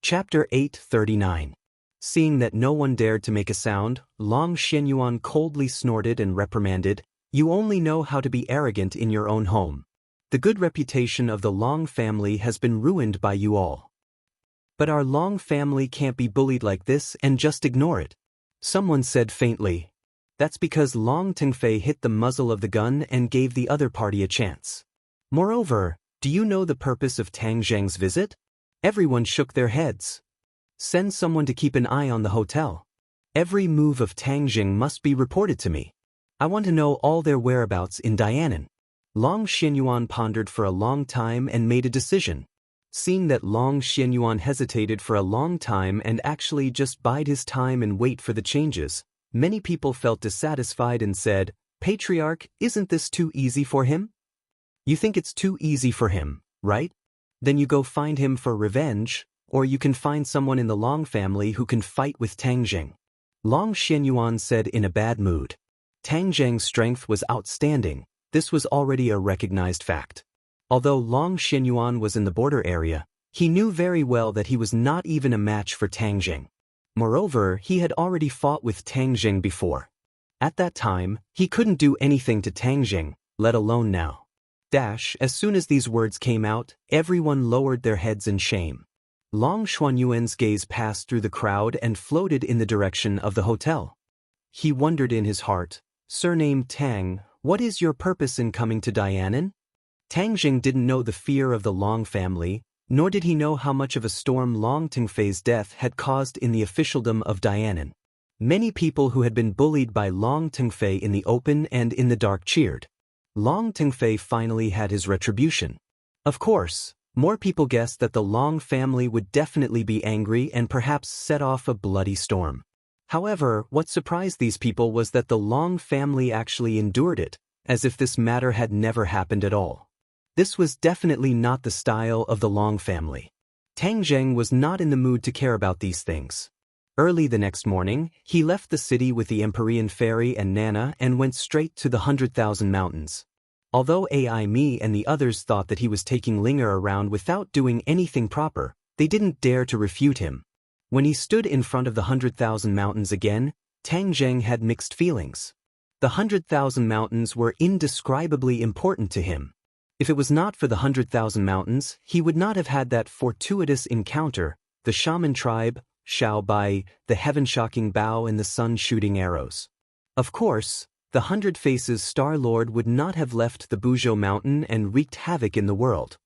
Chapter 839. Seeing that no one dared to make a sound, Long Xianyuan coldly snorted and reprimanded, "You only know how to be arrogant in your own home. The good reputation of the Long family has been ruined by you all. But our Long family can't be bullied like this and just ignore it." Someone said faintly, "That's because Long Tengfei hit the muzzle of the gun and gave the other party a chance. Moreover, do you know the purpose of Tang Zheng's visit?" Everyone shook their heads. "Send someone to keep an eye on the hotel. Every move of Tang Zheng must be reported to me. I want to know all their whereabouts in Dianan." Long Xianyuan pondered for a long time and made a decision. Seeing that Long Xianyuan hesitated for a long time and actually just bide his time and wait for the changes, many people felt dissatisfied and said, "Patriarch, isn't this too easy for him? You think it's too easy for him, right? Then you go find him for revenge, or you can find someone in the Long family who can fight with Tang Zheng." Long Xianyuan said in a bad mood. Tang Zheng's strength was outstanding. This was already a recognized fact. Although Long Xianyuan was in the border area, he knew very well that he was not even a match for Tang Zheng. Moreover, he had already fought with Tang Zheng before. At that time, he couldn't do anything to Tang Zheng, let alone now. As soon as these words came out, everyone lowered their heads in shame. Long Xuanyuan's gaze passed through the crowd and floated in the direction of the hotel. He wondered in his heart, "Surname Tang, what is your purpose in coming to Dianan?" Tang Zheng didn't know the fear of the Long family, nor did he know how much of a storm Long Tengfei's death had caused in the officialdom of Dianan. Many people who had been bullied by Long Tengfei in the open and in the dark cheered. Long Tengfei finally had his retribution. Of course, more people guessed that the Long family would definitely be angry and perhaps set off a bloody storm. However, what surprised these people was that the Long family actually endured it, as if this matter had never happened at all. This was definitely not the style of the Long family. Tang Zheng was not in the mood to care about these things. Early the next morning, he left the city with the Empyrean Fairy and Nana and went straight to the 100,000 Mountains. Although Me and the others thought that he was taking Linger around without doing anything proper, they didn't dare to refute him. When he stood in front of the 100,000 Mountains again, Tang Zheng had mixed feelings. The 100,000 Mountains were indescribably important to him. If it was not for the 100,000 Mountains, he would not have had that fortuitous encounter, the shaman tribe, Xiao Bai, the heaven-shocking bow and the sun-shooting arrows. Of course, the 100 Faces Star Lord would not have left the Buzhou Mountain and wreaked havoc in the world.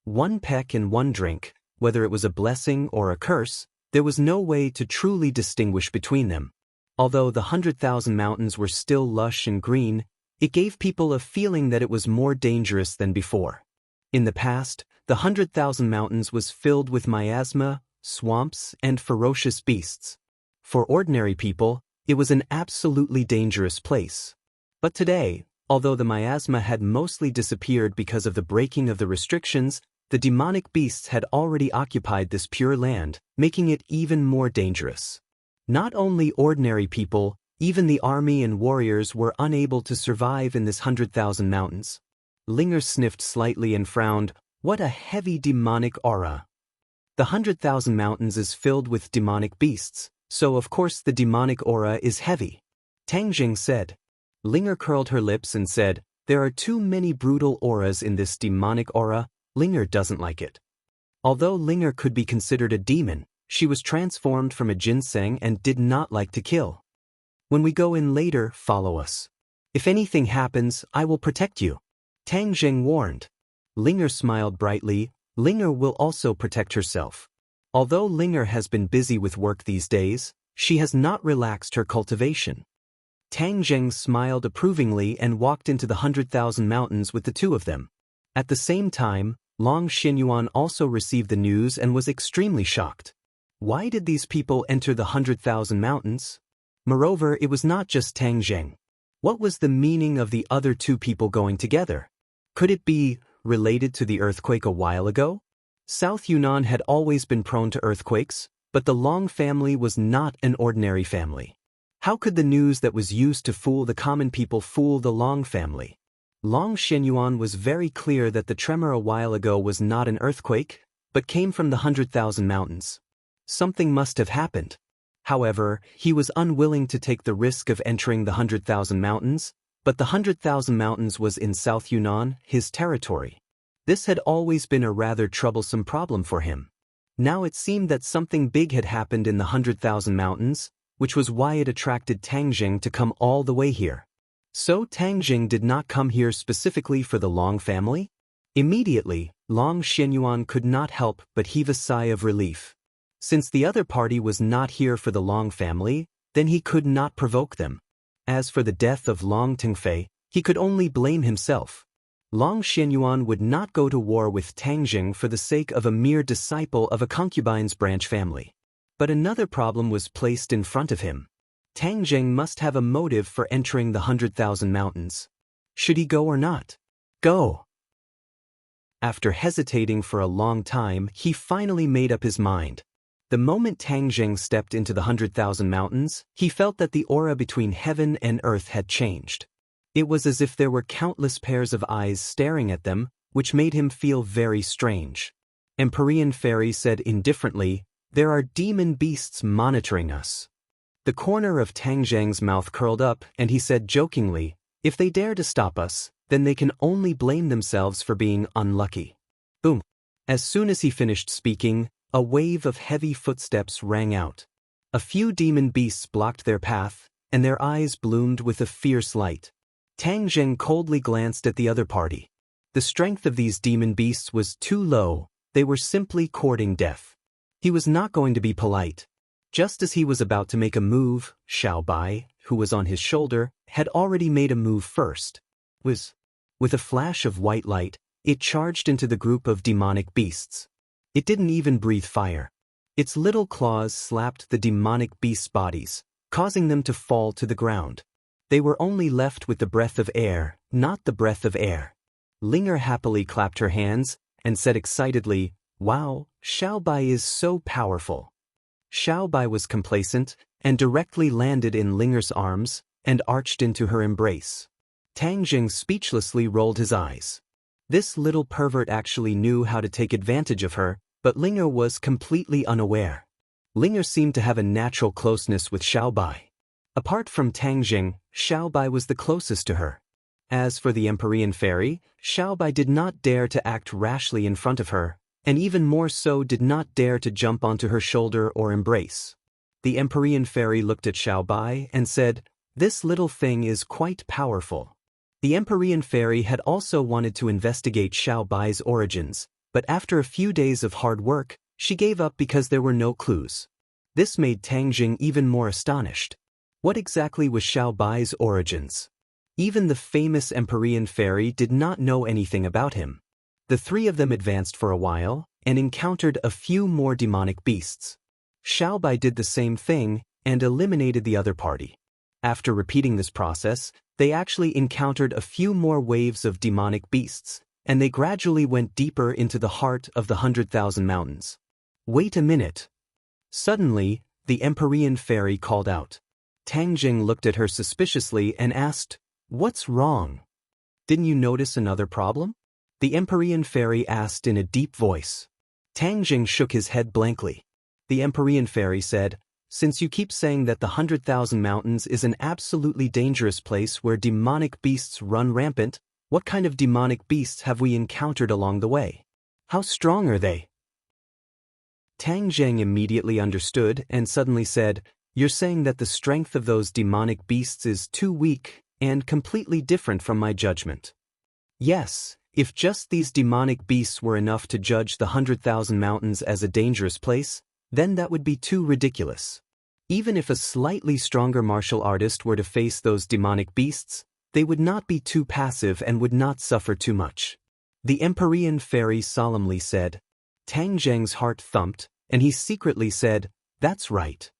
One peck and one drink, whether it was a blessing or a curse, there was no way to truly distinguish between them. Although the 100,000 Mountains were still lush and green, it gave people a feeling that it was more dangerous than before. In the past, the 100,000 Mountains was filled with miasma, swamps, and ferocious beasts. For ordinary people, it was an absolutely dangerous place. But today, although the miasma had mostly disappeared because of the breaking of the restrictions, the demonic beasts had already occupied this pure land, making it even more dangerous. Not only ordinary people, even the army and warriors were unable to survive in this 100,000 Mountains. Linger sniffed slightly and frowned. What a heavy demonic aura. The 100,000 Mountains is filled with demonic beasts, so of course the demonic aura is heavy. Tang Zheng said. Linger curled her lips and said, "There are too many brutal auras in this demonic aura. Linger doesn't like it." Although Linger could be considered a demon, she was transformed from a ginseng and did not like to kill. "When we go in later, follow us. If anything happens, I will protect you," Tang Zheng warned. Linger smiled brightly. Linger will also protect herself. Although Linger has been busy with work these days, she has not relaxed her cultivation. Tang Zheng smiled approvingly and walked into the 100,000 Mountains with the two of them. At the same time, Long Xianyuan also received the news and was extremely shocked. Why did these people enter the 100,000 Mountains? Moreover, it was not just Tang Zheng. What was the meaning of the other two people going together? Could it be related to the earthquake a while ago? South Yunnan had always been prone to earthquakes, but the Long family was not an ordinary family. How could the news that was used to fool the common people fool the Long family? Long Xianyuan was very clear that the tremor a while ago was not an earthquake, but came from the 100,000 mountains. Something must have happened. However, he was unwilling to take the risk of entering the 100,000 mountains, but the 100,000 mountains was in South Yunnan, his territory. This had always been a rather troublesome problem for him. Now it seemed that something big had happened in the 100,000 mountains, which was why it attracted Tang Jing to come all the way here. So Tang Jing did not come here specifically for the Long family? Immediately, Long Xianyuan could not help but heave a sigh of relief. Since the other party was not here for the Long family, then he could not provoke them. As for the death of Long Tengfei, he could only blame himself. Long Xianyuan would not go to war with Tang Jing for the sake of a mere disciple of a concubine's branch family. But another problem was placed in front of him. Tang Jing must have a motive for entering the 100,000 mountains. Should he go or not? Go! After hesitating for a long time, he finally made up his mind. The moment Tang Jing stepped into the 100,000 mountains, he felt that the aura between heaven and earth had changed. It was as if there were countless pairs of eyes staring at them, which made him feel very strange. Empyrean Fairy said indifferently, "There are demon beasts monitoring us." The corner of Tang Jing's mouth curled up, and he said jokingly, "If they dare to stop us, then they can only blame themselves for being unlucky." Boom! As soon as he finished speaking, a wave of heavy footsteps rang out. A few demon beasts blocked their path, and their eyes bloomed with a fierce light. Tang Jing coldly glanced at the other party. The strength of these demon beasts was too low, they were simply courting death. He was not going to be polite. Just as he was about to make a move, Xiao Bai, who was on his shoulder, had already made a move first. With a flash of white light, it charged into the group of demonic beasts. It didn't even breathe fire. Its little claws slapped the demonic beasts' bodies, causing them to fall to the ground. They were only left with the breath of air, not the breath of air. Linger happily clapped her hands and said excitedly, "Wow, Xiao Bai is so powerful." Xiao Bai was complacent and directly landed in Linger's arms and arched into her embrace. Tang Jing speechlessly rolled his eyes. This little pervert actually knew how to take advantage of her, but Linger was completely unaware. Linger seemed to have a natural closeness with Xiao Bai. Apart from Tang Jing, Xiao Bai was the closest to her. As for the Empyrean Fairy, Xiao Bai did not dare to act rashly in front of her, and even more so did not dare to jump onto her shoulder or embrace. The Empyrean Fairy looked at Xiao Bai and said, "This little thing is quite powerful." The Empyrean Fairy had also wanted to investigate Xiao Bai's origins, but after a few days of hard work, she gave up because there were no clues. This made Tang Jing even more astonished. What exactly was Xiao Bai's origins? Even the famous Empyrean Fairy did not know anything about him. The three of them advanced for a while, and encountered a few more demonic beasts. Xiao Bai did the same thing, and eliminated the other party. After repeating this process, they actually encountered a few more waves of demonic beasts, and they gradually went deeper into the heart of the 100,000 mountains. "Wait a minute." Suddenly, the Empyrean Fairy called out. Tang Jing looked at her suspiciously and asked, "What's wrong? Didn't you notice another problem?" The Empyrean Fairy asked in a deep voice. Tang Jing shook his head blankly. The Empyrean Fairy said, "Since you keep saying that the 100,000 mountains is an absolutely dangerous place where demonic beasts run rampant, what kind of demonic beasts have we encountered along the way? How strong are they?" Tang Jing immediately understood and suddenly said, "You're saying that the strength of those demonic beasts is too weak and completely different from my judgment." Yes. If just these demonic beasts were enough to judge the 100,000 mountains as a dangerous place, then that would be too ridiculous. Even if a slightly stronger martial artist were to face those demonic beasts, they would not be too passive and would not suffer too much. The Empyrean Fairy solemnly said. Tang Jing's heart thumped, and he secretly said, "That's right."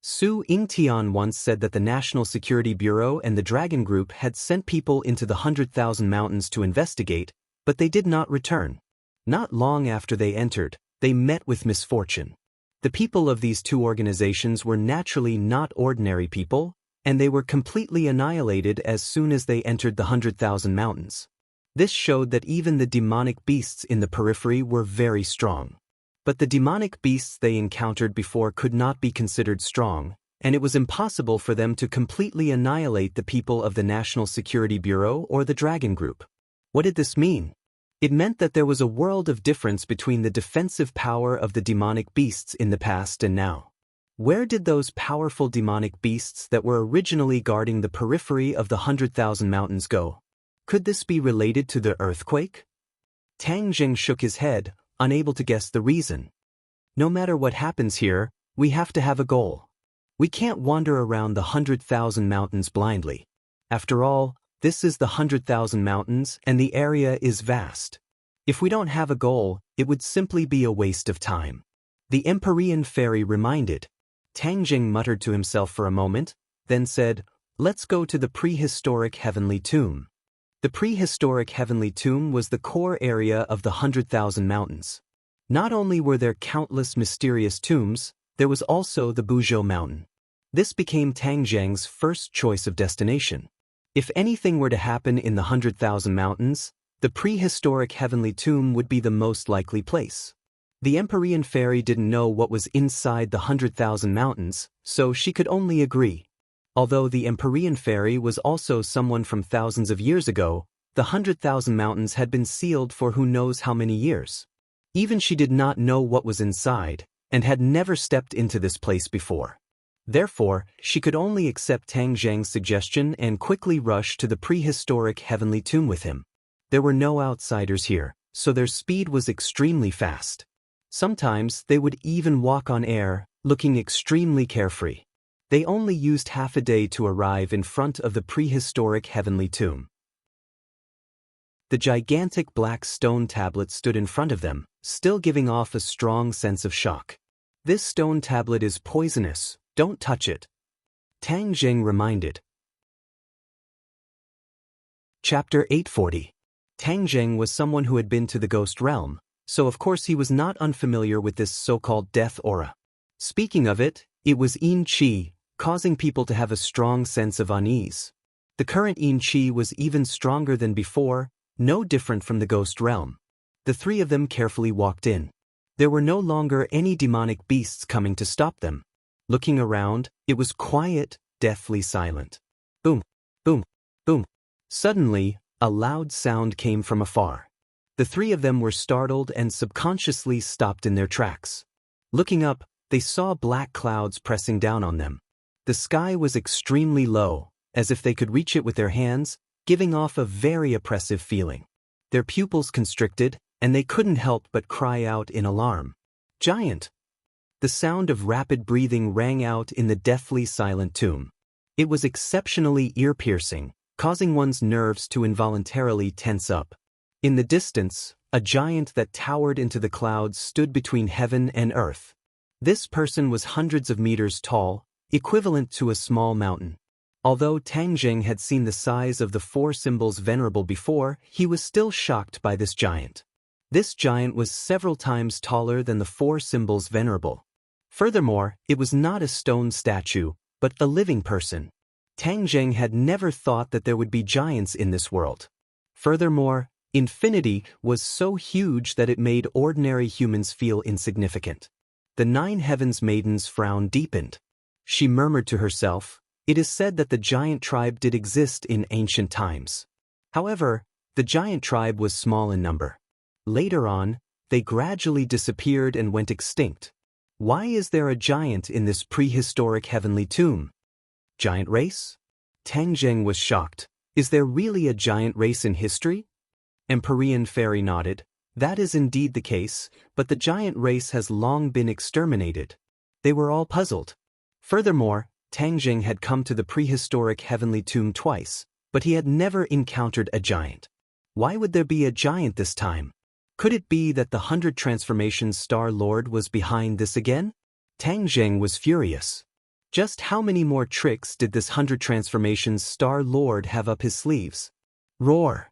Su Yingtian once said that the National Security Bureau and the Dragon Group had sent people into the 100,000 mountains to investigate, but they did not return. Not long after they entered, they met with misfortune. The people of these two organizations were naturally not ordinary people, and they were completely annihilated as soon as they entered the 100,000 mountains. This showed that even the demonic beasts in the periphery were very strong. But the demonic beasts they encountered before could not be considered strong, and it was impossible for them to completely annihilate the people of the National Security Bureau or the Dragon Group. What did this mean? It meant that there was a world of difference between the defensive power of the demonic beasts in the past and now. Where did those powerful demonic beasts that were originally guarding the periphery of the 100,000 mountains go? Could this be related to the earthquake? Tang Jing shook his head, unable to guess the reason. No matter what happens here, we have to have a goal. We can't wander around the 100,000 mountains blindly. After all, this is the 100,000 mountains and the area is vast. If we don't have a goal, it would simply be a waste of time. The Empyrean fairy reminded. Tang Jing muttered to himself for a moment, then said, "Let's go to the prehistoric heavenly tomb." The prehistoric heavenly tomb was the core area of the 100,000 mountains. Not only were there countless mysterious tombs, there was also the Buzhou Mountain. This became Tang Jing's first choice of destination. If anything were to happen in the 100,000 mountains, the prehistoric heavenly tomb would be the most likely place. The Empyrean fairy didn't know what was inside the 100,000 mountains, so she could only agree. Although the Empyrean fairy was also someone from thousands of years ago, the 100,000 mountains had been sealed for who knows how many years. Even she did not know what was inside, and had never stepped into this place before. Therefore, she could only accept Tang Jing's suggestion and quickly rush to the prehistoric heavenly tomb with him. There were no outsiders here, so their speed was extremely fast. Sometimes they would even walk on air, looking extremely carefree. They only used half a day to arrive in front of the prehistoric heavenly tomb. The gigantic black stone tablet stood in front of them, still giving off a strong sense of shock. "This stone tablet is poisonous, don't touch it," Tang Jing reminded. Chapter 840. Tang Jing was someone who had been to the ghost realm, so of course he was not unfamiliar with this so-called death aura. Speaking of it, it was yin qi, causing people to have a strong sense of unease. The current yin qi was even stronger than before, no different from the ghost realm. The three of them carefully walked in. There were no longer any demonic beasts coming to stop them. Looking around, it was quiet, deathly silent. Boom, boom, boom. Suddenly, a loud sound came from afar. The three of them were startled and subconsciously stopped in their tracks. Looking up, they saw black clouds pressing down on them. The sky was extremely low, as if they could reach it with their hands, giving off a very oppressive feeling. Their pupils constricted, and they couldn't help but cry out in alarm. "Giant!" The sound of rapid breathing rang out in the deathly silent tomb. It was exceptionally ear-piercing, causing one's nerves to involuntarily tense up. In the distance, a giant that towered into the clouds stood between heaven and earth. This person was hundreds of meters tall, equivalent to a small mountain. Although Tang Jing had seen the size of the four symbols venerable before, he was still shocked by this giant. This giant was several times taller than the four symbols venerable. Furthermore, it was not a stone statue, but a living person. Tang Jing had never thought that there would be giants in this world. Furthermore, infinity was so huge that it made ordinary humans feel insignificant. The nine heavens maiden's frown deepened. She murmured to herself, "It is said that the giant tribe did exist in ancient times. However, the giant tribe was small in number. Later on, they gradually disappeared and went extinct. Why is there a giant in this prehistoric heavenly tomb? Giant race?" Tang Jing was shocked. "Is there really a giant race in history?" Empyrean fairy nodded. "That is indeed the case, but the giant race has long been exterminated." They were all puzzled. Furthermore, Tang Jing had come to the prehistoric heavenly tomb twice, but he had never encountered a giant. Why would there be a giant this time? Could it be that the 100 Transformations Star Lord was behind this again? Tang Jing was furious. Just how many more tricks did this 100 Transformations Star Lord have up his sleeves? Roar!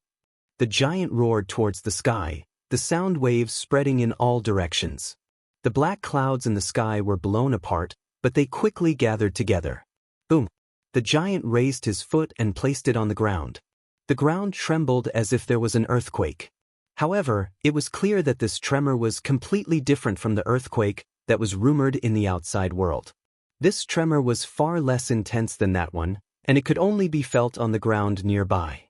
The giant roared towards the sky, the sound waves spreading in all directions. The black clouds in the sky were blown apart, but they quickly gathered together. Boom! The giant raised his foot and placed it on the ground. The ground trembled as if there was an earthquake. However, it was clear that this tremor was completely different from the earthquake that was rumored in the outside world. This tremor was far less intense than that one, and it could only be felt on the ground nearby.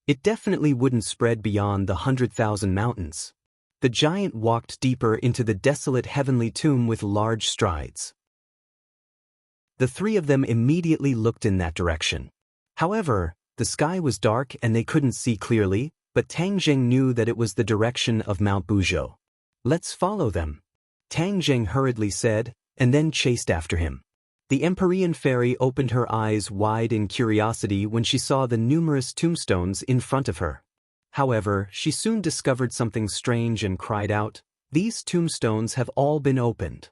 It definitely wouldn't spread beyond the 100,000 mountains. The giant walked deeper into the desolate heavenly tomb with large strides. The three of them immediately looked in that direction. However, the sky was dark and they couldn't see clearly, but Tang Jing knew that it was the direction of Mount Buzhou. "Let's follow them," Tang Jing hurriedly said, and then chased after him. The Empyrean fairy opened her eyes wide in curiosity when she saw the numerous tombstones in front of her. However, she soon discovered something strange and cried out, "These tombstones have all been opened."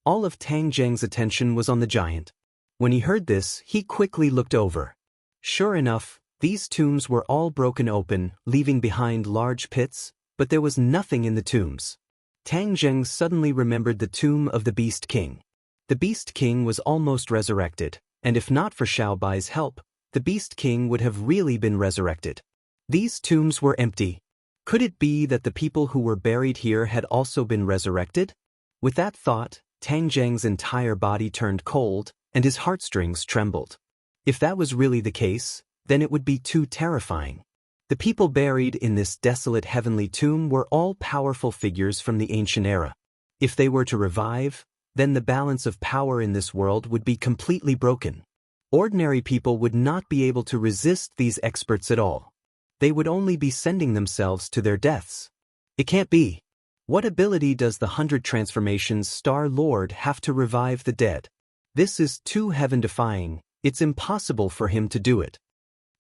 All of Tang Jing's attention was on the giant. When he heard this, he quickly looked over. Sure enough, these tombs were all broken open, leaving behind large pits, but there was nothing in the tombs. Tang Jing suddenly remembered the tomb of the Beast King. The Beast King was almost resurrected, and if not for Xiao Bai's help, the Beast King would have really been resurrected. These tombs were empty. Could it be that the people who were buried here had also been resurrected? With that thought, Tang Jing's entire body turned cold, and his heartstrings trembled. If that was really the case, then it would be too terrifying. The people buried in this desolate heavenly tomb were all powerful figures from the ancient era. If they were to revive, then the balance of power in this world would be completely broken. Ordinary people would not be able to resist these experts at all. They would only be sending themselves to their deaths. It can't be. What ability does the 100 Transformations Star Lord have to revive the dead? This is too heaven-defying, it's impossible for him to do it.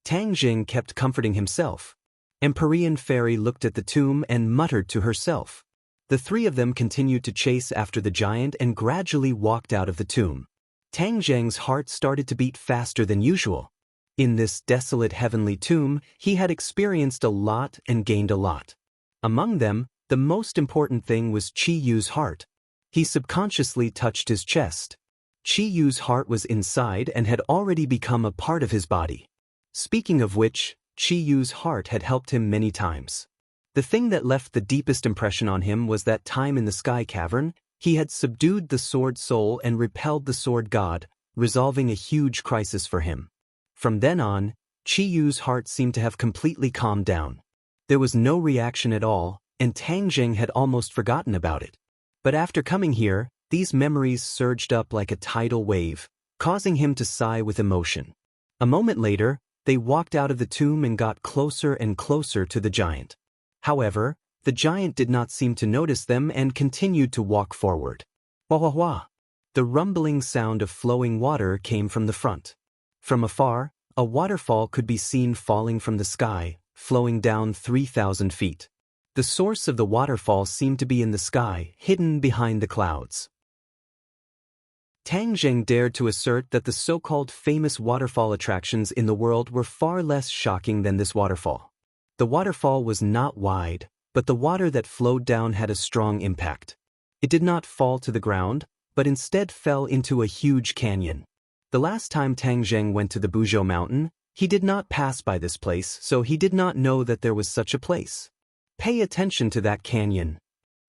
Tang Jing kept comforting himself. Empyrean Fairy looked at the tomb and muttered to herself. The three of them continued to chase after the giant and gradually walked out of the tomb. Tang Jing's heart started to beat faster than usual. In this desolate heavenly tomb, he had experienced a lot and gained a lot. Among them, the most important thing was Qi Yu's heart. He subconsciously touched his chest. Qi Yu's heart was inside and had already become a part of his body. Speaking of which, Qi Yu's heart had helped him many times. The thing that left the deepest impression on him was that time in the Sky Cavern, he had subdued the Sword Soul and repelled the Sword God, resolving a huge crisis for him. From then on, Qi Yu's heart seemed to have completely calmed down. There was no reaction at all, and Tang Jing had almost forgotten about it. But after coming here, these memories surged up like a tidal wave, causing him to sigh with emotion. A moment later, they walked out of the tomb and got closer and closer to the giant. However, the giant did not seem to notice them and continued to walk forward. Wah wah wah! The rumbling sound of flowing water came from the front. From afar, a waterfall could be seen falling from the sky, flowing down 3,000 feet. The source of the waterfall seemed to be in the sky, hidden behind the clouds. Tang Jing dared to assert that the so-called famous waterfall attractions in the world were far less shocking than this waterfall. The waterfall was not wide, but the water that flowed down had a strong impact. It did not fall to the ground, but instead fell into a huge canyon. The last time Tang Jing went to the Buzhou mountain, he did not pass by this place, so he did not know that there was such a place. Pay attention to that canyon.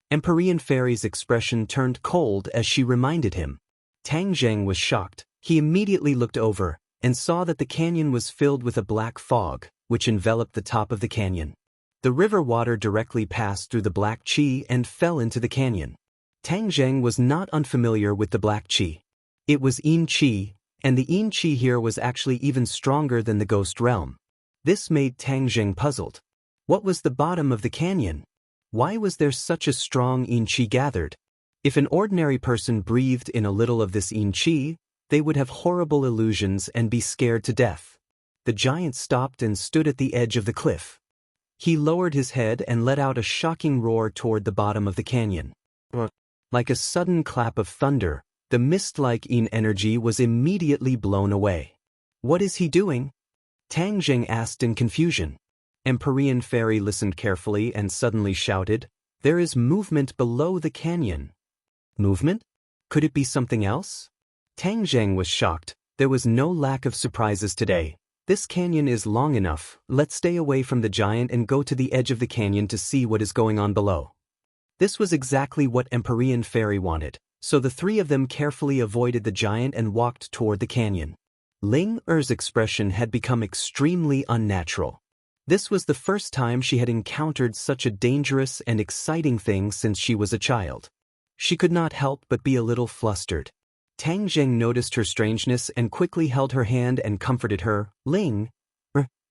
Empyrean Fairy's expression turned cold as she reminded him. Tang Jing was shocked. He immediately looked over and saw that the canyon was filled with a black fog, which enveloped the top of the canyon. The river water directly passed through the black qi and fell into the canyon. Tang Jing was not unfamiliar with the black qi. It was yin qi, and the yin qi here was actually even stronger than the ghost realm. This made Tang Jing puzzled. What was the bottom of the canyon? Why was there such a strong yin qi gathered? If an ordinary person breathed in a little of this yin qi, they would have horrible illusions and be scared to death. The giant stopped and stood at the edge of the cliff. He lowered his head and let out a shocking roar toward the bottom of the canyon. Like a sudden clap of thunder, the mist-like yin energy was immediately blown away. What is he doing? Tang Jing asked in confusion. Empyrean Fairy listened carefully and suddenly shouted, "There is movement below the canyon." Movement? Could it be something else? Tang Jing was shocked. There was no lack of surprises today. This canyon is long enough, let's stay away from the giant and go to the edge of the canyon to see what is going on below. This was exactly what Empyrean Fairy wanted, so the three of them carefully avoided the giant and walked toward the canyon. Ling Er's expression had become extremely unnatural. This was the first time she had encountered such a dangerous and exciting thing since she was a child. She could not help but be a little flustered. Tang Zheng noticed her strangeness and quickly held her hand and comforted her. Ling,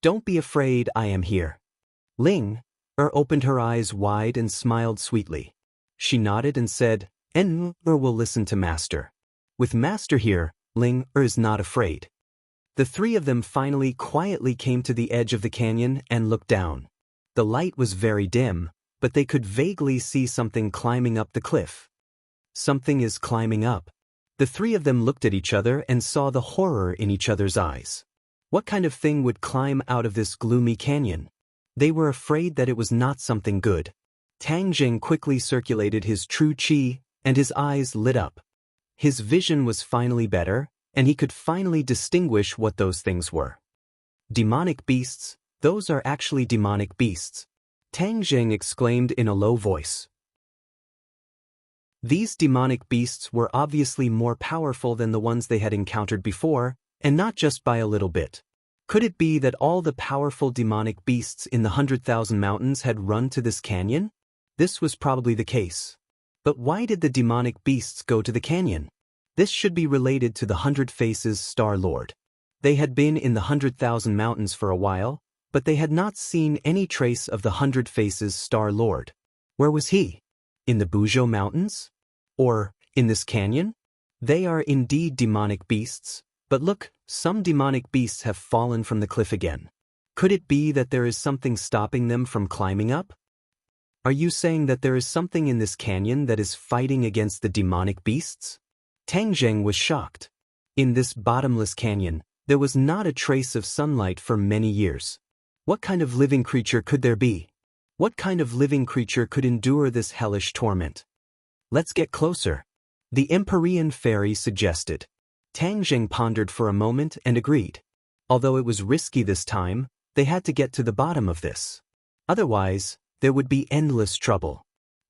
don't be afraid, I am here. Ling opened her eyes wide and smiled sweetly. She nodded and said, En will listen to Master. With Master here, Ling is not afraid. The three of them finally quietly came to the edge of the canyon and looked down. The light was very dim, but they could vaguely see something climbing up the cliff. Something is climbing up. The three of them looked at each other and saw the horror in each other's eyes. What kind of thing would climb out of this gloomy canyon? They were afraid that it was not something good. Tang Zheng quickly circulated his true qi, and his eyes lit up. His vision was finally better, and he could finally distinguish what those things were. Demonic beasts, those are actually demonic beasts. Tang Zheng exclaimed in a low voice. These demonic beasts were obviously more powerful than the ones they had encountered before, and not just by a little bit. Could it be that all the powerful demonic beasts in the 100,000 mountains had run to this canyon? This was probably the case. But why did the demonic beasts go to the canyon? This should be related to the 100 Faces Star Lord. They had been in the 100,000 mountains for a while, but they had not seen any trace of the 100 Faces Star Lord. Where was he? In the Buzhou Mountains? Or, in this canyon? They are indeed demonic beasts, but look, some demonic beasts have fallen from the cliff again. Could it be that there is something stopping them from climbing up? Are you saying that there is something in this canyon that is fighting against the demonic beasts? Tang Zheng was shocked. In this bottomless canyon, there was not a trace of sunlight for many years. What kind of living creature could there be? What kind of living creature could endure this hellish torment? Let's get closer. The Empyrean Fairy suggested. Tang Zheng pondered for a moment and agreed. Although it was risky this time, they had to get to the bottom of this. Otherwise, there would be endless trouble.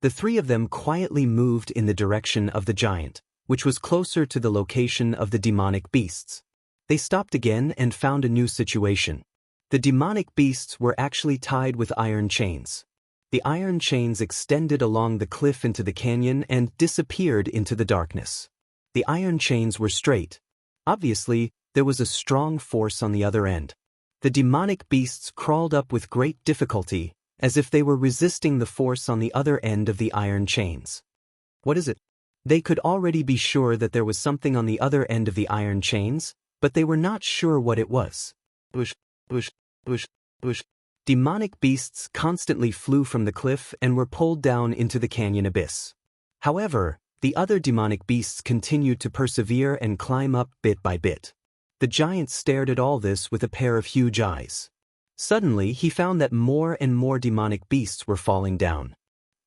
The three of them quietly moved in the direction of the giant, which was closer to the location of the demonic beasts. They stopped again and found a new situation. The demonic beasts were actually tied with iron chains. The iron chains extended along the cliff into the canyon and disappeared into the darkness. The iron chains were straight. Obviously, there was a strong force on the other end. The demonic beasts crawled up with great difficulty, as if they were resisting the force on the other end of the iron chains. What is it? They could already be sure that there was something on the other end of the iron chains, but they were not sure what it was. Bush, bush, bush, bush. Demonic beasts constantly flew from the cliff and were pulled down into the canyon abyss. However, the other demonic beasts continued to persevere and climb up bit by bit. The giant stared at all this with a pair of huge eyes. Suddenly, he found that more and more demonic beasts were falling down.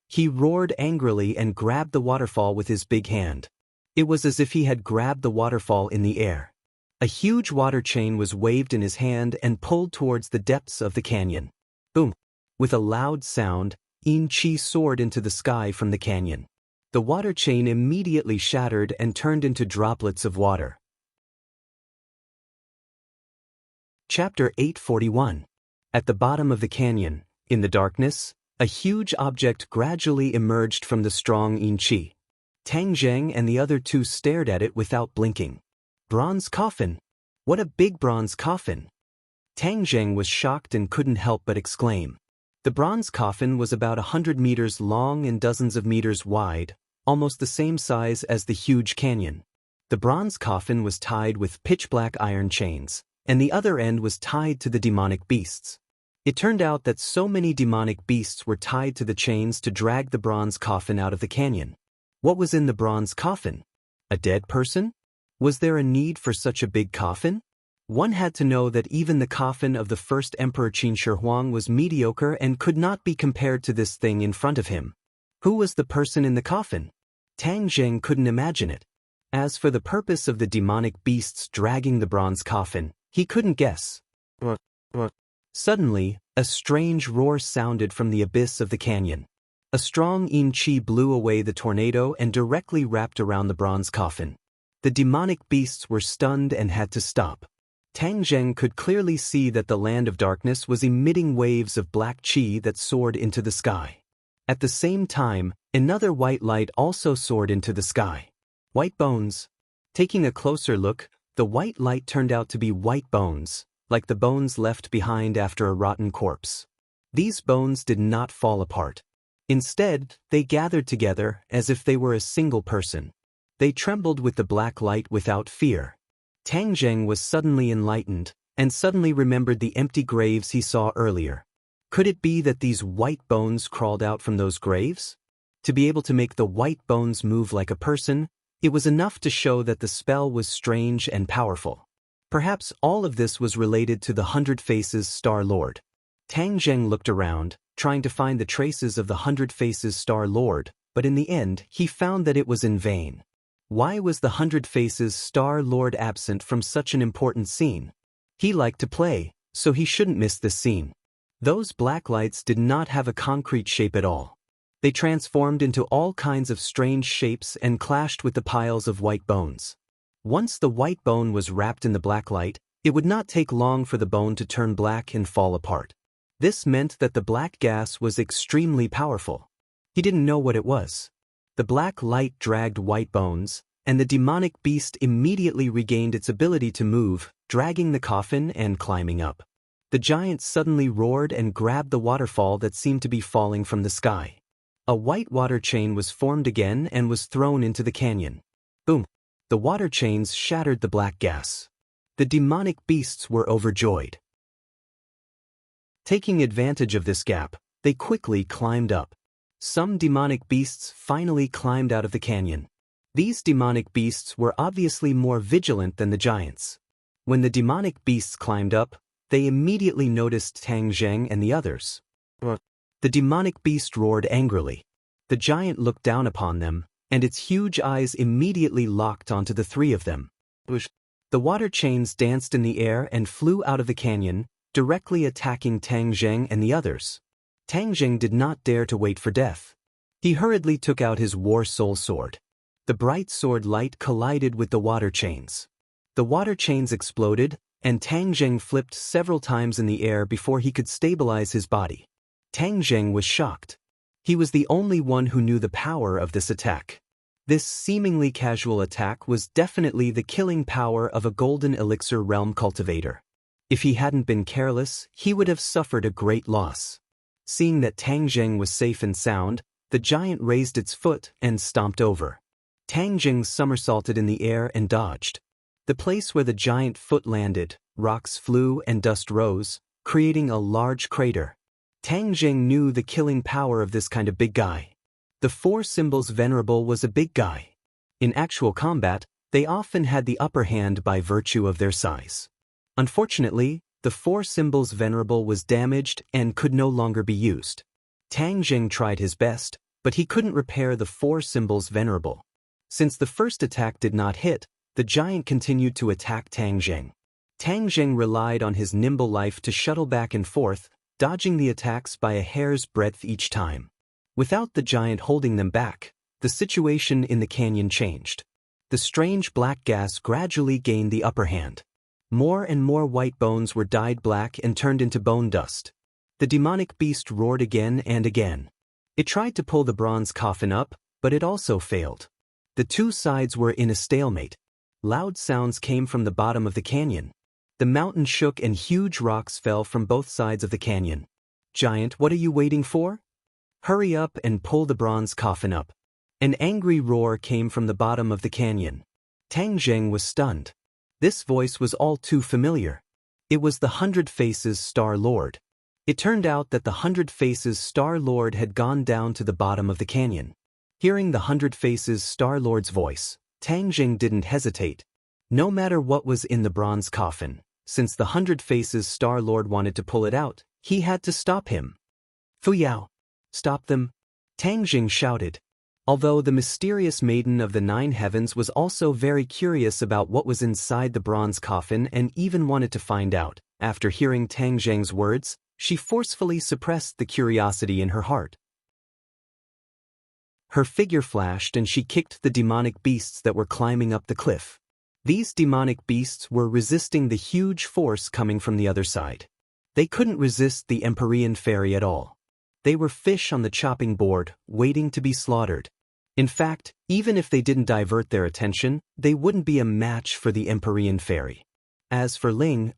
He roared angrily and grabbed the waterfall with his big hand. It was as if he had grabbed the waterfall in the air. A huge water chain was waved in his hand and pulled towards the depths of the canyon. Boom! With a loud sound, Yin Qi soared into the sky from the canyon. The water chain immediately shattered and turned into droplets of water. Chapter 841. At the bottom of the canyon, in the darkness, a huge object gradually emerged from the strong Yin Qi. Tang Zheng and the other two stared at it without blinking. Bronze coffin! What a big bronze coffin! Tang Zheng was shocked and couldn't help but exclaim. The bronze coffin was about 100 meters long and dozens of meters wide, almost the same size as the huge canyon. The bronze coffin was tied with pitch-black iron chains, and the other end was tied to the demonic beasts. It turned out that so many demonic beasts were tied to the chains to drag the bronze coffin out of the canyon. What was in the bronze coffin? A dead person? Was there a need for such a big coffin? One had to know that even the coffin of the first Emperor Qin Shi Huang was mediocre and could not be compared to this thing in front of him. Who was the person in the coffin? Tang Zheng couldn't imagine it. As for the purpose of the demonic beasts dragging the bronze coffin, he couldn't guess. Suddenly, a strange roar sounded from the abyss of the canyon. A strong yin-chi blew away the tornado and directly wrapped around the bronze coffin. The demonic beasts were stunned and had to stop. Tang Zheng could clearly see that the land of darkness was emitting waves of black qi that soared into the sky. At the same time, another white light also soared into the sky. White bones. Taking a closer look, the white light turned out to be white bones, like the bones left behind after a rotten corpse. These bones did not fall apart. Instead, they gathered together as if they were a single person. They trembled with the black light without fear. Tang Zheng was suddenly enlightened, and suddenly remembered the empty graves he saw earlier. Could it be that these white bones crawled out from those graves? To be able to make the white bones move like a person, it was enough to show that the spell was strange and powerful. Perhaps all of this was related to the 100 Faces Star Lord. Tang Zheng looked around, trying to find the traces of the 100 Faces Star Lord, but in the end, he found that it was in vain. Why was the 100 Faces Star Lord absent from such an important scene? He liked to play, so he shouldn't miss this scene. Those black lights did not have a concrete shape at all. They transformed into all kinds of strange shapes and clashed with the piles of white bones. Once the white bone was wrapped in the black light, it would not take long for the bone to turn black and fall apart. This meant that the black gas was extremely powerful. He didn't know what it was. The black light dragged white bones, and the demonic beast immediately regained its ability to move, dragging the coffin and climbing up. The giant suddenly roared and grabbed the waterfall that seemed to be falling from the sky. A white water chain was formed again and was thrown into the canyon. Boom! The water chains shattered the black gas. The demonic beasts were overjoyed. Taking advantage of this gap, they quickly climbed up. Some demonic beasts finally climbed out of the canyon. These demonic beasts were obviously more vigilant than the giants. When the demonic beasts climbed up, they immediately noticed Tang Zheng and the others. The demonic beast roared angrily. The giant looked down upon them, and its huge eyes immediately locked onto the three of them. The water chains danced in the air and flew out of the canyon, directly attacking Tang Zheng and the others. Tang Zheng did not dare to wait for death. He hurriedly took out his War Soul Sword. The bright sword light collided with the water chains. The water chains exploded, and Tang Zheng flipped several times in the air before he could stabilize his body. Tang Zheng was shocked. He was the only one who knew the power of this attack. This seemingly casual attack was definitely the killing power of a golden elixir realm cultivator. If he hadn't been careless, he would have suffered a great loss. Seeing that Tang Zheng was safe and sound, the giant raised its foot and stomped over. Tang Zheng somersaulted in the air and dodged. The place where the giant foot landed, rocks flew and dust rose, creating a large crater. Tang Zheng knew the killing power of this kind of big guy. The Four Symbols Venerable was a big guy. In actual combat, they often had the upper hand by virtue of their size. Unfortunately, the Four Symbols Venerable was damaged and could no longer be used. Tang Zheng tried his best, but he couldn't repair the Four Symbols Venerable. Since the first attack did not hit, the giant continued to attack Tang Zheng. Tang Zheng relied on his nimble life to shuttle back and forth, dodging the attacks by a hair's breadth each time. Without the giant holding them back, the situation in the canyon changed. The strange black gas gradually gained the upper hand. More and more white bones were dyed black and turned into bone dust. The demonic beast roared again and again. It tried to pull the bronze coffin up, but it also failed. The two sides were in a stalemate. Loud sounds came from the bottom of the canyon. The mountain shook and huge rocks fell from both sides of the canyon. Giant, what are you waiting for? Hurry up and pull the bronze coffin up. An angry roar came from the bottom of the canyon. Tang Zheng was stunned. This voice was all too familiar. It was the 100 Faces Star Lord. It turned out that the 100 Faces Star Lord had gone down to the bottom of the canyon. Hearing the 100 Faces Star Lord's voice, Tang Zheng didn't hesitate. No matter what was in the bronze coffin, since the 100 Faces Star Lord wanted to pull it out, he had to stop him. Fuyao! Stop them! Tang Zheng shouted. Although the mysterious maiden of the 9 heavens was also very curious about what was inside the bronze coffin and even wanted to find out, After hearing Tang Zheng's words, she forcefully suppressed the curiosity in her heart. Her figure flashed and she kicked the demonic beasts that were climbing up the cliff. These demonic beasts were resisting the huge force coming from the other side. They couldn't resist the Empyrean fairy at all. They were fish on the chopping board, waiting to be slaughtered. In fact, even if they didn't divert their attention, they wouldn't be a match for the Empyrean fairy. As for Ling,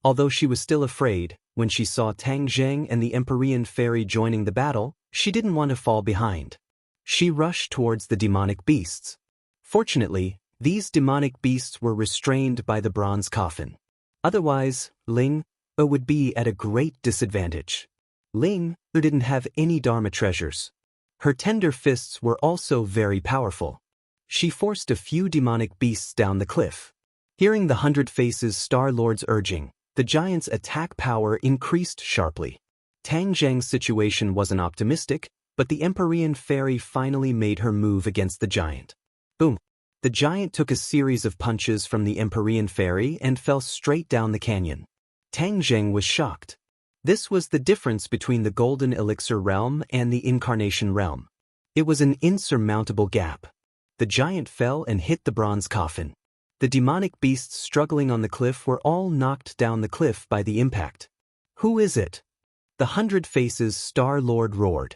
although she was still afraid, when she saw Tang Zheng and the Empyrean fairy joining the battle, she didn't want to fall behind. She rushed towards the demonic beasts. Fortunately, these demonic beasts were restrained by the bronze coffin. Otherwise, Ling would be at a great disadvantage. Ling didn't have any Dharma treasures. Her tender fists were also very powerful. She forced a few demonic beasts down the cliff. Hearing the 100 Faces Star Lord's urging, the giant's attack power increased sharply. Tang Zheng's situation wasn't optimistic, but the Empyrean fairy finally made her move against the giant. Boom! The giant took a series of punches from the Empyrean fairy and fell straight down the canyon. Tang Zheng was shocked. This was the difference between the Golden Elixir realm and the Incarnation realm. It was an insurmountable gap. The giant fell and hit the bronze coffin. The demonic beasts struggling on the cliff were all knocked down the cliff by the impact. Who is it? The 100 Faces Star Lord roared.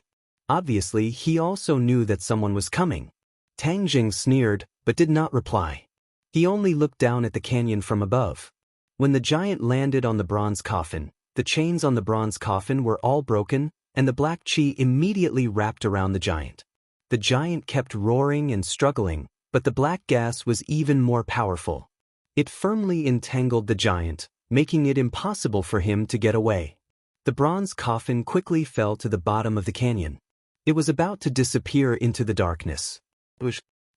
Obviously, he also knew that someone was coming. Tang Zheng sneered, but did not reply. He only looked down at the canyon from above. When the giant landed on the bronze coffin, the chains on the bronze coffin were all broken, and the black chi immediately wrapped around the giant. The giant kept roaring and struggling, but the black gas was even more powerful. It firmly entangled the giant, making it impossible for him to get away. The bronze coffin quickly fell to the bottom of the canyon. It was about to disappear into the darkness.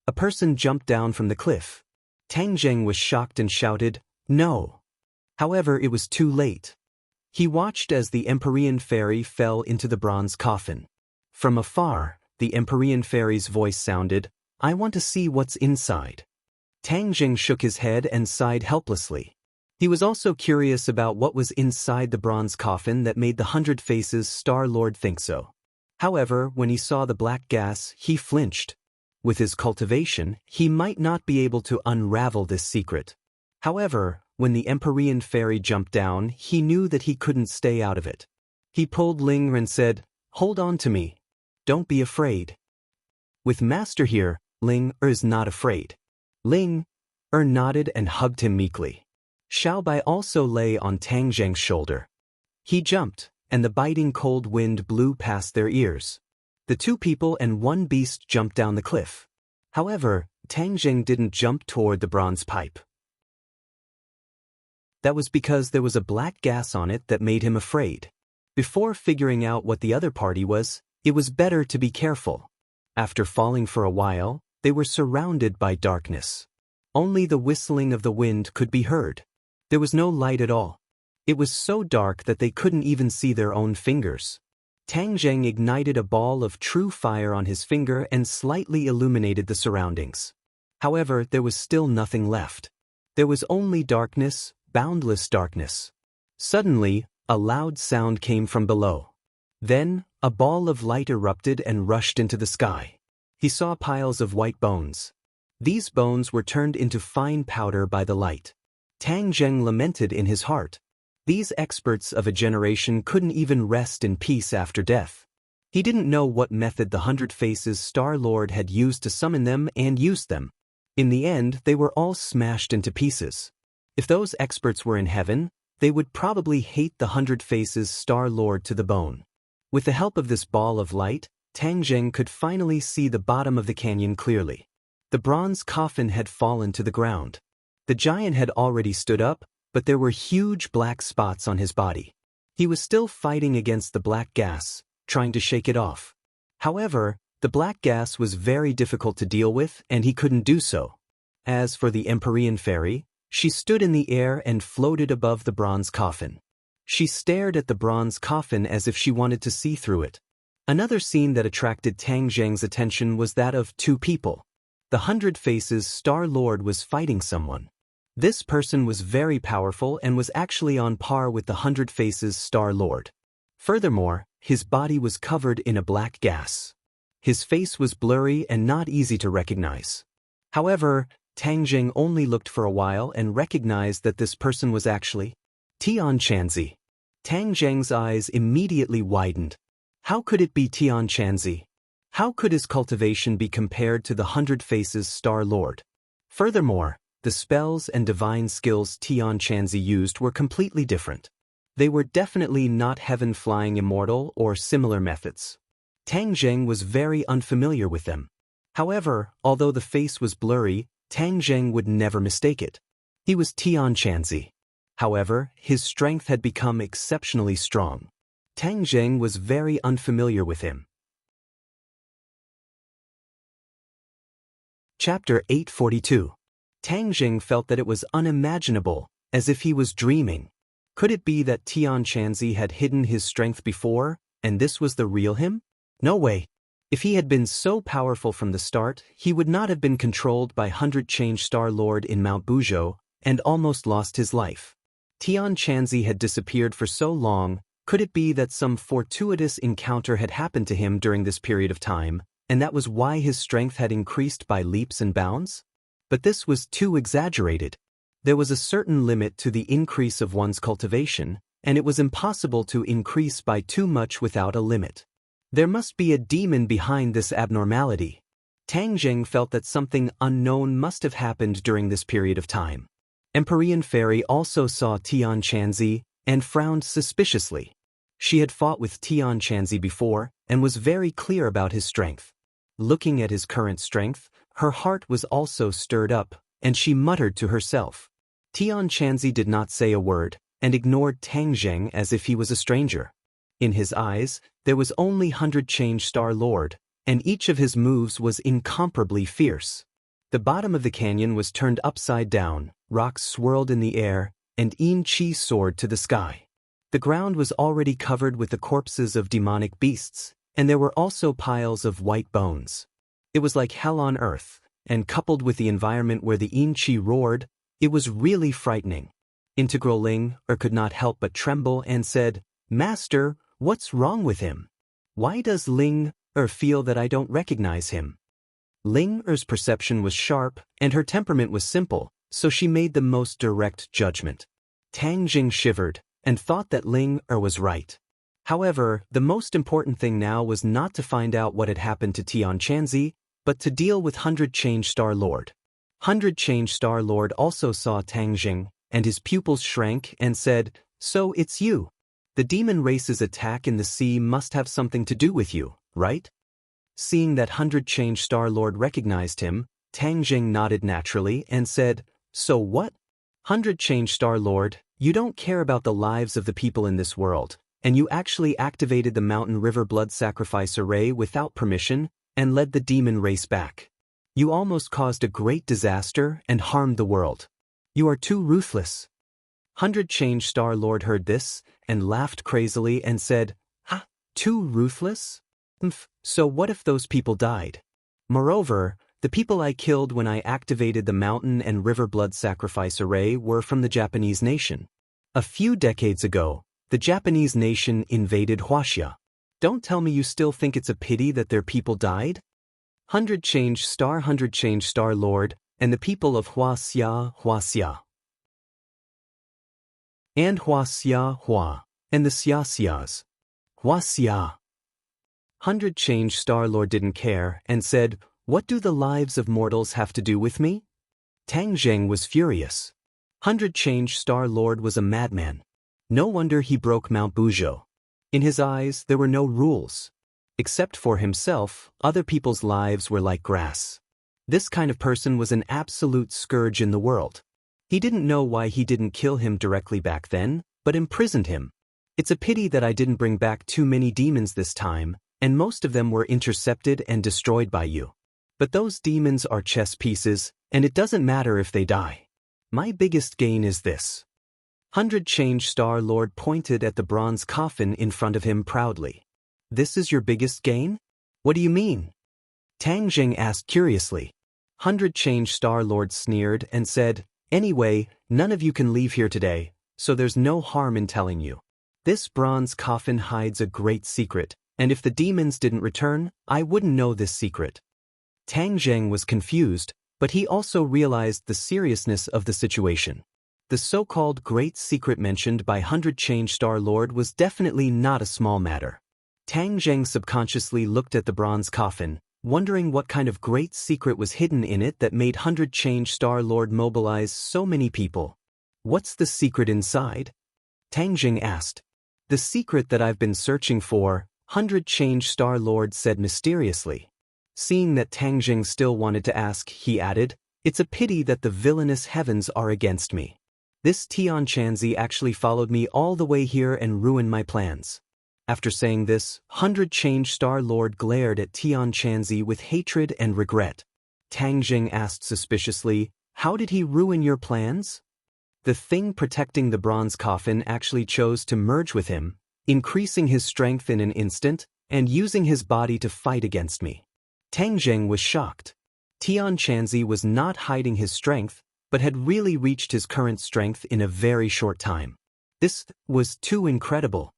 A person jumped down from the cliff. Tang Zheng was shocked and shouted, "No!" However, it was too late. He watched as the Empyrean fairy fell into the bronze coffin. From afar, the Empyrean fairy's voice sounded, "I want to see what's inside." Tang Zheng shook his head and sighed helplessly. He was also curious about what was inside the bronze coffin that made the 100 Faces Star Lord think so. However, when he saw the black gas, he flinched. With his cultivation, he might not be able to unravel this secret. However, when the Empyrean fairy jumped down, he knew that he couldn't stay out of it. He pulled Ling and said, "Hold on to me. Don't be afraid." With Master here, Ling is not afraid. Ling nodded and hugged him meekly. Xiaobai also lay on Tang Zheng's shoulder. He jumped, and the biting cold wind blew past their ears. The two people and one beast jumped down the cliff. However, Tang Zheng didn't jump toward the bronze pipe. That was because there was a black gas on it that made him afraid. Before figuring out what the other party was, it was better to be careful. After falling for a while, they were surrounded by darkness. Only the whistling of the wind could be heard. There was no light at all. It was so dark that they couldn't even see their own fingers. Tang Zheng ignited a ball of true fire on his finger and slightly illuminated the surroundings. However, there was still nothing left. There was only darkness, boundless darkness. Suddenly, a loud sound came from below. Then, a ball of light erupted and rushed into the sky. He saw piles of white bones. These bones were turned into fine powder by the light. Tang Zheng lamented in his heart. These experts of a generation couldn't even rest in peace after death. He didn't know what method the 100 Faces Star Lord had used to summon them and used them. In the end, they were all smashed into pieces. If those experts were in heaven, they would probably hate the 100 Faces Star Lord to the bone. With the help of this ball of light, Tang Zheng could finally see the bottom of the canyon clearly. The bronze coffin had fallen to the ground. The giant had already stood up, but there were huge black spots on his body. He was still fighting against the black gas, trying to shake it off. However, the black gas was very difficult to deal with, and he couldn't do so. As for the Empyrean fairy, she stood in the air and floated above the bronze coffin. She stared at the bronze coffin as if she wanted to see through it. Another scene that attracted Tang Zheng's attention was that of two people. The 100 Faces Star Lord was fighting someone. This person was very powerful and was actually on par with the 100 Faces Star Lord. Furthermore, his body was covered in a black gas. His face was blurry and not easy to recognize. However, Tang Jing only looked for a while and recognized that this person was actually Tian Chanzi. Tang Jing's eyes immediately widened. How could it be Tian Chanzi? How could his cultivation be compared to the 100 Faces Star Lord? Furthermore, the spells and divine skills Tian Chanzi used were completely different. They were definitely not heaven-flying immortal or similar methods. Tang Jing was very unfamiliar with them. However, although the face was blurry, Tang Jing would never mistake it. He was Tian Chanzi. However, his strength had become exceptionally strong. Tang Jing was very unfamiliar with him. Chapter 842. Tang Jing felt that it was unimaginable, as if he was dreaming. Could it be that Tian Chanzi had hidden his strength before, and this was the real him? No way. If he had been so powerful from the start, he would not have been controlled by 100 Change Star Lord in Mount Buzhou and almost lost his life. Tian Chanzi had disappeared for so long. Could it be that some fortuitous encounter had happened to him during this period of time, and that was why his strength had increased by leaps and bounds? But this was too exaggerated. There was a certain limit to the increase of one's cultivation, and it was impossible to increase by too much without a limit. There must be a demon behind this abnormality. Tang Jing felt that something unknown must have happened during this period of time. Empyrean Fairy also saw Tian Chanzi and frowned suspiciously. She had fought with Tian Chanzi before and was very clear about his strength. Looking at his current strength, her heart was also stirred up, and she muttered to herself. Tian Chanzi did not say a word and ignored Tang Jing as if he was a stranger. In his eyes, there was only 100 Change Star Lord, and each of his moves was incomparably fierce. The bottom of the canyon was turned upside down, rocks swirled in the air, and Yin Qi soared to the sky. The ground was already covered with the corpses of demonic beasts, and there were also piles of white bones. It was like hell on earth, and coupled with the environment where the Yin Qi roared, it was really frightening. Integral Ling could not help but tremble and said, "Master, what's wrong with him? Why does Ling feel that I don't recognize him?" Ling perception was sharp, and her temperament was simple, so she made the most direct judgment. Tang Jing shivered and thought that Ling was right. However, the most important thing now was not to find out what had happened to Tian Chanzi, but to deal with 100 Change Star Lord. 100 Change Star Lord also saw Tang Jing, and his pupils shrank and said, "So it's you. The demon race's attack in the sea must have something to do with you, right?" Seeing that 100 Change Star Lord recognized him, Tang Jing nodded naturally and said, "So what? 100 Change Star Lord, you don't care about the lives of the people in this world, and you actually activated the Mountain River Blood Sacrifice Array without permission and led the demon race back. You almost caused a great disaster and harmed the world. You are too ruthless." 100 Change Star Lord heard this and laughed crazily and said, "Ha, too ruthless? So what if those people died? Moreover, the people I killed when I activated the Mountain and River Blood Sacrifice Array were from the Japanese nation. A few decades ago, the Japanese nation invaded Huaxia. Don't tell me you still think it's a pity that their people died? 100 Change Star Lord, and the people of Huaxia. And Huaxia, and the Xiaxias. Huaxia. 100 Change Star Lord didn't care and said, "What do the lives of mortals have to do with me?" Tang Jing was furious. 100 Change Star Lord was a madman. No wonder he broke Mount Buzhou. In his eyes, there were no rules. Except for himself, other people's lives were like grass. This kind of person was an absolute scourge in the world. He didn't know why he didn't kill him directly back then, but imprisoned him. It's a pity that I didn't bring back too many demons this time, and most of them were intercepted and destroyed by you. But those demons are chess pieces, and it doesn't matter if they die. My biggest gain is this." 100 Change Star Lord pointed at the bronze coffin in front of him proudly. "This is your biggest gain? What do you mean?" Tang Jing asked curiously. 100 Change Star Lord sneered and said, Anyway, none of you can leave here today, so there's no harm in telling you. This bronze coffin hides a great secret, and if the demons didn't return, I wouldn't know this secret. Tang Zheng was confused, but he also realized the seriousness of the situation. The so-called great secret mentioned by 100 Change Star Lord was definitely not a small matter. Tang Zheng subconsciously looked at the bronze coffin, wondering what kind of great secret was hidden in it that made 100 Change Star Lord mobilize so many people. What's the secret inside? Tang Zheng asked. The secret that I've been searching for, 100 Change Star Lord said mysteriously. Seeing that Tang Zheng still wanted to ask, he added, it's a pity that the villainous heavens are against me. This Tian Chanzi actually followed me all the way here and ruined my plans. After saying this, 100 Change Star Lord glared at Tian Chanzi with hatred and regret. Tang Zheng asked suspiciously, how did he ruin your plans? The thing protecting the bronze coffin actually chose to merge with him, increasing his strength in an instant, and using his body to fight against me. Tang Zheng was shocked. Tian Chanzi was not hiding his strength, but had really reached his current strength in a very short time. This was too incredible.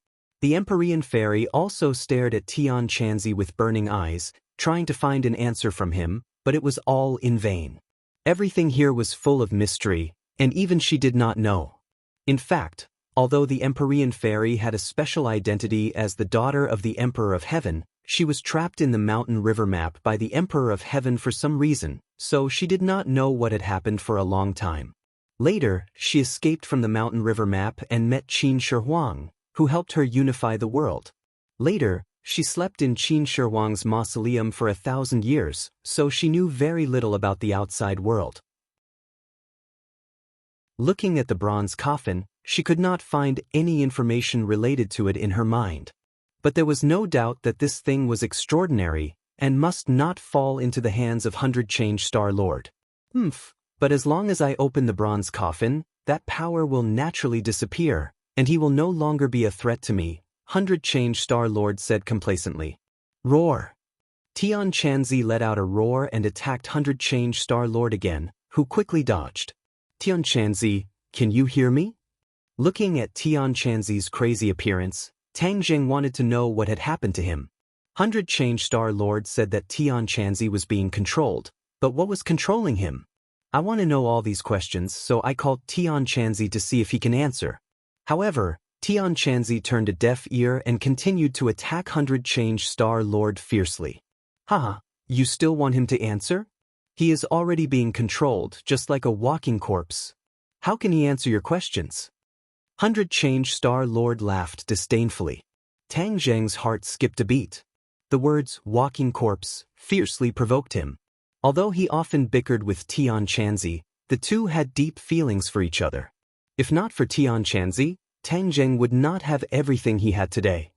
The Empyrean Fairy also stared at Tian Chanzi with burning eyes, trying to find an answer from him, but it was all in vain. Everything here was full of mystery, and even she did not know. In fact, although the Empyrean Fairy had a special identity as the daughter of the Emperor of Heaven, she was trapped in the mountain river map by the Emperor of Heaven for some reason, so she did not know what had happened for a long time. Later, she escaped from the mountain river map and met Qin Shi Huang, who helped her unify the world. Later, she slept in Qin Shi Huang's mausoleum for 1,000 years, so she knew very little about the outside world. Looking at the bronze coffin, she could not find any information related to it in her mind. But there was no doubt that this thing was extraordinary, and must not fall into the hands of 100 Change Star Lord. But as long as I open the bronze coffin, that power will naturally disappear, and he will no longer be a threat to me, 100 Change Star Lord said complacently. Roar! Tian Chanzi let out a roar and attacked 100 Change Star Lord again, who quickly dodged. Tian Chanzi, can you hear me? Looking at Tian Chanzi's crazy appearance, Tang Zheng wanted to know what had happened to him. 100 Change Star Lord said that Tian Chanzi was being controlled, but what was controlling him? I want to know all these questions, so I called Tian Chanzi to see if he can answer. However, Tian Chanzi turned a deaf ear and continued to attack 100 Change Star Lord fiercely. Haha, you still want him to answer? He is already being controlled, just like a walking corpse. How can he answer your questions? 100 Change Star Lord laughed disdainfully. Tang Zheng's heart skipped a beat. The words walking corpse fiercely provoked him. Although he often bickered with Tian Chanzi, the two had deep feelings for each other. If not for Tian Chanzi, Tang Zheng would not have everything he had today.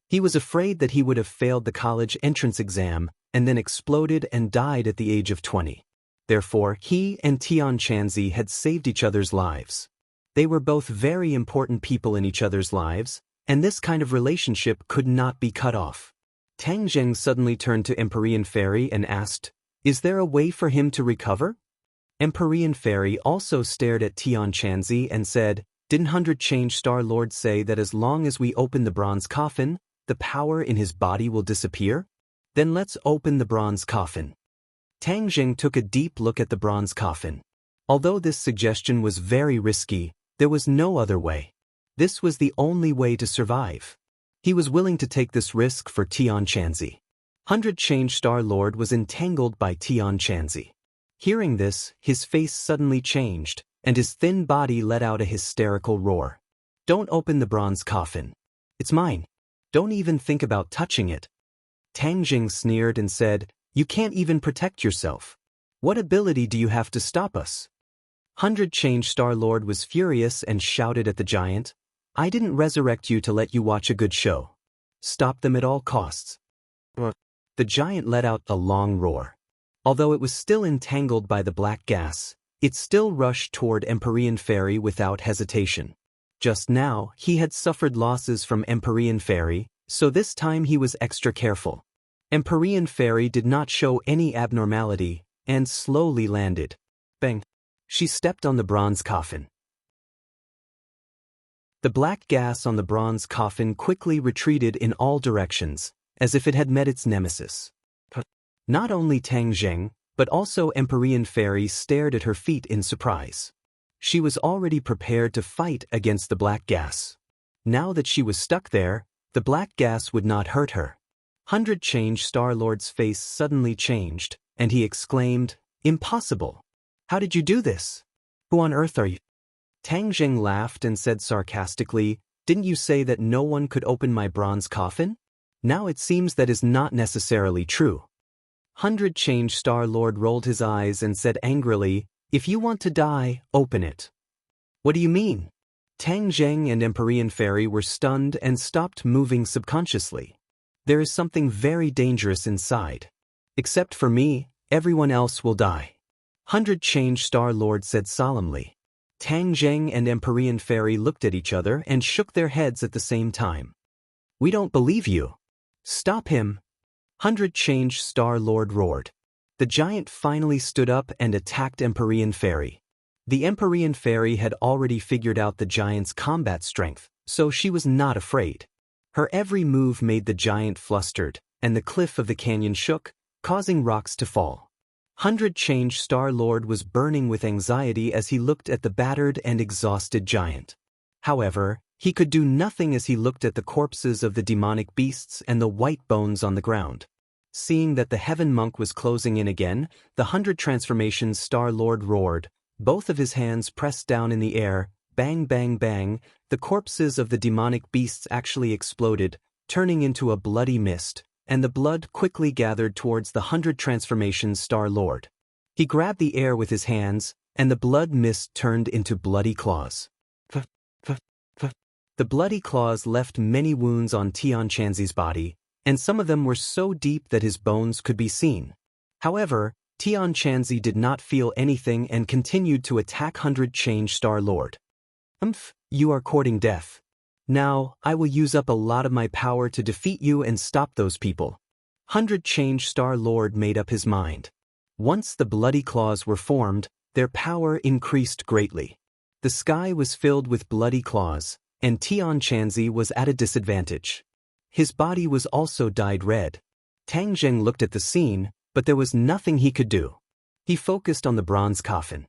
He was afraid that he would have failed the college entrance exam and then exploded and died at the age of 20. Therefore, he and Tian Chanzi had saved each other's lives. They were both very important people in each other's lives, and this kind of relationship could not be cut off. Tang Zheng suddenly turned to Empyrean Fairy and asked, is there a way for him to recover? Empyrean Fairy also stared at Tian Chanzi and said, didn't 100 Change Star Lord say that as long as we open the bronze coffin, the power in his body will disappear? Then let's open the bronze coffin. Tang Zheng took a deep look at the bronze coffin. Although this suggestion was very risky, there was no other way. This was the only way to survive. He was willing to take this risk for Tian Chanzi. 100 Change Star Lord was entangled by Tian Chanzi. Hearing this, his face suddenly changed, and his thin body let out a hysterical roar. Don't open the bronze coffin. It's mine. Don't even think about touching it. Tang Zheng sneered and said, you can't even protect yourself. What ability do you have to stop us? 100 Change Star Lord was furious and shouted at the giant, I didn't resurrect you to let you watch a good show. Stop them at all costs. The giant let out a long roar. Although it was still entangled by the black gas, it still rushed toward Empyrean Fairy without hesitation. Just now, he had suffered losses from Empyrean Fairy, so this time he was extra careful. Empyrean Fairy did not show any abnormality, and slowly landed. Bang! She stepped on the bronze coffin. The black gas on the bronze coffin quickly retreated in all directions, as if it had met its nemesis. Not only Tang Zheng, but also Empyrean Fairy stared at her feet in surprise. She was already prepared to fight against the black gas. Now that she was stuck there, the black gas would not hurt her. 100 Change Star-Lord's face suddenly changed, and he exclaimed, "Impossible! How did you do this? Who on earth are you?" Tang Zheng laughed and said sarcastically, "Didn't you say that no one could open my bronze coffin? Now it seems that is not necessarily true." 100 Change Star-Lord rolled his eyes and said angrily, "If you want to die, open it." "What do you mean?" Tang Zheng and Empyrean Fairy were stunned and stopped moving subconsciously. "There is something very dangerous inside. Except for me, everyone else will die." 100 Change Star-Lord said solemnly. Tang Zheng and Empyrean Fairy looked at each other and shook their heads at the same time. "We don't believe you. Stop him." 100 Change Star-Lord roared. The giant finally stood up and attacked Empyrean Fairy. The Empyrean Fairy had already figured out the giant's combat strength, so she was not afraid. Her every move made the giant flustered, and the cliff of the canyon shook, causing rocks to fall. 100 Change Star-Lord was burning with anxiety as he looked at the battered and exhausted giant. However, he could do nothing as he looked at the corpses of the demonic beasts and the white bones on the ground. Seeing that the Heaven Monk was closing in again, the 100 Transformations Star-Lord roared. Both of his hands pressed down in the air, bang bang bang, the corpses of the demonic beasts actually exploded, turning into a bloody mist, and the blood quickly gathered towards the 100 Transformations Star-Lord. He grabbed the air with his hands, and the blood mist turned into bloody claws. The bloody claws left many wounds on Tian Chanzi's body, and some of them were so deep that his bones could be seen. However, Tian Chanzi did not feel anything and continued to attack 100 Change Star-Lord. You are courting death. Now, I will use up a lot of my power to defeat you and stop those people." 100 Change Star-Lord made up his mind. Once the bloody claws were formed, their power increased greatly. The sky was filled with bloody claws, and Tian Chanzi was at a disadvantage. His body was also dyed red. Tang Zheng looked at the scene, but there was nothing he could do. He focused on the bronze coffin.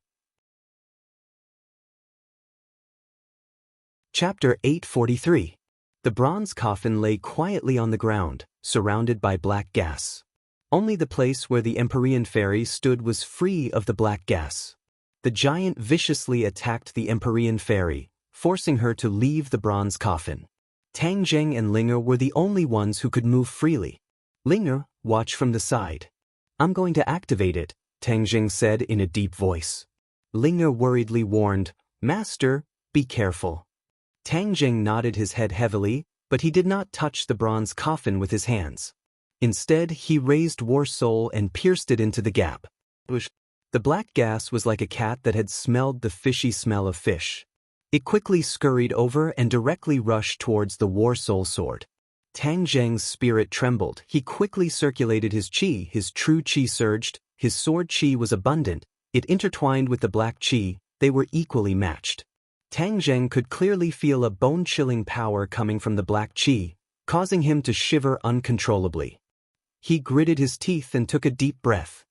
Chapter 843. The bronze coffin lay quietly on the ground, surrounded by black gas. Only the place where the Empyrean Fairy stood was free of the black gas. The giant viciously attacked the Empyrean Fairy, forcing her to leave the bronze coffin. Tang Zheng and Linger were the only ones who could move freely. Linger, watch from the side. "I'm going to activate it," Tang Zheng said in a deep voice. Linger worriedly warned, "Master, be careful." Tang Zheng nodded his head heavily, but he did not touch the bronze coffin with his hands. Instead, he raised War Soul and pierced it into the gap. The black gas was like a cat that had smelled the fishy smell of fish. It quickly scurried over and directly rushed towards the War Soul sword. Tang Zheng's spirit trembled. He quickly circulated his qi. His true qi surged. His sword qi was abundant. It intertwined with the black qi. They were equally matched. Tang Zheng could clearly feel a bone-chilling power coming from the black qi, causing him to shiver uncontrollably. He gritted his teeth and took a deep breath.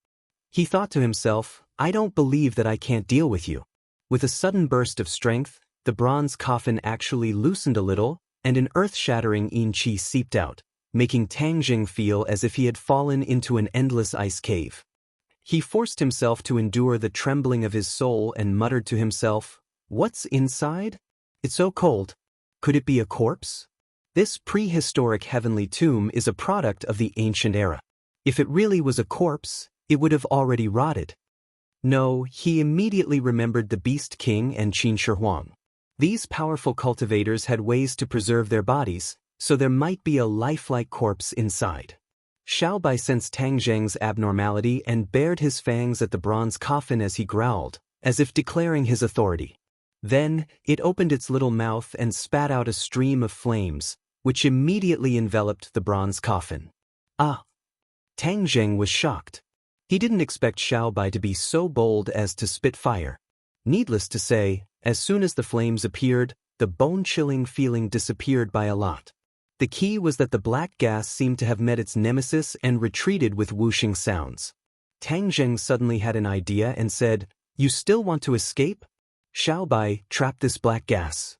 He thought to himself, "I don't believe that I can't deal with you." With a sudden burst of strength, the bronze coffin actually loosened a little, and an earth-shattering yin qi seeped out, making Tang Zheng feel as if he had fallen into an endless ice cave. He forced himself to endure the trembling of his soul and muttered to himself, "What's inside? It's so cold. Could it be a corpse?" This prehistoric heavenly tomb is a product of the ancient era. If it really was a corpse, it would have already rotted. No, he immediately remembered the Beast King and Qin Shi Huang. These powerful cultivators had ways to preserve their bodies, so there might be a lifelike corpse inside. Xiao Bai sensed Tang Zheng's abnormality and bared his fangs at the bronze coffin as he growled, as if declaring his authority. Then, it opened its little mouth and spat out a stream of flames, which immediately enveloped the bronze coffin. Ah! Tang Zheng was shocked. He didn't expect Xiao Bai to be so bold as to spit fire. Needless to say, as soon as the flames appeared, the bone-chilling feeling disappeared by a lot. The key was that the black gas seemed to have met its nemesis and retreated with whooshing sounds. Tang Zheng suddenly had an idea and said, "You still want to escape? Xiaobai, trap this black gas."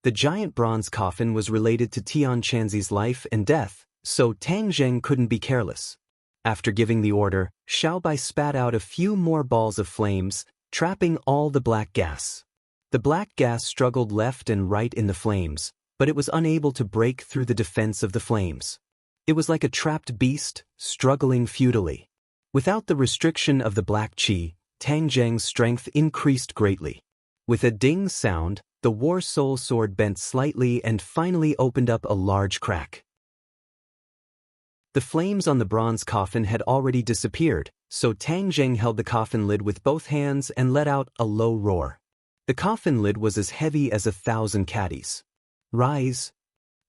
The giant bronze coffin was related to Tian Chanzi's life and death, so Tang Zheng couldn't be careless. After giving the order, Xiaobai spat out a few more balls of flames, trapping all the black gas. The black gas struggled left and right in the flames, but it was unable to break through the defense of the flames. It was like a trapped beast, struggling futilely. Without the restriction of the black qi, Tang Zheng's strength increased greatly. With a ding sound, the war soul sword bent slightly and finally opened up a large crack. The flames on the bronze coffin had already disappeared, so Tang Zheng held the coffin lid with both hands and let out a low roar. The coffin lid was as heavy as 1,000 caddies. "Rise!"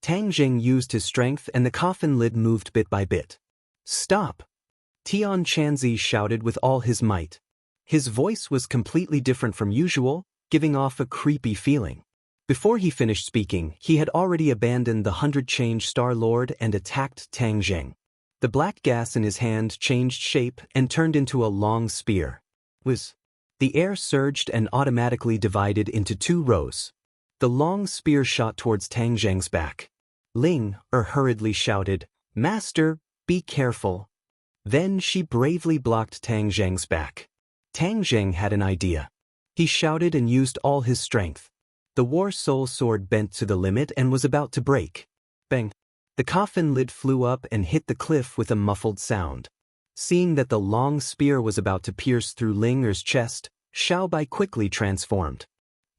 Tang Zheng used his strength and the coffin lid moved bit by bit. "Stop!" Tian Chanzi shouted with all his might. His voice was completely different from usual, giving off a creepy feeling. Before he finished speaking, he had already abandoned the 100-change Star Lord and attacked Tang Zheng. The black gas in his hand changed shape and turned into a long spear. The air surged and automatically divided into 2 rows. The long spear shot towards Tang Zheng's back. Ling hurriedly shouted, "Master, be careful." Then she bravely blocked Tang Zheng's back. Tang Zheng had an idea. He shouted and used all his strength. The war soul sword bent to the limit and was about to break. Bang! The coffin lid flew up and hit the cliff with a muffled sound. Seeing that the long spear was about to pierce through Linger's chest, Xiaobai quickly transformed.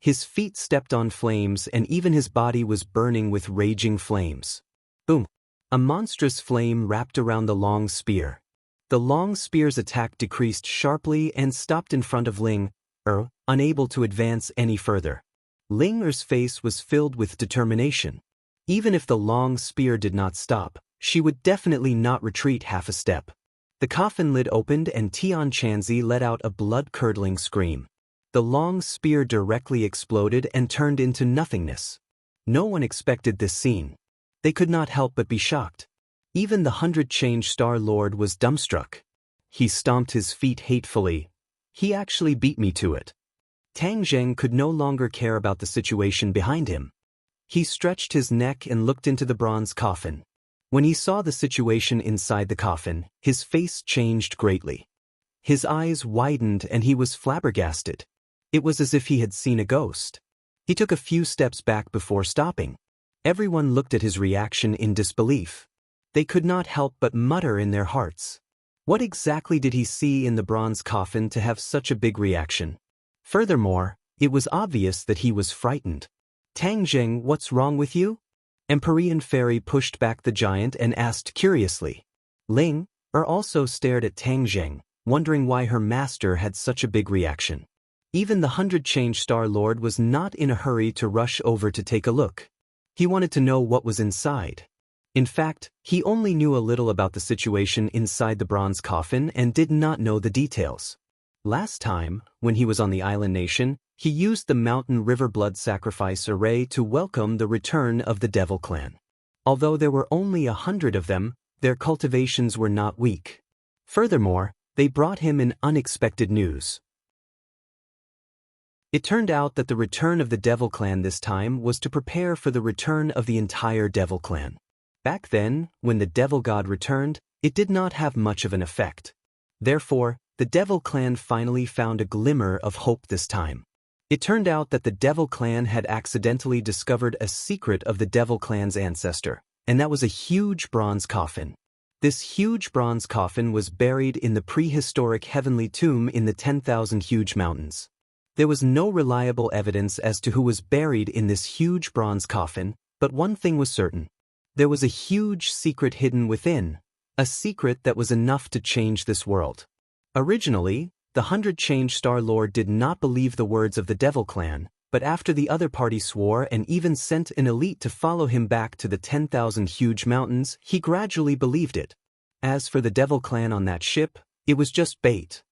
His feet stepped on flames and even his body was burning with raging flames. Boom! A monstrous flame wrapped around the long spear. The long spear's attack decreased sharply and stopped in front of Ling, unable to advance any further. Linger's face was filled with determination. Even if the long spear did not stop, she would definitely not retreat half a step. The coffin lid opened and Tian Chanzi let out a blood-curdling scream. The long spear directly exploded and turned into nothingness. No one expected this scene. They could not help but be shocked. Even the 100-change Star Lord was dumbstruck. He stomped his feet hatefully. "He actually beat me to it." Tang Zheng could no longer care about the situation behind him. He stretched his neck and looked into the bronze coffin. When he saw the situation inside the coffin, his face changed greatly. His eyes widened and he was flabbergasted. It was as if he had seen a ghost. He took a few steps back before stopping. Everyone looked at his reaction in disbelief. They could not help but mutter in their hearts. What exactly did he see in the bronze coffin to have such a big reaction? Furthermore, it was obvious that he was frightened. "Tang Zheng, what's wrong with you?" Empyrean Fairy pushed back the giant and asked curiously. Ling also stared at Tang Zheng, wondering why her master had such a big reaction. Even the 100-change Star Lord was not in a hurry to rush over to take a look. He wanted to know what was inside. In fact, he only knew a little about the situation inside the bronze coffin and did not know the details. Last time, when he was on the island nation, he used the Mountain River blood sacrifice array to welcome the return of the Devil Clan. Although there were only 100 of them, their cultivations were not weak. Furthermore, they brought him an unexpected news. It turned out that the return of the Devil Clan this time was to prepare for the return of the entire Devil Clan. Back then, when the Devil God returned, it did not have much of an effect. Therefore, the Devil Clan finally found a glimmer of hope this time. It turned out that the Devil Clan had accidentally discovered a secret of the Devil Clan's ancestor, and that was a huge bronze coffin. This huge bronze coffin was buried in the prehistoric heavenly tomb in the 10,000 huge mountains. There was no reliable evidence as to who was buried in this huge bronze coffin, but one thing was certain. There was a huge secret hidden within, a secret that was enough to change this world. Originally, the 100-change Star Lord did not believe the words of the Devil Clan, but after the other party swore and even sent an elite to follow him back to the 10,000 huge mountains, he gradually believed it. As for the Devil Clan on that ship, it was just bait.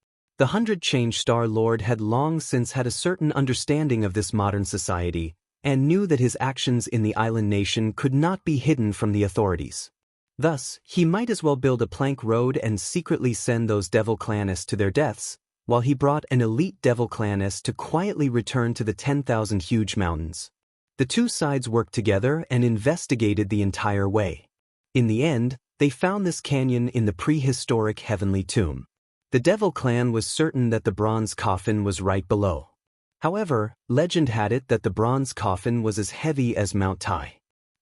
The 100 Change Star Lord had long since had a certain understanding of this modern society, and knew that his actions in the island nation could not be hidden from the authorities. Thus, he might as well build a plank road and secretly send those devil clanists to their deaths, while he brought an elite devil clanist to quietly return to the 10,000 huge mountains. The two sides worked together and investigated the entire way. In the end, they found this canyon in the prehistoric heavenly tomb. The Devil Clan was certain that the bronze coffin was right below. However, legend had it that the bronze coffin was as heavy as Mount Tai.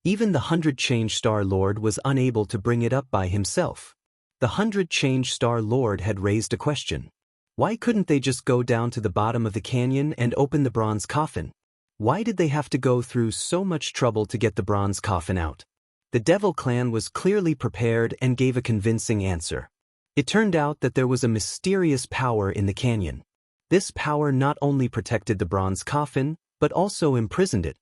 Even the 100 Change Star Lord was unable to bring it up by himself. The 100 Change Star Lord had raised a question. Why couldn't they just go down to the bottom of the canyon and open the bronze coffin? Why did they have to go through so much trouble to get the bronze coffin out? The Devil Clan was clearly prepared and gave a convincing answer. It turned out that there was a mysterious power in the canyon. This power not only protected the bronze coffin, but also imprisoned it.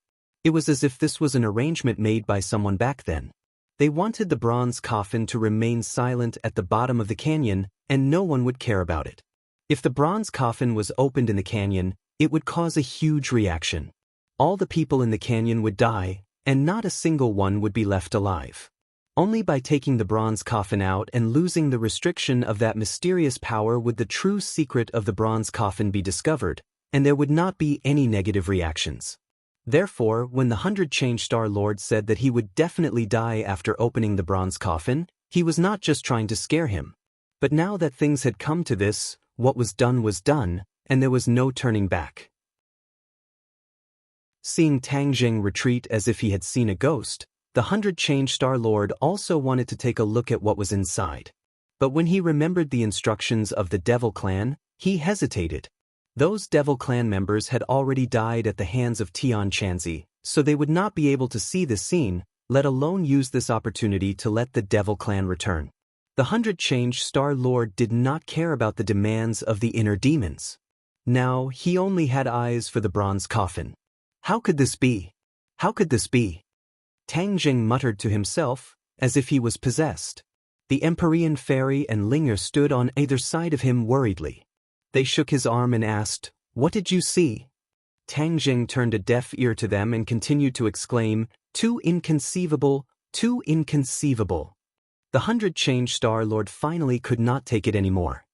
It was as if this was an arrangement made by someone back then. They wanted the bronze coffin to remain silent at the bottom of the canyon, and no one would care about it. If the bronze coffin was opened in the canyon, it would cause a huge reaction. All the people in the canyon would die, and not a single one would be left alive. Only by taking the bronze coffin out and losing the restriction of that mysterious power would the true secret of the bronze coffin be discovered, and there would not be any negative reactions. Therefore, when the 100 Change Star Lord said that he would definitely die after opening the bronze coffin, he was not just trying to scare him. But now that things had come to this, what was done, and there was no turning back. Seeing Tang Jing retreat as if he had seen a ghost, the 100 Change Star Lord also wanted to take a look at what was inside. But when he remembered the instructions of the Devil Clan, he hesitated. Those Devil Clan members had already died at the hands of Tian Chanzi, so they would not be able to see this scene, let alone use this opportunity to let the Devil Clan return. The 100 Change Star Lord did not care about the demands of the inner demons. Now, he only had eyes for the bronze coffin. How could this be? How could this be? Tang Jing muttered to himself, as if he was possessed. The Empyrean Fairy and Linger stood on either side of him worriedly. They shook his arm and asked, "What did you see?" Tang Jing turned a deaf ear to them and continued to exclaim, "Too inconceivable, too inconceivable." The 100 Change Star Lord finally could not take it anymore.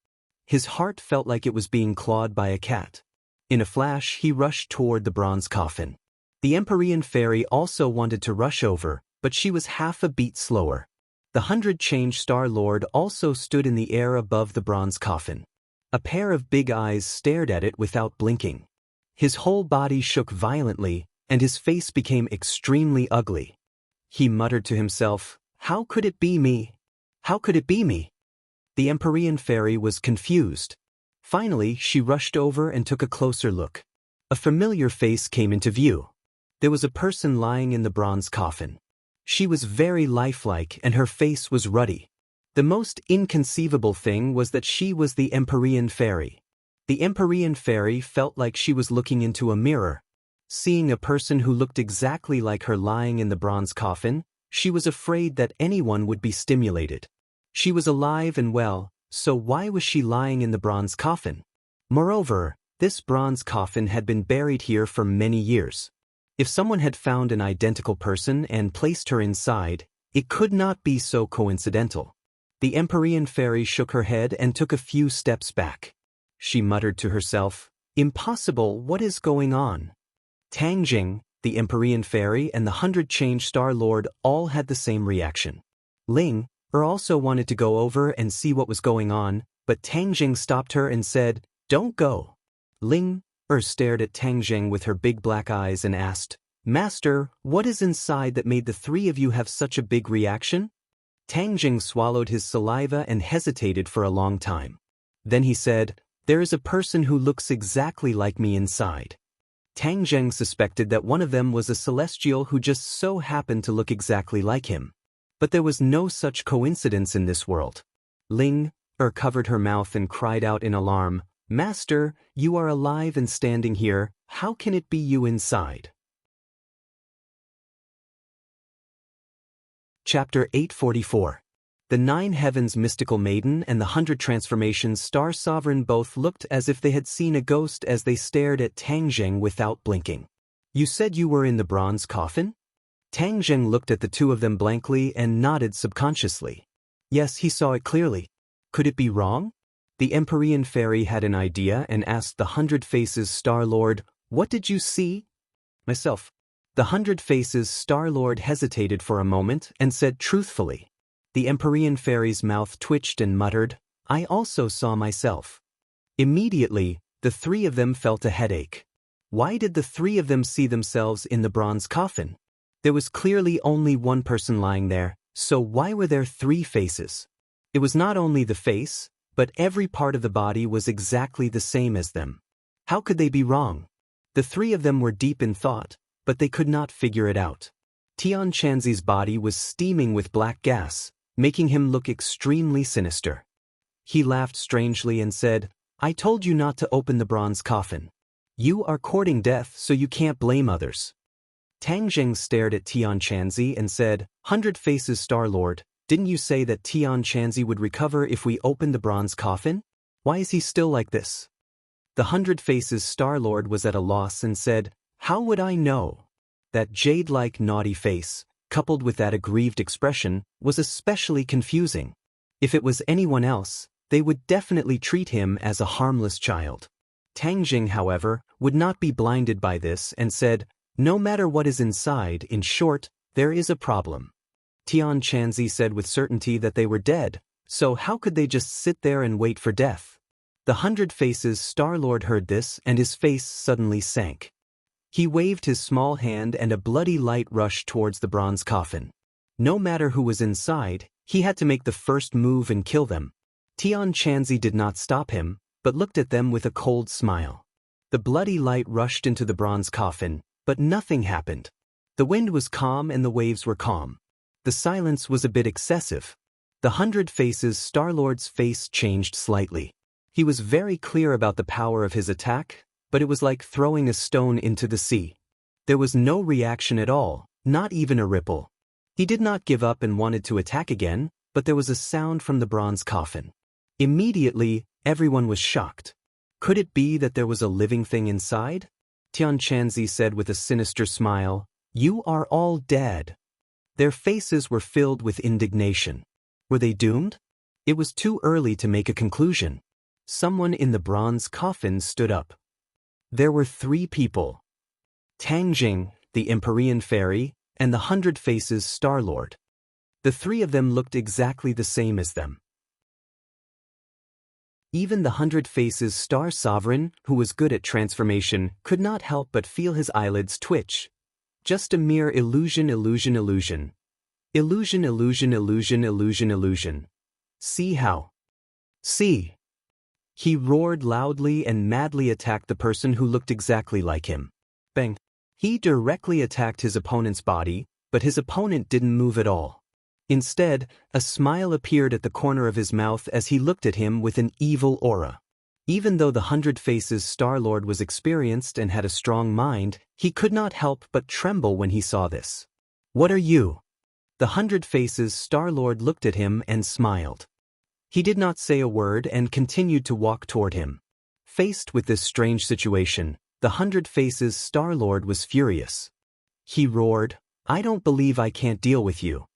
His heart felt like it was being clawed by a cat. In a flash, he rushed toward the bronze coffin. The Empyrean Fairy also wanted to rush over, but she was half a beat slower. The 100 Change Star Lord also stood in the air above the bronze coffin. A pair of big eyes stared at it without blinking. His whole body shook violently, and his face became extremely ugly. He muttered to himself, "How could it be me? How could it be me?" The Empyrean Fairy was confused. Finally, she rushed over and took a closer look. A familiar face came into view. There was a person lying in the bronze coffin. She was very lifelike and her face was ruddy. The most inconceivable thing was that she was the Empyrean Fairy. The Empyrean Fairy felt like she was looking into a mirror. Seeing a person who looked exactly like her lying in the bronze coffin, she was afraid that anyone would be stimulated. She was alive and well, so why was she lying in the bronze coffin? Moreover, this bronze coffin had been buried here for many years. If someone had found an identical person and placed her inside, it could not be so coincidental. The Empyrean Fairy shook her head and took a few steps back. She muttered to herself, "Impossible, what is going on?" Tang Jing, the Empyrean Fairy, and the 100 Change Star Lord all had the same reaction. Ling also wanted to go over and see what was going on, but Tang Jing stopped her and said, "Don't go." Ling stared at Tang Jing with her big black eyes and asked, "Master, what is inside that made the three of you have such a big reaction?" Tang Jing swallowed his saliva and hesitated for a long time. Then he said, "There is a person who looks exactly like me inside." Tang Jing suspected that one of them was a celestial who just so happened to look exactly like him. But there was no such coincidence in this world. Ling covered her mouth and cried out in alarm, "Master, you are alive and standing here, how can it be you inside?" Chapter 844. The 9 Heavens Mystical Maiden and the 100 Transformations Star Sovereign both looked as if they had seen a ghost as they stared at Tang Zheng without blinking. You said you were in the bronze coffin? Tang Zheng looked at the two of them blankly and nodded subconsciously. Yes, he saw it clearly. Could it be wrong? The Empyrean fairy had an idea and asked the 100 Faces Star-Lord, "What did you see?" Myself. The 100 Faces Star-Lord hesitated for a moment and said truthfully. The Empyrean fairy's mouth twitched and muttered, "I also saw myself." Immediately, the three of them felt a headache. Why did the three of them see themselves in the bronze coffin? There was clearly only one person lying there, so why were there 3 faces? It was not only the face, but every part of the body was exactly the same as them. How could they be wrong? The 3 of them were deep in thought, but they could not figure it out. Tian Chanzi's body was steaming with black gas, making him look extremely sinister. He laughed strangely and said, "I told you not to open the bronze coffin. You are courting death, so you can't blame others." Tang Zheng stared at Tian Chanzi and said, "100 Faces Star-Lord, didn't you say that Tian Chanzi would recover if we opened the bronze coffin? Why is he still like this?" The 100 Faces Star-Lord was at a loss and said, "How would I know?" That jade-like naughty face, coupled with that aggrieved expression, was especially confusing. If it was anyone else, they would definitely treat him as a harmless child. Tang Zheng, however, would not be blinded by this and said, "No matter what is inside, in short, there is a problem." Tian Chanzi said with certainty that they were dead, so how could they just sit there and wait for death? The 100 Faces Star-Lord heard this and his face suddenly sank. He waved his small hand and a bloody light rushed towards the bronze coffin. No matter who was inside, he had to make the first move and kill them. Tian Chanzi did not stop him, but looked at them with a cold smile. The bloody light rushed into the bronze coffin, but nothing happened. The wind was calm and the waves were calm. The silence was a bit excessive. The 100 Faces Star-Lord's face changed slightly. He was very clear about the power of his attack, but it was like throwing a stone into the sea. There was no reaction at all, not even a ripple. He did not give up and wanted to attack again, but there was a sound from the bronze coffin. Immediately, everyone was shocked. Could it be that there was a living thing inside? Tian Chanzi said with a sinister smile, "You are all dead." Their faces were filled with indignation. Were they doomed? It was too early to make a conclusion. Someone in the bronze coffin stood up. There were 3 people. Tang Zheng, the Empyrean fairy, and the 100 Faces Star-Lord. The 3 of them looked exactly the same as them. Even the 100 Faces Star Sovereign, who was good at transformation, could not help but feel his eyelids twitch. Just a mere illusion, illusion, illusion. Illusion, illusion, illusion, illusion, illusion. See how? See. He roared loudly and madly attacked the person who looked exactly like him. Bang. He directly attacked his opponent's body, but his opponent didn't move at all. Instead, a smile appeared at the corner of his mouth as he looked at him with an evil aura. Even though the 100 Faces Star-Lord was experienced and had a strong mind, he could not help but tremble when he saw this. "What are you?" The 100 Faces Star-Lord looked at him and smiled. He did not say a word and continued to walk toward him. Faced with this strange situation, the 100 Faces Star-Lord was furious. He roared, "I don't believe I can't deal with you."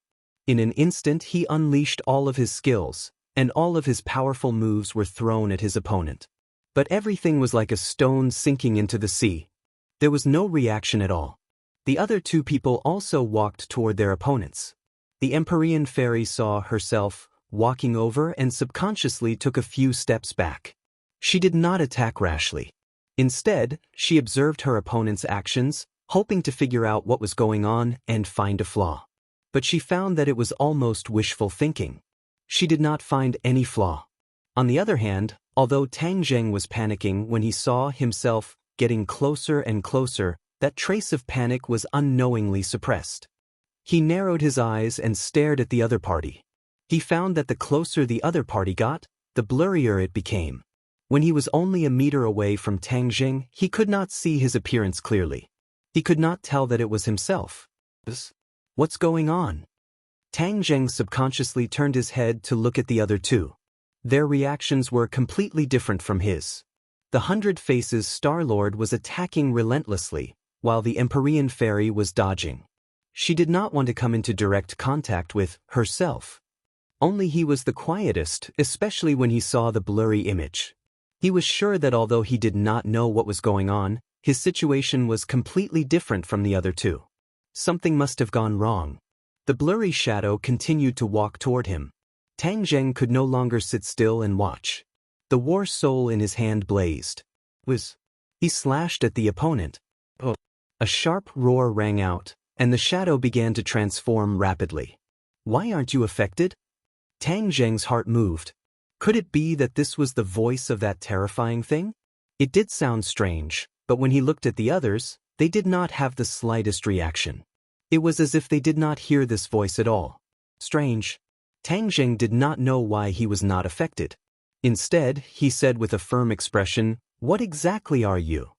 In an instant he unleashed all of his skills, and all of his powerful moves were thrown at his opponent. But everything was like a stone sinking into the sea. There was no reaction at all. The other 2 people also walked toward their opponents. The Empyrean fairy saw herself walking over and subconsciously took a few steps back. She did not attack rashly. Instead, she observed her opponent's actions, hoping to figure out what was going on and find a flaw. But she found that it was almost wishful thinking. She did not find any flaw. On the other hand, although Tang Zheng was panicking when he saw himself getting closer and closer, that trace of panic was unknowingly suppressed. He narrowed his eyes and stared at the other party. He found that the closer the other party got, the blurrier it became. When he was only a meter away from Tang Zheng, he could not see his appearance clearly. He could not tell that it was himself. What's going on? Tang Zheng subconsciously turned his head to look at the other two. Their reactions were completely different from his. The Hundred Faces Star-Lord was attacking relentlessly, while the Empyrean Fairy was dodging. She did not want to come into direct contact with herself. Only he was the quietest, especially when he saw the blurry image. He was sure that although he did not know what was going on, his situation was completely different from the other two. Something must have gone wrong. The blurry shadow continued to walk toward him. Tang Zheng could no longer sit still and watch. The war soul in his hand blazed. He slashed at the opponent. Oh. A sharp roar rang out, and the shadow began to transform rapidly. Why aren't you affected? Tang Zheng's heart moved. Could it be that this was the voice of that terrifying thing? It did sound strange, but when he looked at the others, they did not have the slightest reaction. It was as if they did not hear this voice at all. Strange. Tang Zheng did not know why he was not affected. Instead, he said with a firm expression, "What exactly are you?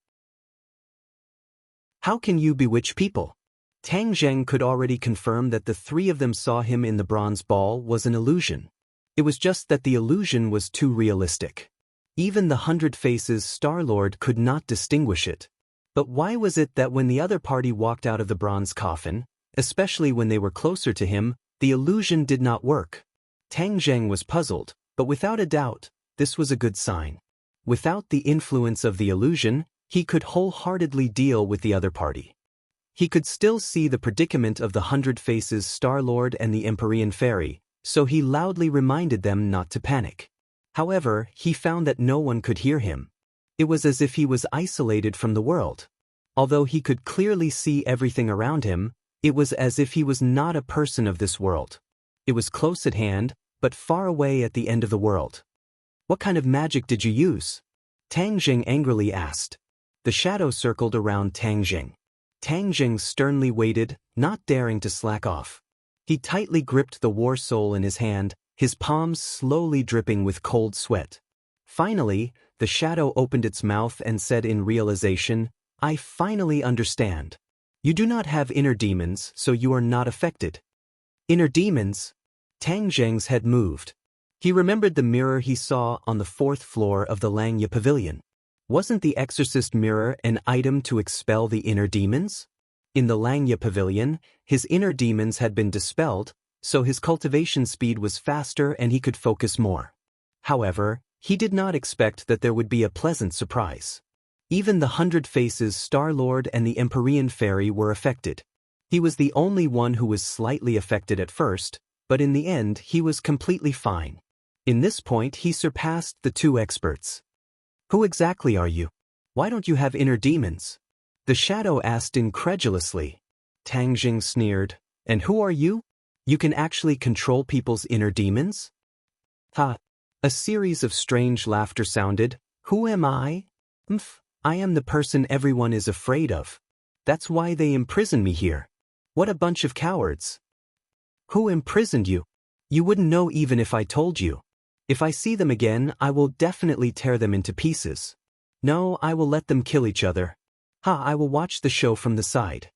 How can you bewitch people?" Tang Zheng could already confirm that the three of them saw him in the bronze ball was an illusion. It was just that the illusion was too realistic. Even the Hundred Faces Star-Lord could not distinguish it. But why was it that when the other party walked out of the bronze coffin, especially when they were closer to him, the illusion did not work? Tang Zheng was puzzled, but without a doubt, this was a good sign. Without the influence of the illusion, he could wholeheartedly deal with the other party. He could still see the predicament of the Hundred Faces Star-Lord and the Empyrean Fairy, so he loudly reminded them not to panic. However, he found that no one could hear him. It was as if he was isolated from the world. Although he could clearly see everything around him, it was as if he was not a person of this world. It was close at hand, but far away at the end of the world. "What kind of magic did you use?" Tang Zheng angrily asked. The shadow circled around Tang Zheng. Tang Zheng sternly waited, not daring to slack off. He tightly gripped the war soul in his hand, his palms slowly dripping with cold sweat. Finally, the shadow opened its mouth and said in realization, "I finally understand. You do not have inner demons, so you are not affected." Inner demons? Tang Zheng's head moved. He remembered the mirror he saw on the 4th floor of the Langya Pavilion. Wasn't the exorcist mirror an item to expel the inner demons? In the Langya Pavilion, his inner demons had been dispelled, so his cultivation speed was faster and he could focus more. However, he did not expect that there would be a pleasant surprise. Even the Hundred Faces Star-Lord and the Empyrean Fairy were affected. He was the only one who was slightly affected at first, but in the end he was completely fine. In this point he surpassed the two experts. "Who exactly are you? Why don't you have inner demons?" The shadow asked incredulously. Tang Zheng sneered, "And who are you? You can actually control people's inner demons?" Ha! A series of strange laughter sounded. "Who am I? I am the person everyone is afraid of. That's why they imprison me here. What a bunch of cowards." "Who imprisoned you? You wouldn't know even if I told you. If I see them again, I will definitely tear them into pieces. No, I will let them kill each other. I will watch the show from the side."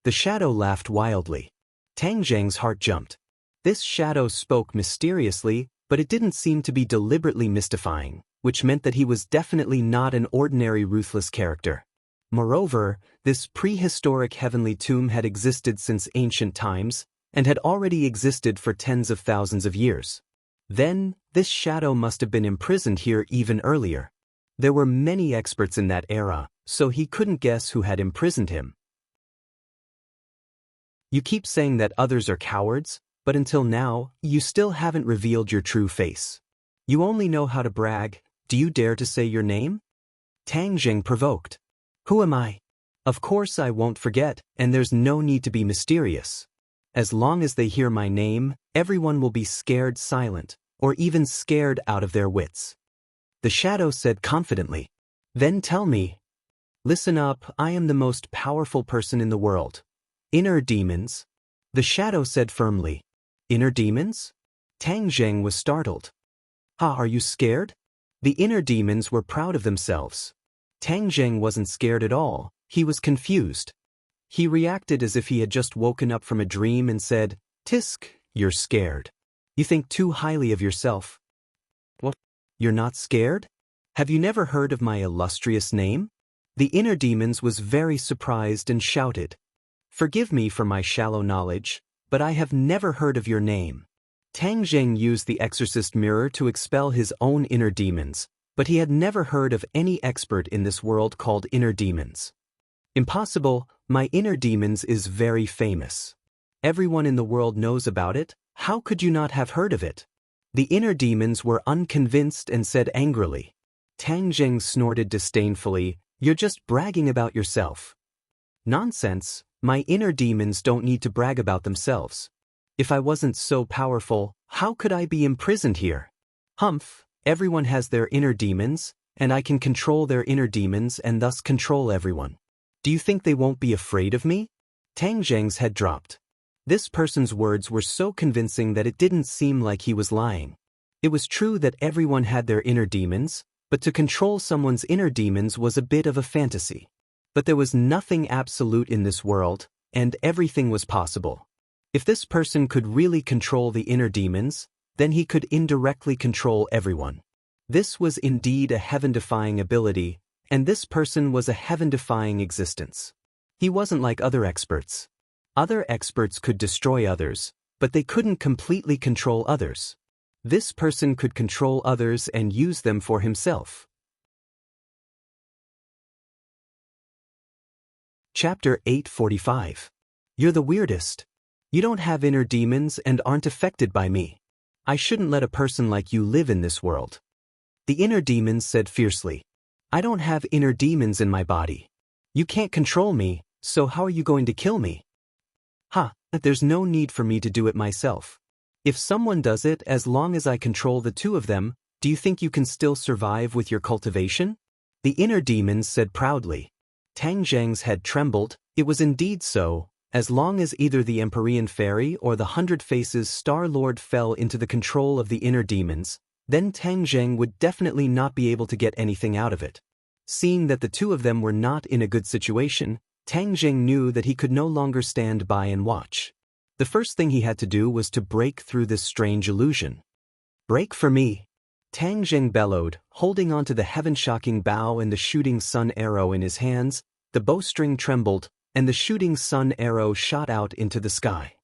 The shadow laughed wildly. Tang Zheng's heart jumped. This shadow spoke mysteriously, but it didn't seem to be deliberately mystifying, which meant that he was definitely not an ordinary ruthless character. Moreover, this prehistoric heavenly tomb had existed since ancient times, and had already existed for tens of thousands of years. Then, this shadow must have been imprisoned here even earlier. There were many experts in that era, so he couldn't guess who had imprisoned him. "You keep saying that others are cowards, but until now, you still haven't revealed your true face. You only know how to brag. Do you dare to say your name?" Tang Zheng provoked. "Who am I? Of course I won't forget, and there's no need to be mysterious. As long as they hear my name, everyone will be scared silent, or even scared out of their wits." The shadow said confidently. "Then tell me." "Listen up, I am the most powerful person in the world. Inner demons." The shadow said firmly. "Inner demons?" Tang Zheng was startled. Are you scared?" The inner demons were proud of themselves. Tang Zheng wasn't scared at all, he was confused. He reacted as if he had just woken up from a dream and said, "Tisk, You're scared. You think too highly of yourself. What? You're not scared? Have you never heard of my illustrious name? The inner demons was very surprised and shouted. Forgive me for my shallow knowledge, but I have never heard of your name. Tang Zheng used the exorcist mirror to expel his own inner demons, but he had never heard of any expert in this world called inner demons. Impossible, my inner demons is very famous. Everyone in the world knows about it, how could you not have heard of it? The inner demons were unconvinced and said angrily. Tang Zheng snorted disdainfully, You're just bragging about yourself. Nonsense, my inner demons don't need to brag about themselves. If I wasn't so powerful, how could I be imprisoned here? Humph, everyone has their inner demons, and I can control their inner demons and thus control everyone. Do you think they won't be afraid of me? Tang Zheng's head dropped. This person's words were so convincing that it didn't seem like he was lying. It was true that everyone had their inner demons, but to control someone's inner demons was a bit of a fantasy. But there was nothing absolute in this world, and everything was possible. If this person could really control the inner demons, then he could indirectly control everyone. This was indeed a heaven-defying ability, and this person was a heaven-defying existence. He wasn't like other experts. Other experts could destroy others, but they couldn't completely control others. This person could control others and use them for himself. Chapter 845. You're the weirdest. You don't have inner demons and aren't affected by me. I shouldn't let a person like you live in this world. The inner demons said fiercely. I don't have inner demons in my body. You can't control me, so how are you going to kill me? There's no need for me to do it myself. If someone does it, as long as I control the two of them, do you think you can still survive with your cultivation? The inner demons said proudly. Tang Zheng's head trembled. It was indeed so. As long as either the Empyrean Fairy or the 100 Faces Star Lord fell into the control of the inner demons, then Tang Zheng would definitely not be able to get anything out of it. Seeing that the two of them were not in a good situation, Tang Zheng knew that he could no longer stand by and watch. The first thing he had to do was to break through this strange illusion. Break for me! Tang Zheng bellowed, holding onto the heaven-shocking bow and the shooting sun arrow in his hands. The bowstring trembled, and the shooting sun arrow shot out into the sky.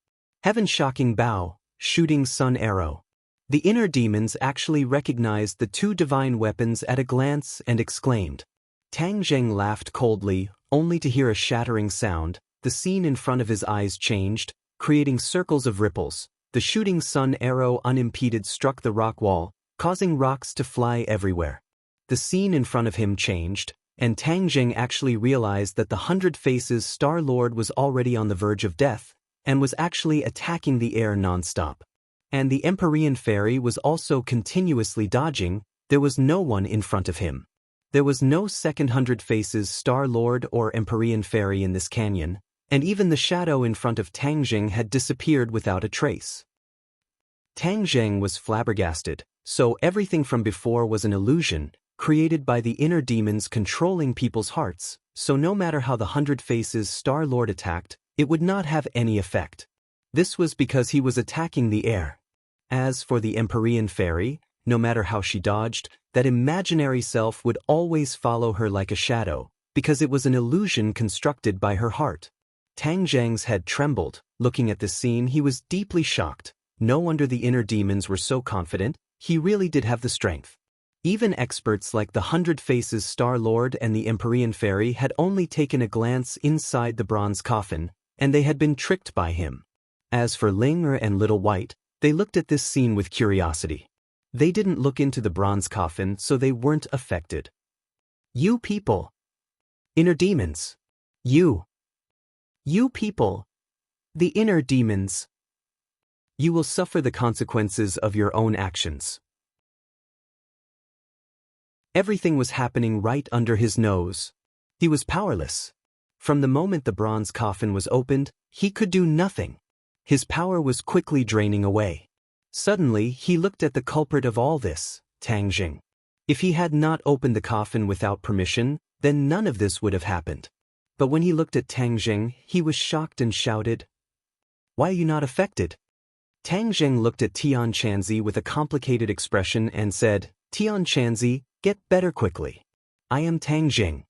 Heaven-shocking bow, shooting sun arrow. The inner demons actually recognized the two divine weapons at a glance and exclaimed. Tang Zheng laughed coldly, only to hear a shattering sound. The scene in front of his eyes changed, creating circles of ripples. The shooting sun arrow unimpeded struck the rock wall, causing rocks to fly everywhere. The scene in front of him changed, and Tang Zheng actually realized that the 100 Faces Star Lord was already on the verge of death, and was actually attacking the air non-stop. And the Empyrean Fairy was also continuously dodging. There was no one in front of him. There was no second 100 Faces Star Lord or Empyrean Fairy in this canyon, and even the shadow in front of Tang Zheng had disappeared without a trace. Tang Zheng was flabbergasted, so everything from before was an illusion, created by the inner demons controlling people's hearts, so no matter how the 100 Faces Star Lord attacked, it would not have any effect. This was because he was attacking the air. As for the Empyrean Fairy, no matter how she dodged, that imaginary self would always follow her like a shadow, because it was an illusion constructed by her heart. Tang Zheng's head trembled. Looking at this scene, he was deeply shocked. No wonder the inner demons were so confident. He really did have the strength. Even experts like the 100 Faces Star Lord and the Empyrean Fairy had only taken a glance inside the bronze coffin, and they had been tricked by him. As for Ling and Little White, they looked at this scene with curiosity. They didn't look into the bronze coffin, so they weren't affected. You people! Inner demons! You people! The inner demons! You will suffer the consequences of your own actions. Everything was happening right under his nose. He was powerless. From the moment the bronze coffin was opened, he could do nothing. His power was quickly draining away. Suddenly, he looked at the culprit of all this, Tang Zheng. If he had not opened the coffin without permission, then none of this would have happened. But when he looked at Tang Zheng, he was shocked and shouted, Why are you not affected? Tang Zheng looked at Tian Chanzi with a complicated expression and said, Tian Chanzi, get better quickly. I am Tang Zheng.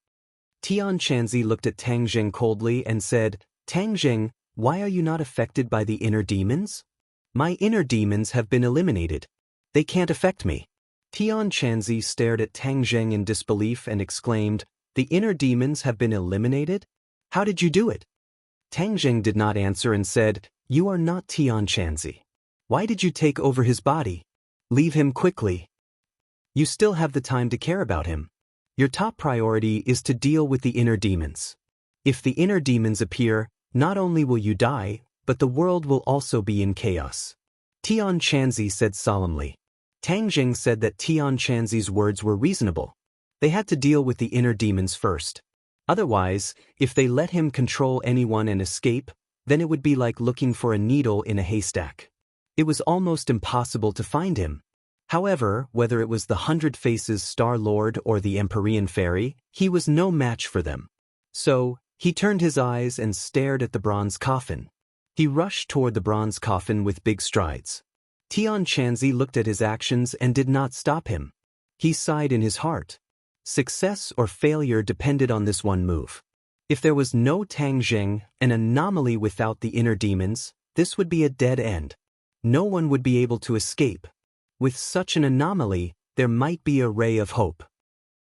Tian Chanzi looked at Tang Zheng coldly and said, Tang Zheng, why are you not affected by the inner demons? My inner demons have been eliminated. They can't affect me. Tian Chanzi stared at Tang Zheng in disbelief and exclaimed, The inner demons have been eliminated? How did you do it? Tang Zheng did not answer and said, You are not Tian Chanzi. Why did you take over his body? Leave him quickly. You still have the time to care about him. Your top priority is to deal with the inner demons. If the inner demons appear, not only will you die, but the world will also be in chaos. Tian Chanzi said solemnly. Tang Zheng said that Tian Chanzi's words were reasonable. They had to deal with the inner demons first. Otherwise, if they let him control anyone and escape, then it would be like looking for a needle in a haystack. It was almost impossible to find him. However, whether it was the 100 Faces Star Lord or the Empyrean Fairy, he was no match for them. So, he turned his eyes and stared at the bronze coffin. He rushed toward the bronze coffin with big strides. Tian Chanzi looked at his actions and did not stop him. He sighed in his heart. Success or failure depended on this one move. If there was no Tang Zheng, an anomaly without the inner demons, this would be a dead end. No one would be able to escape. With such an anomaly, there might be a ray of hope.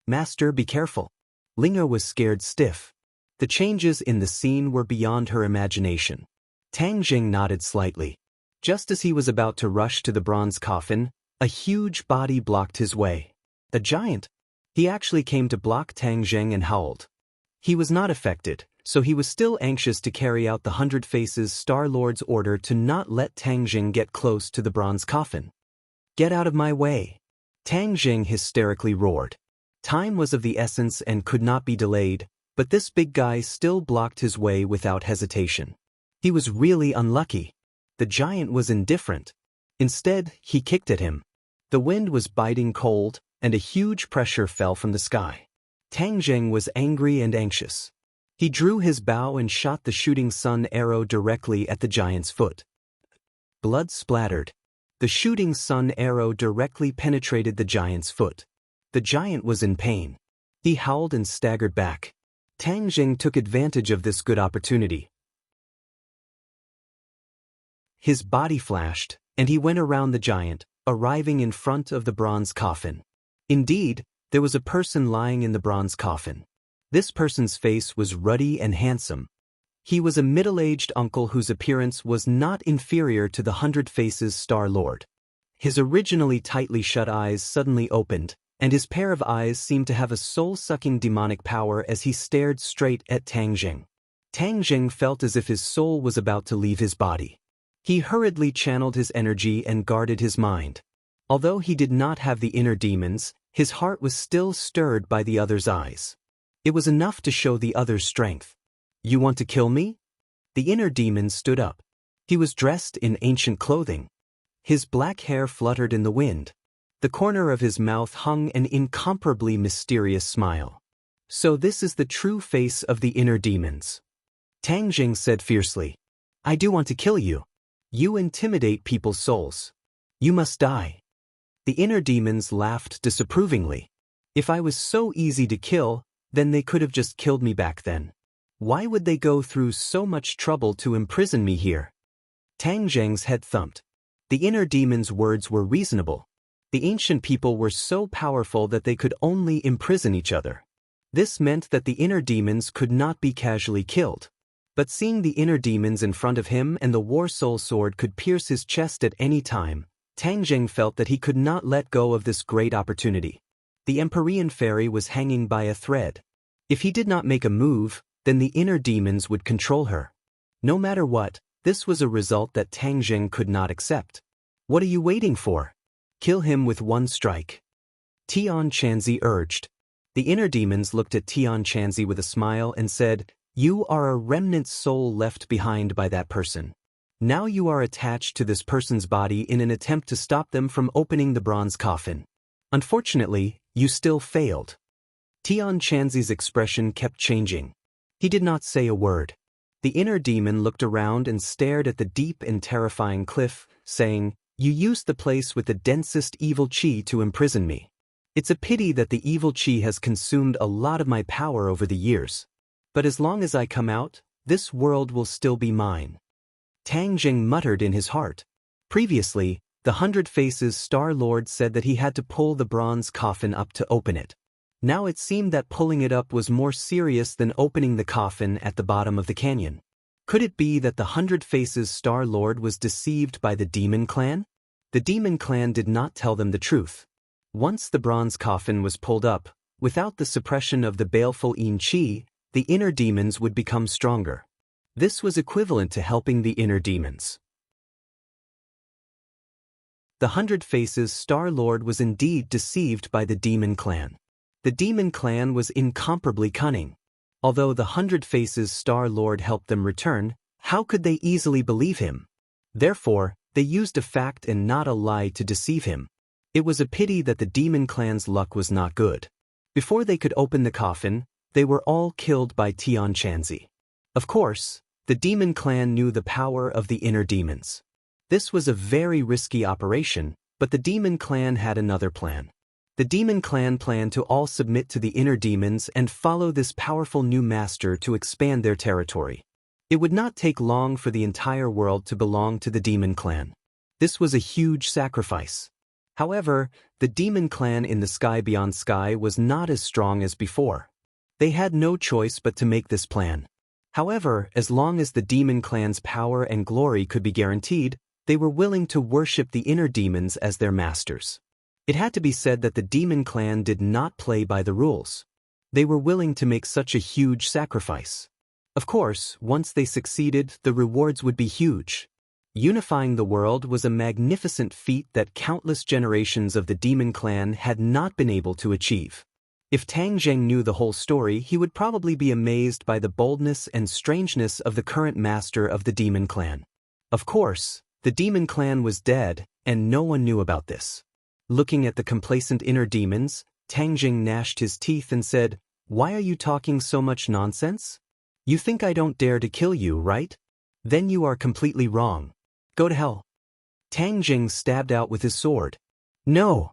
Master, be careful. Linga was scared stiff. The changes in the scene were beyond her imagination. Tang Zheng nodded slightly. Just as he was about to rush to the bronze coffin, a huge body blocked his way. A giant. He actually came to block Tang Zheng and howled. He was not affected, so he was still anxious to carry out the 100 Faces Star Lord's order to not let Tang Zheng get close to the bronze coffin. Get out of my way! Tang Zheng hysterically roared. Time was of the essence and could not be delayed, but this big guy still blocked his way without hesitation. He was really unlucky. The giant was indifferent. Instead, he kicked at him. The wind was biting cold, and a huge pressure fell from the sky. Tang Zheng was angry and anxious. He drew his bow and shot the shooting sun arrow directly at the giant's foot. Blood splattered. The shooting sun arrow directly penetrated the giant's foot. The giant was in pain. He howled and staggered back. Tang Zheng took advantage of this good opportunity. His body flashed, and he went around the giant, arriving in front of the bronze coffin. Indeed, there was a person lying in the bronze coffin. This person's face was ruddy and handsome. He was a middle-aged uncle whose appearance was not inferior to the 100 Faces Star Lord. His originally tightly shut eyes suddenly opened, and his pair of eyes seemed to have a soul-sucking demonic power as he stared straight at Tang Zheng. Tang Zheng felt as if his soul was about to leave his body. He hurriedly channeled his energy and guarded his mind. Although he did not have the inner demons, his heart was still stirred by the other's eyes. It was enough to show the other's strength. You want to kill me? The inner demon stood up. He was dressed in ancient clothing. His black hair fluttered in the wind. The corner of his mouth hung an incomparably mysterious smile. So this is the true face of the inner demons. Tang Zheng said fiercely. I do want to kill you. You intimidate people's souls. You must die. The inner demons laughed disapprovingly. If I was so easy to kill, then they could have just killed me back then. Why would they go through so much trouble to imprison me here? Tang Zheng's head thumped. The inner demons' words were reasonable. The ancient people were so powerful that they could only imprison each other. This meant that the inner demons could not be casually killed. But seeing the inner demons in front of him and the War Soul Sword could pierce his chest at any time, Tang Zheng felt that he could not let go of this great opportunity. The Empyrean Fairy was hanging by a thread. If he did not make a move, then the inner demons would control her. No matter what, this was a result that Tang Zheng could not accept. What are you waiting for? Kill him with one strike. Tian Chanzi urged. The inner demons looked at Tian Chanzi with a smile and said, You are a remnant soul left behind by that person. Now you are attached to this person's body in an attempt to stop them from opening the bronze coffin. Unfortunately, you still failed. Tian Chanzi's expression kept changing. He did not say a word. The inner demon looked around and stared at the deep and terrifying cliff, saying, "You used the place with the densest evil chi to imprison me. It's a pity that the evil chi has consumed a lot of my power over the years. But as long as I come out, this world will still be mine." Tang Jing muttered in his heart. Previously, the 100 Faces Star Lord said that he had to pull the bronze coffin up to open it. Now it seemed that pulling it up was more serious than opening the coffin at the bottom of the canyon. Could it be that the 100 Faces Star Lord was deceived by the Demon Clan? The Demon Clan did not tell them the truth. Once the bronze coffin was pulled up, without the suppression of the baleful Yin Qi, the inner demons would become stronger. This was equivalent to helping the inner demons. The 100 Faces Star Lord was indeed deceived by the Demon Clan. The Demon Clan was incomparably cunning. Although the 100 Faces Star Lord helped them return, how could they easily believe him? Therefore, they used a fact and not a lie to deceive him. It was a pity that the Demon Clan's luck was not good. Before they could open the coffin, they were all killed by Tian Chanzi. Of course, the Demon Clan knew the power of the inner demons. This was a very risky operation, but the Demon Clan had another plan. The Demon Clan planned to all submit to the inner demons and follow this powerful new master to expand their territory. It would not take long for the entire world to belong to the Demon Clan. This was a huge sacrifice. However, the Demon Clan in the sky beyond sky was not as strong as before. They had no choice but to make this plan. However, as long as the Demon Clan's power and glory could be guaranteed, they were willing to worship the inner demons as their masters. It had to be said that the Demon Clan did not play by the rules. They were willing to make such a huge sacrifice. Of course, once they succeeded, the rewards would be huge. Unifying the world was a magnificent feat that countless generations of the Demon Clan had not been able to achieve. If Tang Zheng knew the whole story, he would probably be amazed by the boldness and strangeness of the current master of the Demon Clan. Of course, the Demon Clan was dead, and no one knew about this. Looking at the complacent inner demons, Tang Jing gnashed his teeth and said, "Why are you talking so much nonsense? You think I don't dare to kill you, right? Then you are completely wrong. Go to hell." Tang Jing stabbed out with his sword. "No!"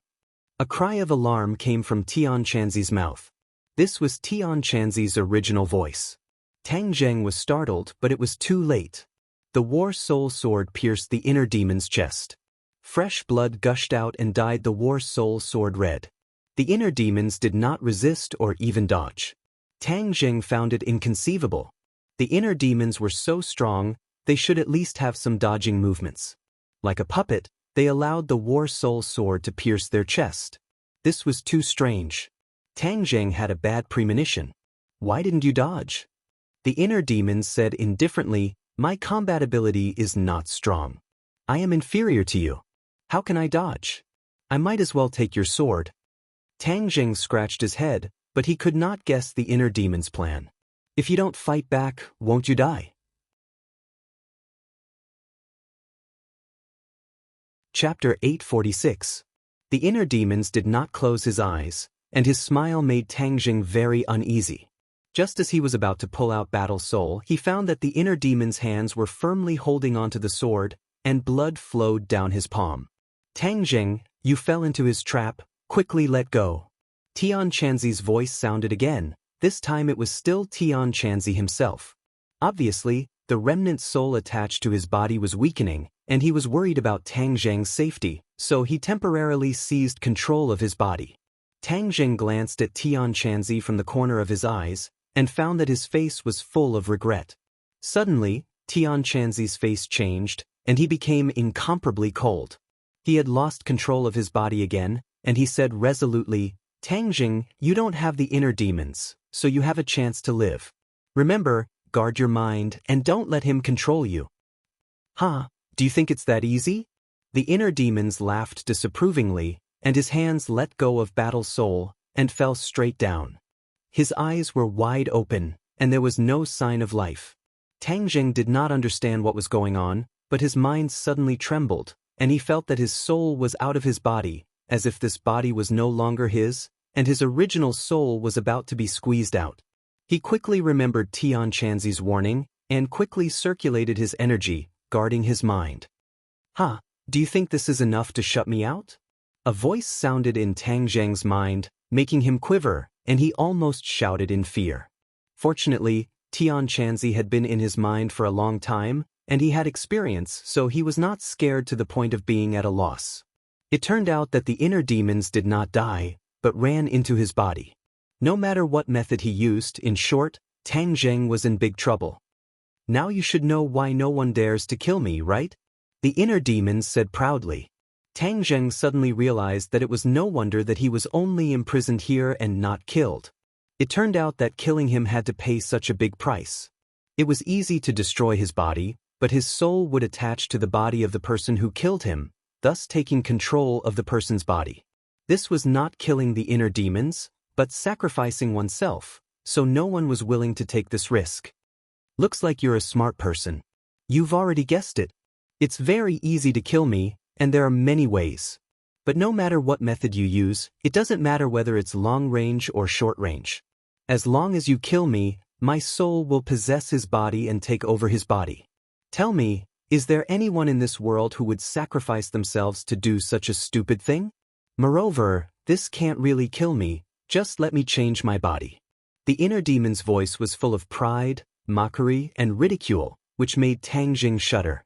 A cry of alarm came from Tian Chanzi's mouth. This was Tian Chanzi's original voice. Tang Jing was startled, but it was too late. The War Soul Sword pierced the inner demon's chest. Fresh blood gushed out and dyed the War Soul Sword red. The inner demons did not resist or even dodge. Tang Jing found it inconceivable. The inner demons were so strong, they should at least have some dodging movements. Like a puppet, they allowed the War Soul Sword to pierce their chest. This was too strange. Tang Jing had a bad premonition. "Why didn't you dodge?" The inner demons said indifferently, "My combat ability is not strong. I am inferior to you. How can I dodge? I might as well take your sword." Tang Jing scratched his head, but he could not guess the inner demon's plan. "If you don't fight back, won't you die?" Chapter 846. The inner demons did not close his eyes, and his smile made Tang Jing very uneasy. Just as he was about to pull out Battle Soul, he found that the inner demon's hands were firmly holding onto the sword, and blood flowed down his palm. "Tang Jing, you fell into his trap, quickly let go." Tian Chanzi's voice sounded again. This time it was still Tian Chanzi himself. Obviously, the remnant soul attached to his body was weakening, and he was worried about Tang Jing's safety, so he temporarily seized control of his body. Tang Jing glanced at Tian Chanzi from the corner of his eyes, and found that his face was full of regret. Suddenly, Tian Chanzi's face changed, and he became incomparably cold. He had lost control of his body again, and he said resolutely, "Tang Jing, you don't have the inner demons, so you have a chance to live. Remember, guard your mind and don't let him control you." "Huh, do you think it's that easy?" The inner demons laughed disapprovingly, and his hands let go of Battle Soul and fell straight down. His eyes were wide open, and there was no sign of life. Tang Jing did not understand what was going on, but his mind suddenly trembled, and he felt that his soul was out of his body, as if this body was no longer his, and his original soul was about to be squeezed out. He quickly remembered Tian Chanzi's warning, and quickly circulated his energy, guarding his mind. "Ha, do you think this is enough to shut me out?" A voice sounded in Tang Zheng's mind, making him quiver, and he almost shouted in fear. Fortunately, Tian Chanzi had been in his mind for a long time, and he had experience, so he was not scared to the point of being at a loss. It turned out that the inner demons did not die, but ran into his body. No matter what method he used, in short, Tang Zheng was in big trouble. "Now you should know why no one dares to kill me, right?" the inner demons said proudly. Tang Zheng suddenly realized that it was no wonder that he was only imprisoned here and not killed. It turned out that killing him had to pay such a big price. It was easy to destroy his body, but his soul would attach to the body of the person who killed him, thus taking control of the person's body. This was not killing the inner demons, but sacrificing oneself, so no one was willing to take this risk. "Looks like you're a smart person. You've already guessed it. It's very easy to kill me, and there are many ways. But no matter what method you use, it doesn't matter whether it's long range or short range. As long as you kill me, my soul will possess his body and take over his body. Tell me, is there anyone in this world who would sacrifice themselves to do such a stupid thing? Moreover, this can't really kill me, just let me change my body." The inner demon's voice was full of pride, mockery, and ridicule, which made Tang Jing shudder.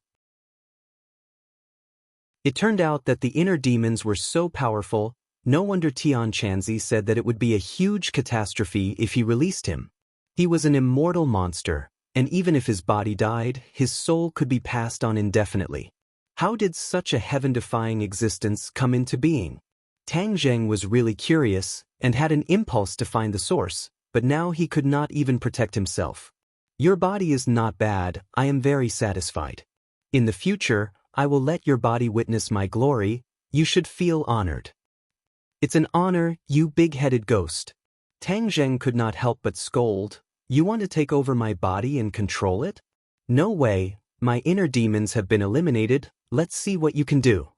It turned out that the inner demons were so powerful, no wonder Tian Chanzi said that it would be a huge catastrophe if he released him. He was an immortal monster, and even if his body died, his soul could be passed on indefinitely. How did such a heaven-defying existence come into being? Tang Zheng was really curious, and had an impulse to find the source, but now he could not even protect himself. "Your body is not bad, I am very satisfied. In the future, I will let your body witness my glory, you should feel honored." "It's an honor, you big-headed ghost." Tang Zheng could not help but scold. "You want to take over my body and control it? No way, my inner demons have been eliminated, let's see what you can do."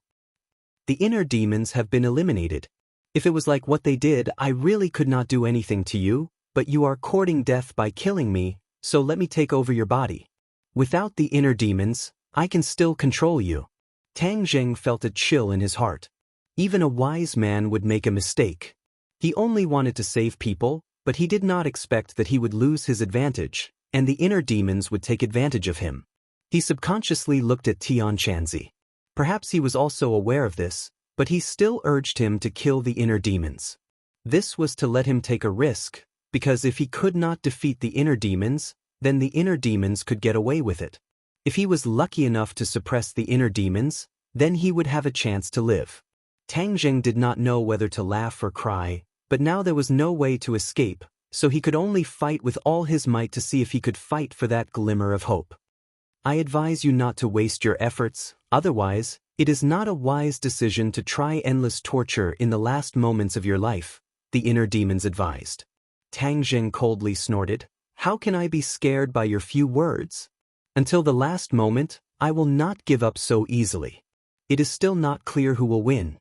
"The inner demons have been eliminated. If it was like what they did, I really could not do anything to you, but you are courting death by killing me, so let me take over your body. Without the inner demons, I can still control you." Tang Zheng felt a chill in his heart. Even a wise man would make a mistake. He only wanted to save people, but he did not expect that he would lose his advantage, and the inner demons would take advantage of him. He subconsciously looked at Tian Chanzi. Perhaps he was also aware of this, but he still urged him to kill the inner demons. This was to let him take a risk, because if he could not defeat the inner demons, then the inner demons could get away with it. If he was lucky enough to suppress the inner demons, then he would have a chance to live. Tang Zheng did not know whether to laugh or cry, but now there was no way to escape, so he could only fight with all his might to see if he could fight for that glimmer of hope. "I advise you not to waste your efforts, otherwise, it is not a wise decision to try endless torture in the last moments of your life," the inner demons advised. Tang Zheng coldly snorted. "How can I be scared by your few words? Until the last moment, I will not give up so easily. It is still not clear who will win.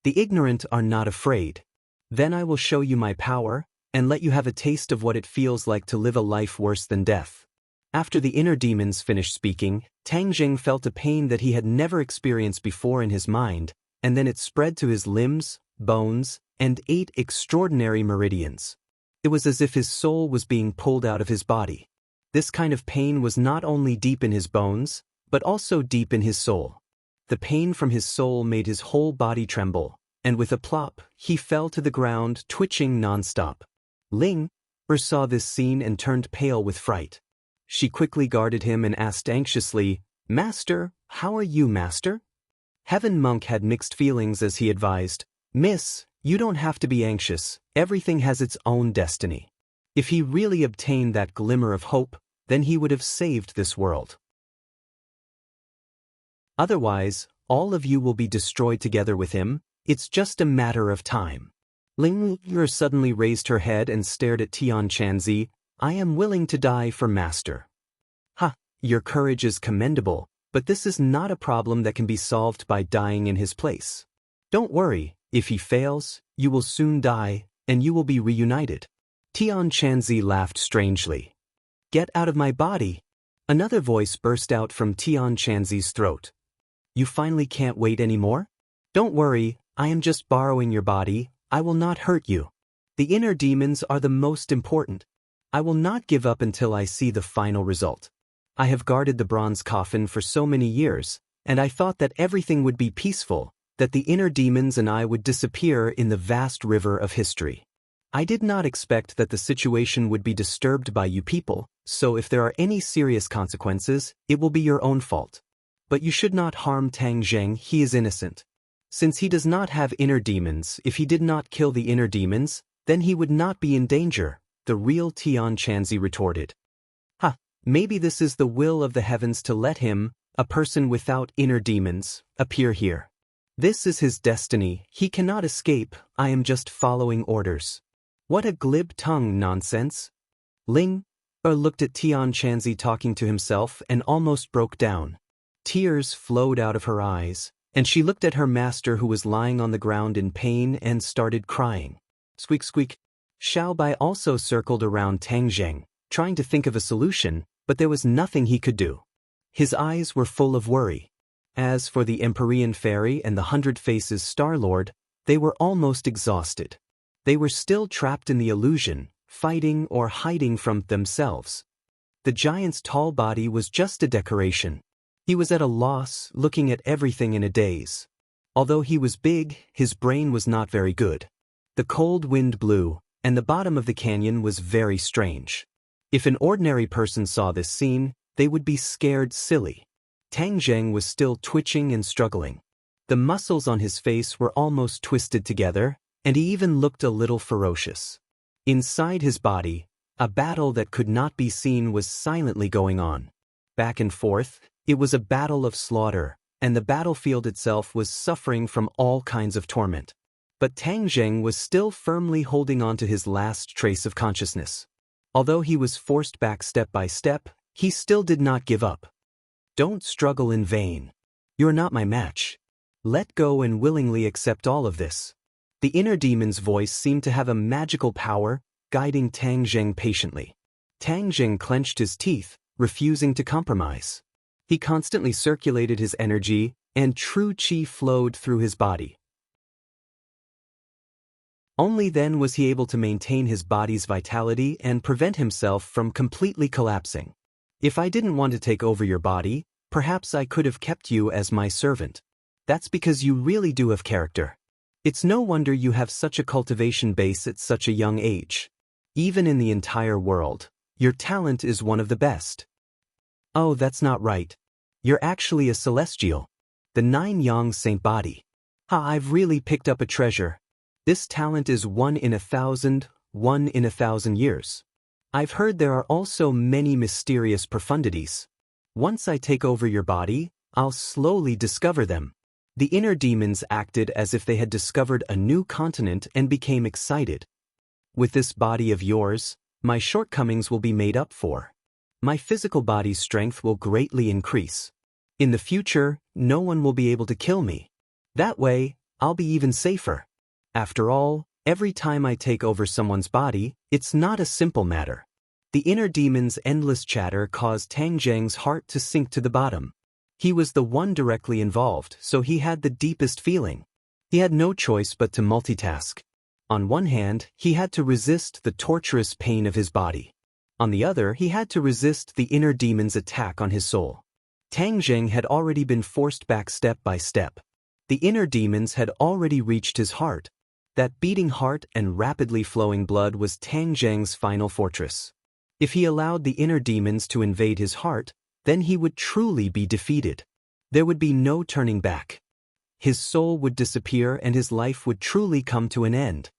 The ignorant are not afraid. Then I will show you my power, and let you have a taste of what it feels like to live a life worse than death." After the inner demons finished speaking, Tang Zheng felt a pain that he had never experienced before in his mind, and then it spread to his limbs, bones, and 8 extraordinary meridians. It was as if his soul was being pulled out of his body. This kind of pain was not only deep in his bones, but also deep in his soul. The pain from his soul made his whole body tremble, and with a plop, he fell to the ground, twitching non-stop. Ling saw this scene and turned pale with fright. She quickly guarded him and asked anxiously, "Master, how are you, Master?" Heaven Monk had mixed feelings as he advised, "Miss, you don't have to be anxious, everything has its own destiny." If he really obtained that glimmer of hope, then he would have saved this world. Otherwise, all of you will be destroyed together with him, it's just a matter of time. Ling suddenly raised her head and stared at Tian Chanzi. "I am willing to die for Master." "Ha, your courage is commendable, but this is not a problem that can be solved by dying in his place. Don't worry, if he fails, you will soon die, and you will be reunited." Tian Chanzi laughed strangely. "Get out of my body, Another voice burst out from Tian Chanzi's throat. You finally can't wait anymore? Don't worry, I am just borrowing your body, I will not hurt you. The inner demons are the most important. I will not give up until I see the final result. I have guarded the bronze coffin for so many years, and I thought that everything would be peaceful, that the inner demons and I would disappear in the vast river of history. I did not expect that the situation would be disturbed by you people, so if there are any serious consequences, it will be your own fault. But you should not harm Tang Zheng, he is innocent. Since he does not have inner demons, if he did not kill the inner demons, then he would not be in danger, the real Tian Chanzi retorted. Ha, maybe this is the will of the heavens to let him, a person without inner demons, appear here. This is his destiny, he cannot escape, I am just following orders. What a glib-tongued nonsense. Ling looked at Tian Chanzi talking to himself and almost broke down. Tears flowed out of her eyes, and she looked at her master who was lying on the ground in pain and started crying. Squeak squeak. Xiao Bai also circled around Tang Zheng, trying to think of a solution, but there was nothing he could do. His eyes were full of worry. As for the Empyrean Fairy and the Hundred Faces Star-Lord, they were almost exhausted. They were still trapped in the illusion, fighting or hiding from themselves. The giant's tall body was just a decoration. He was at a loss, looking at everything in a daze. Although he was big, his brain was not very good. The cold wind blew, and the bottom of the canyon was very strange. If an ordinary person saw this scene, they would be scared silly. Tang Zheng was still twitching and struggling. The muscles on his face were almost twisted together, and he even looked a little ferocious. Inside his body, a battle that could not be seen was silently going on. Back and forth, it was a battle of slaughter, and the battlefield itself was suffering from all kinds of torment. But Tang Zheng was still firmly holding on to his last trace of consciousness. Although he was forced back step by step, he still did not give up. Don't struggle in vain. You're not my match. Let go and willingly accept all of this. The inner demon's voice seemed to have a magical power, guiding Tang Zheng patiently. Tang Zheng clenched his teeth, refusing to compromise. He constantly circulated his energy, and true qi flowed through his body. Only then was he able to maintain his body's vitality and prevent himself from completely collapsing. If I didn't want to take over your body, perhaps I could have kept you as my servant. That's because you really do have character. It's no wonder you have such a cultivation base at such a young age. Even in the entire world, your talent is one of the best. Oh, that's not right. You're actually a celestial. The 9-yang saint body. I've really picked up a treasure. This talent is 1 in 1,000, 1 in 1,000 years. I've heard there are also many mysterious profundities. Once I take over your body, I'll slowly discover them. The inner demons acted as if they had discovered a new continent and became excited. With this body of yours, my shortcomings will be made up for. My physical body's strength will greatly increase. In the future, no one will be able to kill me. That way, I'll be even safer. After all, every time I take over someone's body, it's not a simple matter. The inner demon's endless chatter caused Tang Zheng's heart to sink to the bottom. He was the one directly involved, so he had the deepest feeling. He had no choice but to multitask. On one hand, he had to resist the torturous pain of his body. On the other, he had to resist the inner demon's attack on his soul. Tang Zheng had already been forced back step by step. The inner demons had already reached his heart. That beating heart and rapidly flowing blood was Tang Zheng's final fortress. If he allowed the inner demons to invade his heart, then he would truly be defeated. There would be no turning back. His soul would disappear and his life would truly come to an end.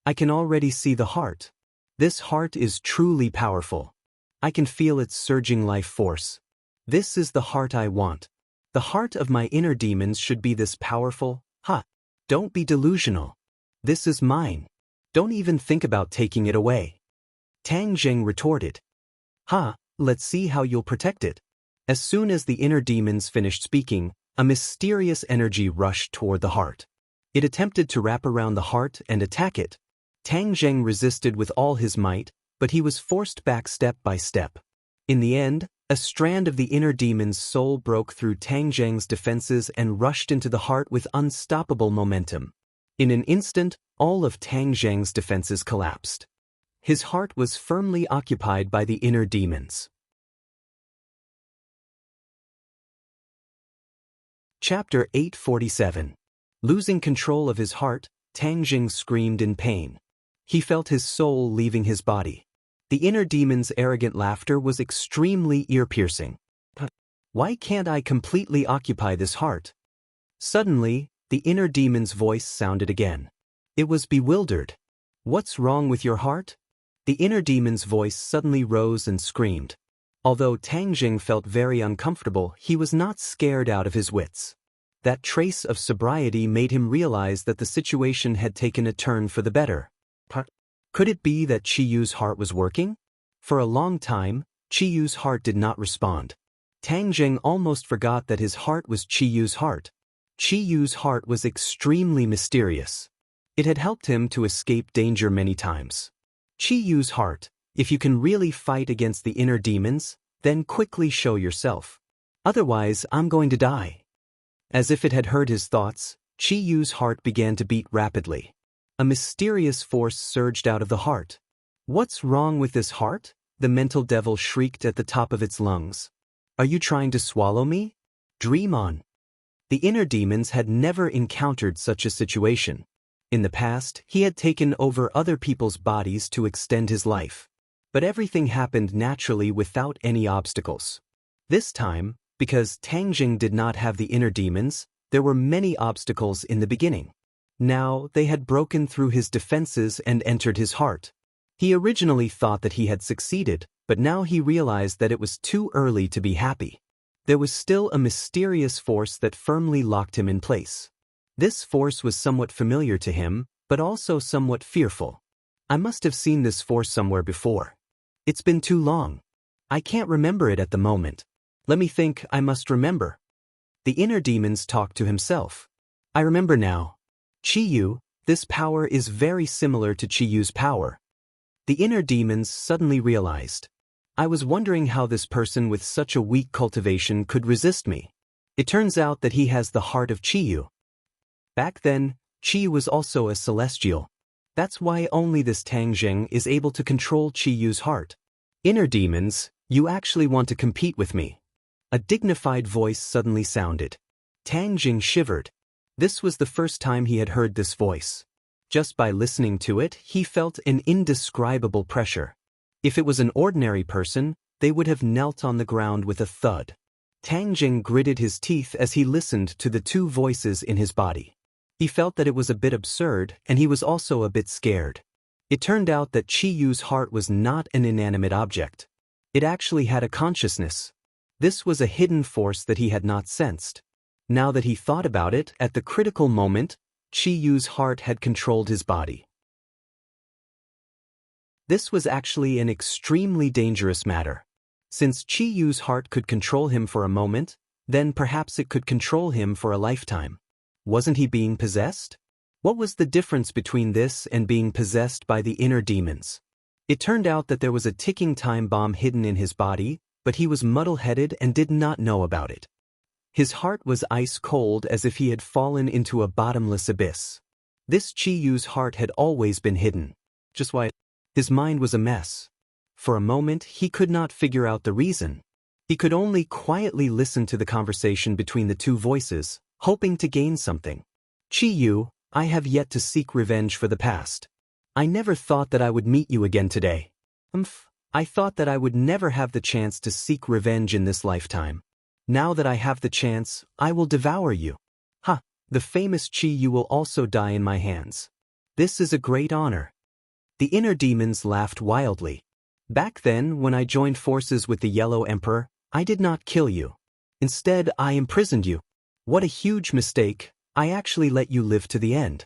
I can already see the heart. This heart is truly powerful. I can feel its surging life force. This is the heart I want. The heart of my inner demons should be this powerful. Don't be delusional. This is mine. Don't even think about taking it away. Tang Zheng retorted. Let's see how you'll protect it. As soon as the inner demons finished speaking, a mysterious energy rushed toward the heart. It attempted to wrap around the heart and attack it. Tang Zheng resisted with all his might, but he was forced back step by step. In the end, A strand of the inner demon's soul broke through Tang Zheng's defenses and rushed into the heart with unstoppable momentum. In an instant, all of Tang Zheng's defenses collapsed. His heart was firmly occupied by the inner demons. Chapter 847. Losing control of his heart, Tang Zheng screamed in pain. He felt his soul leaving his body. The inner demon's arrogant laughter was extremely ear-piercing. Why can't I completely occupy this heart? Suddenly, the inner demon's voice sounded again. It was bewildered. What's wrong with your heart? The inner demon's voice suddenly rose and screamed. Although Tang Zheng felt very uncomfortable, he was not scared out of his wits. That trace of sobriety made him realize that the situation had taken a turn for the better. Could it be that Qi Yu's heart was working? For a long time, Qi Yu's heart did not respond. Tang Zheng almost forgot that his heart was Qi Yu's heart. Qi Yu's heart was extremely mysterious. It had helped him to escape danger many times. Qi Yu's heart, if you can really fight against the inner demons, then quickly show yourself. Otherwise, I'm going to die. As if it had heard his thoughts, Qi Yu's heart began to beat rapidly. A mysterious force surged out of the heart. What's wrong with this heart? The mental devil shrieked at the top of its lungs. Are you trying to swallow me? Dream on. The inner demons had never encountered such a situation. In the past, he had taken over other people's bodies to extend his life. But everything happened naturally without any obstacles. This time, because Tang Zheng did not have the inner demons, there were many obstacles in the beginning. Now, they had broken through his defenses and entered his heart. He originally thought that he had succeeded, but now he realized that it was too early to be happy. There was still a mysterious force that firmly locked him in place. This force was somewhat familiar to him, but also somewhat fearful. I must have seen this force somewhere before. It's been too long. I can't remember it at the moment. Let me think, I must remember. The inner demons talked to himself. I remember now. Qi Yu, this power is very similar to Qi Yu's power. The inner demons suddenly realized. I was wondering how this person with such a weak cultivation could resist me. It turns out that he has the heart of Qi Yu. Back then, Qi Yu was also a celestial. That's why only this Tang Zheng is able to control Qi Yu's heart. Inner demons, you actually want to compete with me? A dignified voice suddenly sounded. Tang Zheng shivered. This was the first time he had heard this voice. Just by listening to it, he felt an indescribable pressure. If it was an ordinary person, they would have knelt on the ground with a thud. Tang Zheng gritted his teeth as he listened to the two voices in his body. He felt that it was a bit absurd, and he was also a bit scared. It turned out that Qi Yu's heart was not an inanimate object. It actually had a consciousness. This was a hidden force that he had not sensed. Now that he thought about it, at the critical moment, Qi Yu's heart had controlled his body. This was actually an extremely dangerous matter. Since Qi Yu's heart could control him for a moment, then perhaps it could control him for a lifetime. Wasn't he being possessed? What was the difference between this and being possessed by the inner demons? It turned out that there was a ticking time bomb hidden in his body, but he was muddle-headed and did not know about it. His heart was ice cold as if he had fallen into a bottomless abyss. This Qi Yu's heart had always been hidden. Just why? His mind was a mess. For a moment, he could not figure out the reason. He could only quietly listen to the conversation between the two voices, hoping to gain something. Qi Yu, I have yet to seek revenge for the past. I never thought that I would meet you again today. I thought that I would never have the chance to seek revenge in this lifetime. Now that I have the chance, I will devour you. Ha! The famous Qi Yu will also die in my hands. This is a great honor. The inner demons laughed wildly. Back then, when I joined forces with the Yellow Emperor, I did not kill you. Instead, I imprisoned you. What a huge mistake, I actually let you live to the end.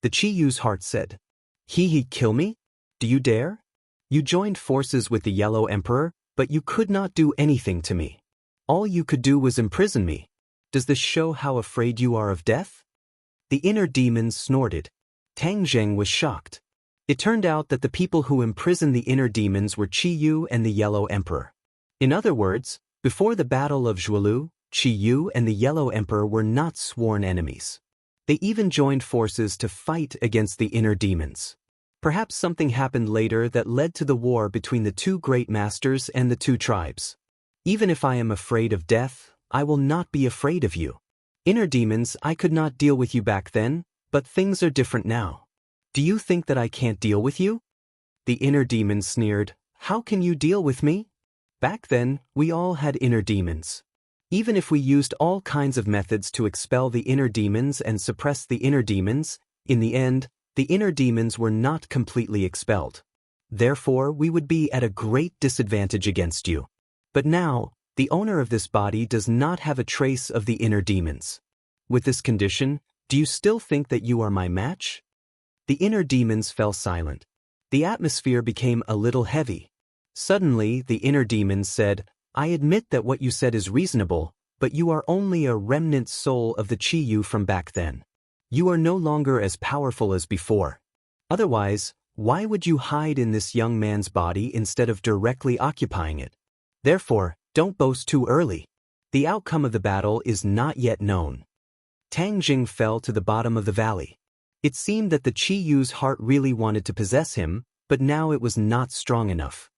The Qi Yu's heart said. He kill me? Do you dare? You joined forces with the Yellow Emperor, but you could not do anything to me. All you could do was imprison me. Does this show how afraid you are of death? The inner demons snorted. Tang Zheng was shocked. It turned out that the people who imprisoned the inner demons were Qi Yu and the Yellow Emperor. In other words, before the Battle of Zhuelu, Qi Yu and the Yellow Emperor were not sworn enemies. They even joined forces to fight against the inner demons. Perhaps something happened later that led to the war between the two great masters and the two tribes. Even if I am afraid of death, I will not be afraid of you. Inner demons, I could not deal with you back then, but things are different now. Do you think that I can't deal with you? The inner demon sneered, How can you deal with me? Back then, we all had inner demons. Even if we used all kinds of methods to expel the inner demons and suppress the inner demons, in the end, the inner demons were not completely expelled. Therefore, we would be at a great disadvantage against you. But now, the owner of this body does not have a trace of the inner demons. With this condition, do you still think that you are my match? The inner demons fell silent. The atmosphere became a little heavy. Suddenly, the inner demons said, I admit that what you said is reasonable, but you are only a remnant soul of the Qi Yu from back then. You are no longer as powerful as before. Otherwise, why would you hide in this young man's body instead of directly occupying it? Therefore, don't boast too early. The outcome of the battle is not yet known. Tang Jing fell to the bottom of the valley. It seemed that the Qi Yu's heart really wanted to possess him, but now it was not strong enough.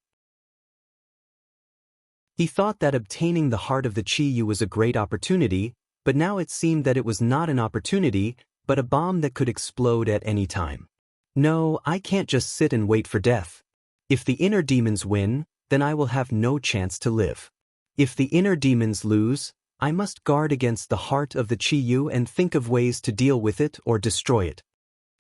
He thought that obtaining the heart of the Qi Yu was a great opportunity, but now it seemed that it was not an opportunity, but a bomb that could explode at any time. No, I can't just sit and wait for death. If the inner demons win, then I will have no chance to live. If the inner demons lose, I must guard against the heart of the Qi Yu and think of ways to deal with it or destroy it.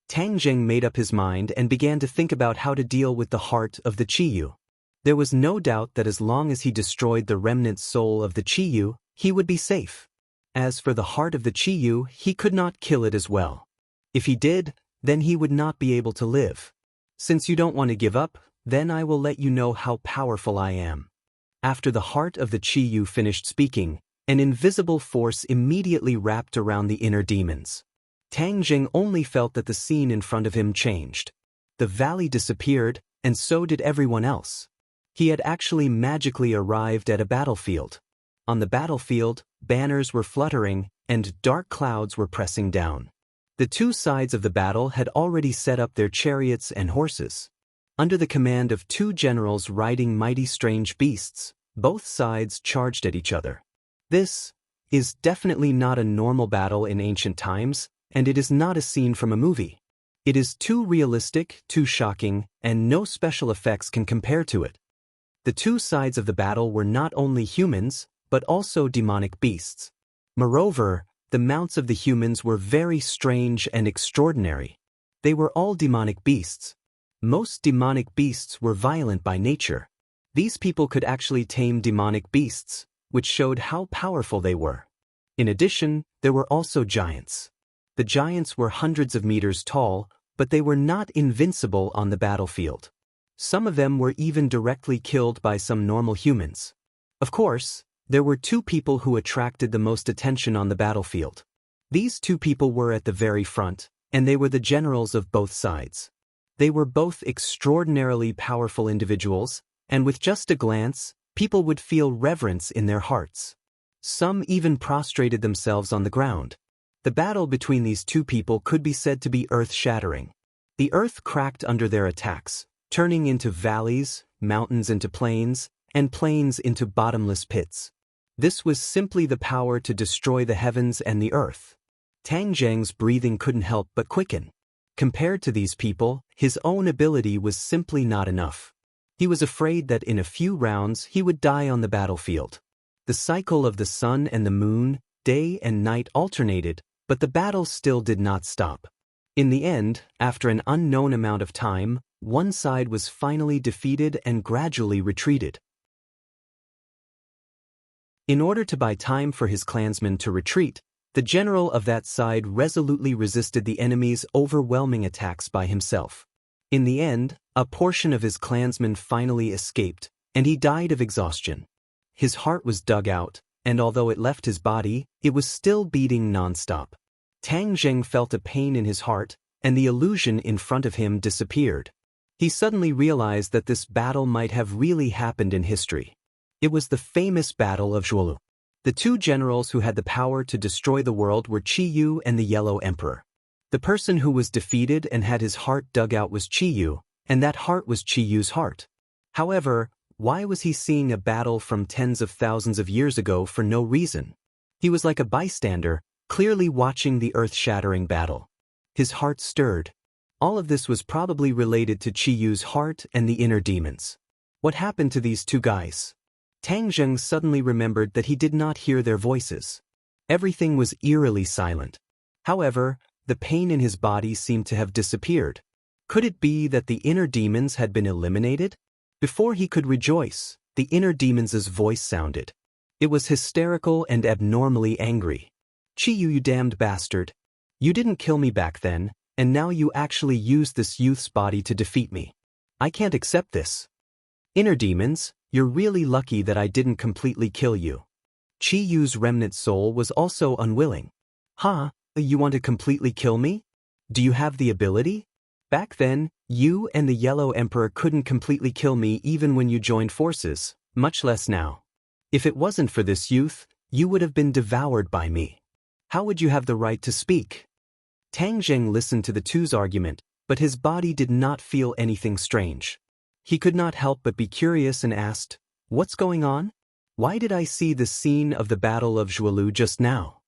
Tang Jing made up his mind and began to think about how to deal with the heart of the Qi Yu. There was no doubt that as long as he destroyed the remnant soul of the Qi Yu, he would be safe. As for the heart of the Qi Yu, he could not kill it as well. If he did, then he would not be able to live. Since you don't want to give up, then I will let you know how powerful I am. After the heart of the Qi Yu finished speaking, an invisible force immediately wrapped around the inner demons. Tang Jing only felt that the scene in front of him changed. The valley disappeared, and so did everyone else. He had actually magically arrived at a battlefield. On the battlefield, banners were fluttering, and dark clouds were pressing down. The two sides of the battle had already set up their chariots and horses. Under the command of two generals riding mighty strange beasts, both sides charged at each other. This is definitely not a normal battle in ancient times, and it is not a scene from a movie. It is too realistic, too shocking, and no special effects can compare to it. The two sides of the battle were not only humans, but also demonic beasts. Moreover, the mounts of the humans were very strange and extraordinary. They were all demonic beasts. Most demonic beasts were violent by nature. These people could actually tame demonic beasts, which showed how powerful they were. In addition, there were also giants. The giants were hundreds of meters tall, but they were not invincible on the battlefield. Some of them were even directly killed by some normal humans. Of course, there were two people who attracted the most attention on the battlefield. These two people were at the very front, and they were the generals of both sides. They were both extraordinarily powerful individuals, and with just a glance, people would feel reverence in their hearts. Some even prostrated themselves on the ground. The battle between these two people could be said to be earth-shattering. The earth cracked under their attacks, turning into valleys, mountains into plains, and plains into bottomless pits. This was simply the power to destroy the heavens and the earth. Tang Jing's breathing couldn't help but quicken. Compared to these people, his own ability was simply not enough. He was afraid that in a few rounds he would die on the battlefield. The cycle of the sun and the moon, day and night alternated, but the battle still did not stop. In the end, after an unknown amount of time, one side was finally defeated and gradually retreated. In order to buy time for his clansmen to retreat, the general of that side resolutely resisted the enemy's overwhelming attacks by himself. In the end, a portion of his clansmen finally escaped, and he died of exhaustion. His heart was dug out, and although it left his body, it was still beating non-stop. Tang Jing felt a pain in his heart, and the illusion in front of him disappeared. He suddenly realized that this battle might have really happened in history. It was the famous Battle of Zhuolu. The two generals who had the power to destroy the world were Qi Yu and the Yellow Emperor. The person who was defeated and had his heart dug out was Qi Yu, and that heart was Qi Yu's heart. However, why was he seeing a battle from tens of thousands of years ago for no reason? He was like a bystander, clearly watching the earth-shattering battle. His heart stirred. All of this was probably related to Qi Yu's heart and the inner demons. What happened to these two guys? Tang Zheng suddenly remembered that he did not hear their voices. Everything was eerily silent. However, the pain in his body seemed to have disappeared. Could it be that the inner demons had been eliminated? Before he could rejoice, the inner demon's voice sounded. It was hysterical and abnormally angry. Qi Yu, you damned bastard. You didn't kill me back then, and now you actually used this youth's body to defeat me. I can't accept this. Inner demons, you're really lucky that I didn't completely kill you. Qi Yu's remnant soul was also unwilling. Huh? You want to completely kill me? Do you have the ability? Back then, you and the Yellow Emperor couldn't completely kill me even when you joined forces, much less now. If it wasn't for this youth, you would have been devoured by me. How would you have the right to speak? Tang Zheng listened to the two's argument, but his body did not feel anything strange. He could not help but be curious and asked, "What's going on? Why did I see the scene of the Battle of Zhuolu just now?"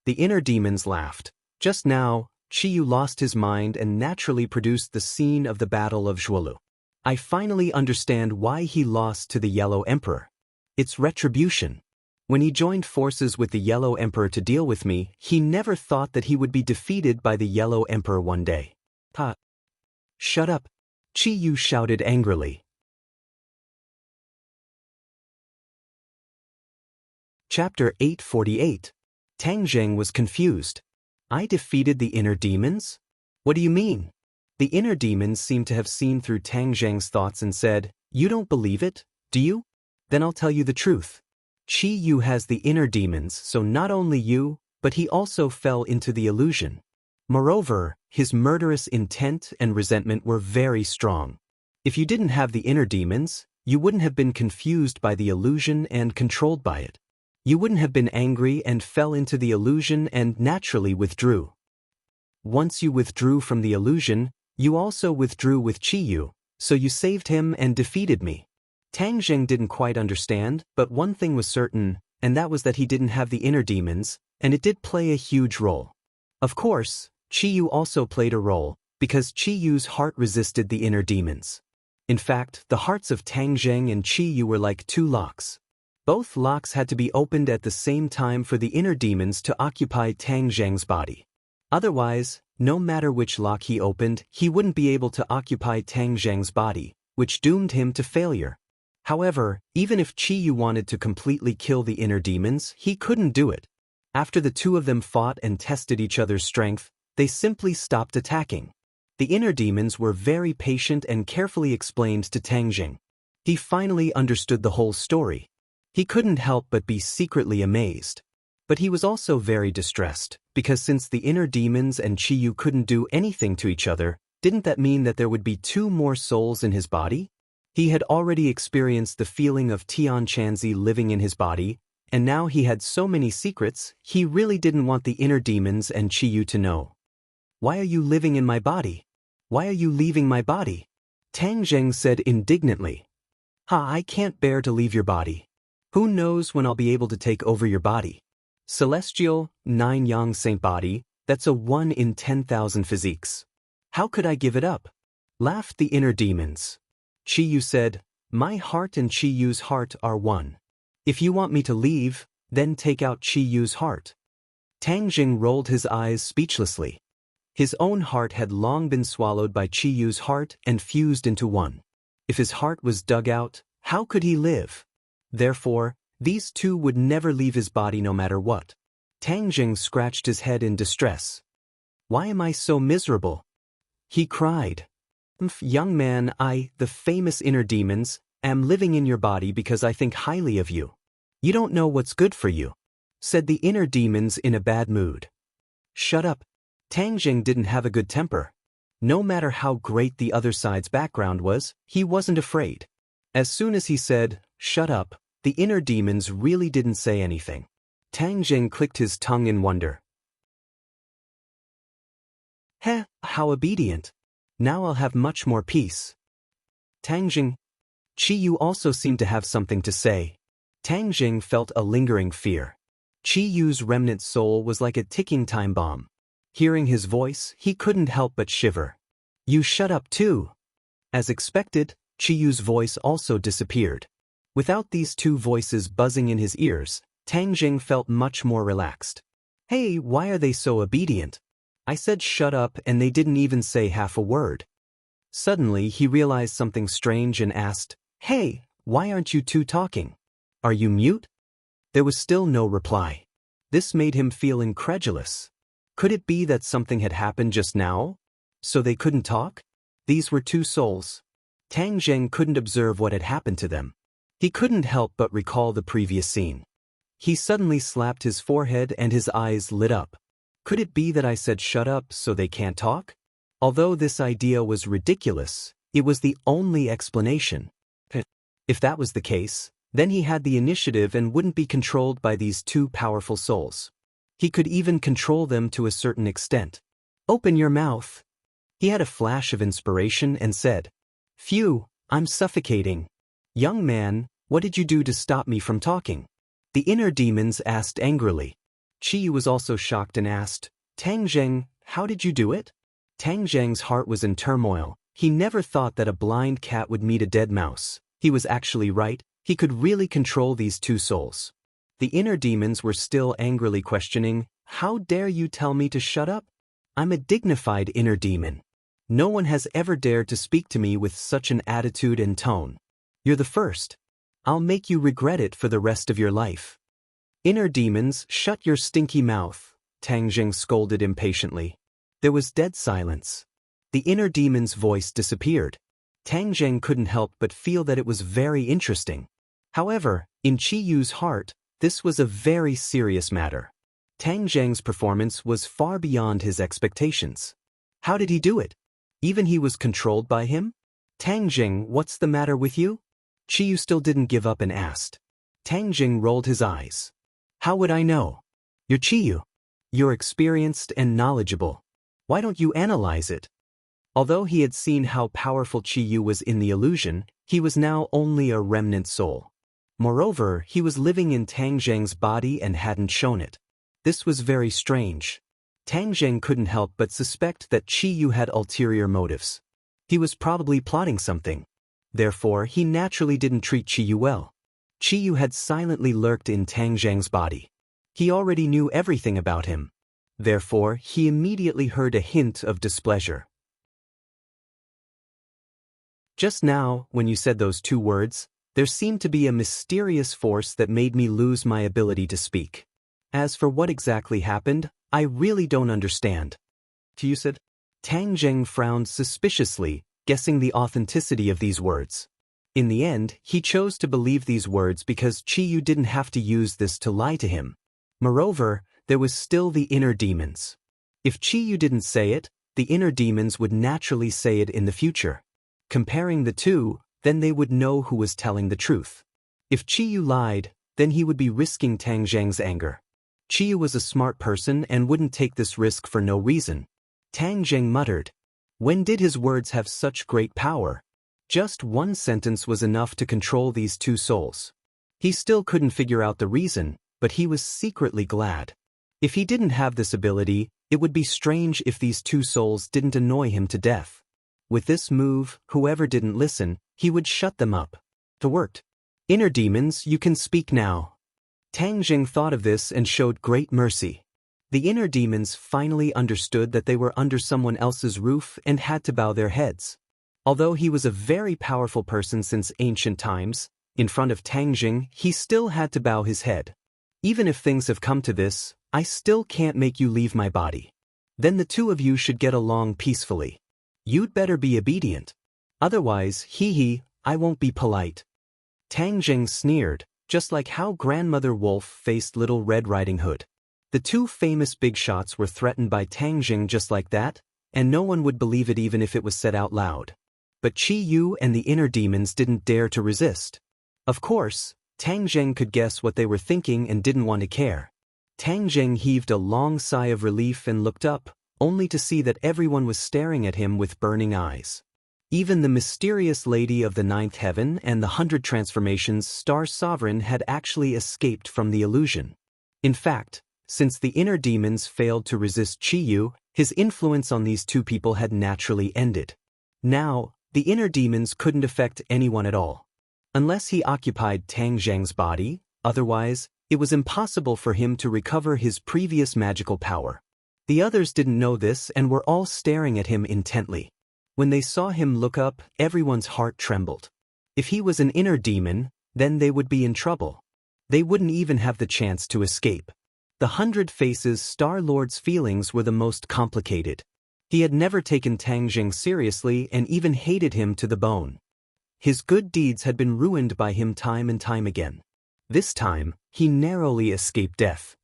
The inner demons laughed. Just now, Qi Yu lost his mind and naturally produced the scene of the Battle of Zhuolu. I finally understand why he lost to the Yellow Emperor. It's retribution. When he joined forces with the Yellow Emperor to deal with me, he never thought that he would be defeated by the Yellow Emperor one day. Ha! Shut up! Qi Yu shouted angrily. Chapter 848. Tang Zheng was confused. I defeated the inner demons? What do you mean? The inner demons seemed to have seen through Tang Zheng's thoughts and said, "You don't believe it, do you? Then I'll tell you the truth. Qi Yu has the inner demons, so not only you, but he also fell into the illusion. Moreover, his murderous intent and resentment were very strong. If you didn't have the inner demons, you wouldn't have been confused by the illusion and controlled by it. You wouldn't have been angry and fell into the illusion and naturally withdrew. Once you withdrew from the illusion, you also withdrew with Qi Yu, so you saved him and defeated me." Tang Zheng didn't quite understand, but one thing was certain, and that was that he didn't have the inner demons, and it did play a huge role. Of course, Qi Yu also played a role, because Qi Yu's heart resisted the inner demons. In fact, the hearts of Tang Zheng and Qi Yu were like two locks. Both locks had to be opened at the same time for the inner demons to occupy Tang Zheng's body. Otherwise, no matter which lock he opened, he wouldn't be able to occupy Tang Zheng's body, which doomed him to failure. However, even if Qi Yu wanted to completely kill the inner demons, he couldn't do it. After the two of them fought and tested each other's strength, they simply stopped attacking. The inner demons were very patient and carefully explained to Tang Zheng. He finally understood the whole story. He couldn't help but be secretly amazed. But he was also very distressed, because since the inner demons and Qi Yu couldn't do anything to each other, didn't that mean that there would be two more souls in his body? He had already experienced the feeling of Tian Chanzi living in his body, and now he had so many secrets, he really didn't want the inner demons and Qi Yu to know. "Why are you living in my body? Why are you leaving my body?" Tang Zheng said indignantly. I can't bear to leave your body. Who knows when I'll be able to take over your body? Celestial, 9-yang saint body, that's a 1 in 10,000 physiques. How could I give it up? Laughed the inner demons. Qi Yu said, "My heart and Qi Yu's heart are one. If you want me to leave, then take out Qi Yu's heart." Tang Zheng rolled his eyes speechlessly. His own heart had long been swallowed by Qi Yu's heart and fused into one. If his heart was dug out, how could he live? Therefore, these two would never leave his body no matter what. Tang Zheng scratched his head in distress. "Why am I so miserable?" he cried. "Young man, I, the famous inner demons, am living in your body because I think highly of you. You don't know what's good for you," said the inner demons in a bad mood. "Shut up." Tang Zheng didn't have a good temper. No matter how great the other side's background was, he wasn't afraid. As soon as he said, "Shut up," The inner demons really didn't say anything. Tang Jing clicked his tongue in wonder. Heh, how obedient. Now I'll have much more peace. Tang Jing. Qi Yu also seemed to have something to say. Tang Jing felt a lingering fear. Qi Yu's remnant soul was like a ticking time bomb. Hearing his voice, he couldn't help but shiver. You shut up too. As expected, Qi Yu's voice also disappeared. Without these two voices buzzing in his ears, Tang Jing felt much more relaxed. Hey, why are they so obedient? I said shut up and they didn't even say half a word. Suddenly he realized something strange and asked, Hey, why aren't you two talking? Are you mute? There was still no reply. This made him feel incredulous. Could it be that something had happened just now? So they couldn't talk? These were two souls. Tang Jing couldn't observe what had happened to them. He couldn't help but recall the previous scene. He suddenly slapped his forehead and his eyes lit up. Could it be that I said shut up so they can't talk? Although this idea was ridiculous, it was the only explanation. If that was the case, then he had the initiative and wouldn't be controlled by these two powerful souls. He could even control them to a certain extent. Open your mouth. He had a flash of inspiration and said, Phew, I'm suffocating. Young man, what did you do to stop me from talking? The inner demons asked angrily. Qi Yu was also shocked and asked, Tang Jing, how did you do it? Tang Jing's heart was in turmoil. He never thought that a blind cat would meet a dead mouse. He was actually right. He could really control these two souls. The inner demons were still angrily questioning, How dare you tell me to shut up? I'm a dignified inner demon. No one has ever dared to speak to me with such an attitude and tone. You're the first. I'll make you regret it for the rest of your life. Inner demons, shut your stinky mouth, Tang Jing scolded impatiently. There was dead silence. The inner demon's voice disappeared. Tang Jing couldn't help but feel that it was very interesting. However, in Qi Yu's heart, this was a very serious matter. Tang Jing's performance was far beyond his expectations. How did he do it? Even he was controlled by him? Tang Jing, what's the matter with you? Qi Yu still didn't give up and asked. Tang Jing rolled his eyes. How would I know? You're Qi Yu. You're experienced and knowledgeable. Why don't you analyze it? Although he had seen how powerful Qi Yu was in the illusion, he was now only a remnant soul. Moreover, he was living in Tang Jing's body and hadn't shown it. This was very strange. Tang Jing couldn't help but suspect that Qi Yu had ulterior motives. He was probably plotting something. Therefore, he naturally didn't treat Qi Yu well. Qi Yu had silently lurked in Tang Jing's body. He already knew everything about him. Therefore, he immediately heard a hint of displeasure. Just now, when you said those two words, there seemed to be a mysterious force that made me lose my ability to speak. As for what exactly happened, I really don't understand. You said? Tang Jing frowned suspiciously, guessing the authenticity of these words. In the end, he chose to believe these words because Qi Yu didn't have to use this to lie to him. Moreover, there was still the inner demons. If Qi Yu didn't say it, the inner demons would naturally say it in the future. Comparing the two, then they would know who was telling the truth. If Qi Yu lied, then he would be risking Tang Jing's anger. Qi Yu was a smart person and wouldn't take this risk for no reason. Tang Jing muttered. When did his words have such great power? Just one sentence was enough to control these two souls. He still couldn't figure out the reason, but he was secretly glad. If he didn't have this ability, it would be strange if these two souls didn't annoy him to death. With this move, whoever didn't listen, he would shut them up. It worked. Inner demons, you can speak now. Tang Jing thought of this and showed great mercy. The inner demons finally understood that they were under someone else's roof and had to bow their heads. Although he was a very powerful person since ancient times, in front of Tang Jing, he still had to bow his head. Even if things have come to this, I still can't make you leave my body. Then the two of you should get along peacefully. You'd better be obedient. Otherwise, I won't be polite. Tang Jing sneered, just like how Grandmother Wolf faced Little Red Riding Hood. The two famous big shots were threatened by Tang Jing just like that, and no one would believe it even if it was said out loud. But Qi Yu and the inner demons didn't dare to resist. Of course, Tang Zheng could guess what they were thinking and didn't want to care. Tang Zheng heaved a long sigh of relief and looked up, only to see that everyone was staring at him with burning eyes. Even the mysterious lady of the ninth heaven and the 100 transformations star sovereign had actually escaped from the illusion. In fact, since the inner demons failed to resist Qiyu, his influence on these two people had naturally ended. Now, the inner demons couldn't affect anyone at all. Unless he occupied Tang Zheng's body, otherwise, it was impossible for him to recover his previous magical power. The others didn't know this and were all staring at him intently. When they saw him look up, everyone's heart trembled. If he was an inner demon, then they would be in trouble. They wouldn't even have the chance to escape. The 100 Faces Star-Lord's feelings were the most complicated. He had never taken Tang Zheng seriously and even hated him to the bone. His good deeds had been ruined by him time and time again. This time, he narrowly escaped death.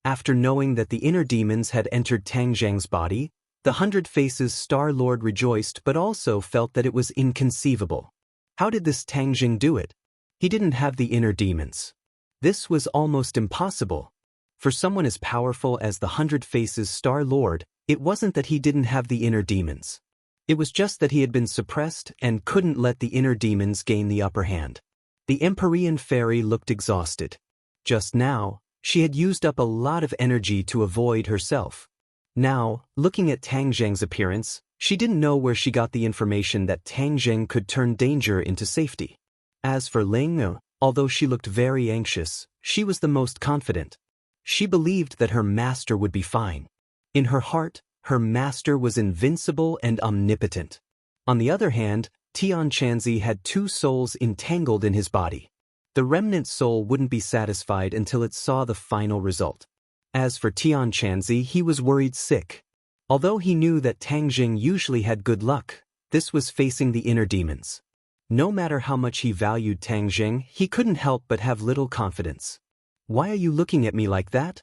After knowing that the inner demons had entered Tang Zheng's body, the 100 Faces Star-Lord rejoiced but also felt that it was inconceivable. How did this Tang Zheng do it? He didn't have the inner demons. This was almost impossible. For someone as powerful as the 100 Faces Star-Lord, it wasn't that he didn't have the inner demons. It was just that he had been suppressed and couldn't let the inner demons gain the upper hand. The Empyrean fairy looked exhausted. Just now, she had used up a lot of energy to avoid herself. Now, looking at Tang Zheng's appearance, she didn't know where she got the information that Tang Zheng could turn danger into safety. As for Ling, although she looked very anxious, she was the most confident. She believed that her master would be fine. In her heart, her master was invincible and omnipotent. On the other hand, Tian Chanzi had two souls entangled in his body. The remnant soul wouldn't be satisfied until it saw the final result. As for Tian Chanzi, he was worried sick. Although he knew that Tang Zheng usually had good luck, this was facing the inner demons. No matter how much he valued Tang Zheng, he couldn't help but have little confidence. "Why are you looking at me like that?"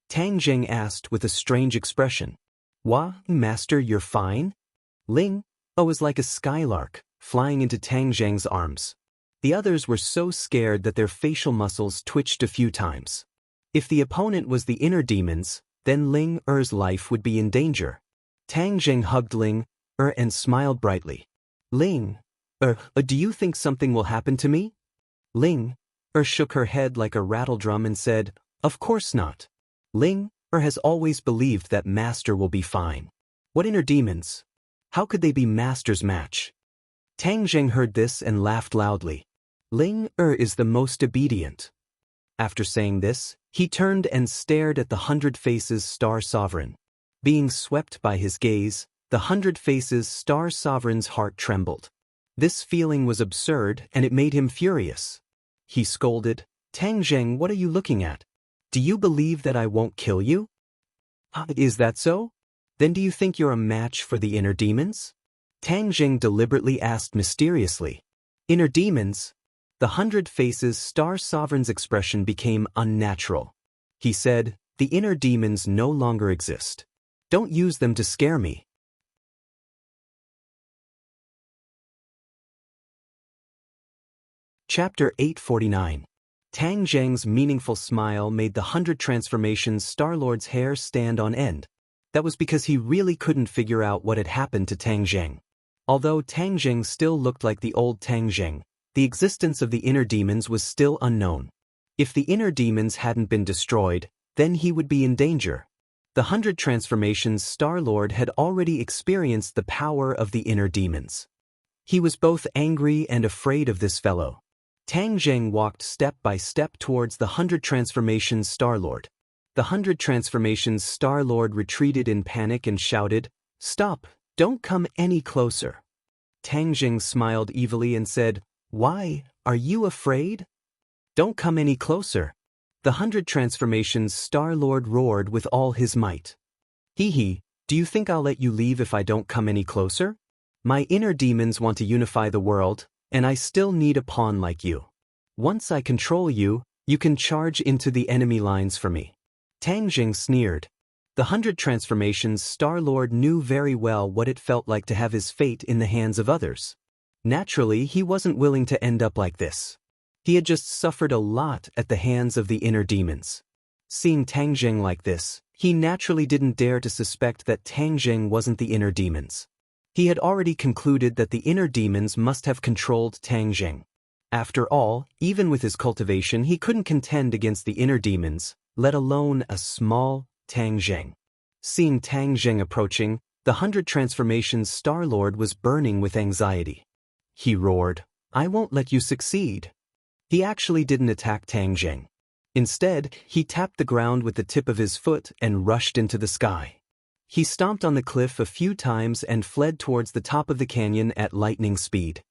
Tang Zheng asked with a strange expression. "Wah, master, you're fine?" Ling was like a skylark, flying into Tang Zheng's arms. The others were so scared that their facial muscles twitched a few times. If the opponent was the inner demons, then Ling Er's life would be in danger. Tang Zheng hugged Ling and smiled brightly. "Ling do you think something will happen to me?" Ling shook her head like a rattledrum and said, "Of course not. Ling has always believed that master will be fine. What inner demons? How could they be master's match?" Tang Zheng heard this and laughed loudly. "Ling is the most obedient." After saying this, he turned and stared at the 100 Faces Star Sovereign. Being swept by his gaze, the 100 Faces Star Sovereign's heart trembled. This feeling was absurd and it made him furious. He scolded, "Tang Zheng, what are you looking at? Do you believe that I won't kill you? Is that so? Then do you think you're a match for the inner demons?" Tang Zheng deliberately asked mysteriously. "Inner demons?" The 100 Faces Star Sovereign's expression became unnatural. He said, "The inner demons no longer exist. Don't use them to scare me." Chapter 849. Tang Zheng's meaningful smile made the 100 Transformations Star-Lord's hair stand on end. That was because he really couldn't figure out what had happened to Tang Zheng. Although Tang Zheng still looked like the old Tang Zheng, the existence of the inner demons was still unknown. If the inner demons hadn't been destroyed, then he would be in danger. The 100 Transformations Star-Lord had already experienced the power of the inner demons. He was both angry and afraid of this fellow. Tang Zheng walked step by step towards the 100 Transformations Star-Lord. The 100 Transformations Star-Lord retreated in panic and shouted, "Stop, don't come any closer." Tang Zheng smiled evilly and said, "Why, are you afraid? Don't come any closer." The 100 Transformations Star-Lord roared with all his might. "Hee, do you think I'll let you leave if I don't come any closer? My inner demons want to unify the world, and I still need a pawn like you. Once I control you, you can charge into the enemy lines for me." Tang Zheng sneered. The 100 Transformations Star-Lord knew very well what it felt like to have his fate in the hands of others. Naturally, he wasn't willing to end up like this. He had just suffered a lot at the hands of the inner demons. Seeing Tang Zheng like this, he naturally didn't dare to suspect that Tang Zheng wasn't the inner demons. He had already concluded that the inner demons must have controlled Tang Zheng. After all, even with his cultivation, he couldn't contend against the inner demons, let alone a small Tang Zheng. Seeing Tang Zheng approaching, the 100 Transformations Star-Lord was burning with anxiety. He roared, "I won't let you succeed." He actually didn't attack Tang Zheng. Instead, he tapped the ground with the tip of his foot and rushed into the sky. He stomped on the cliff a few times and fled towards the top of the canyon at lightning speed.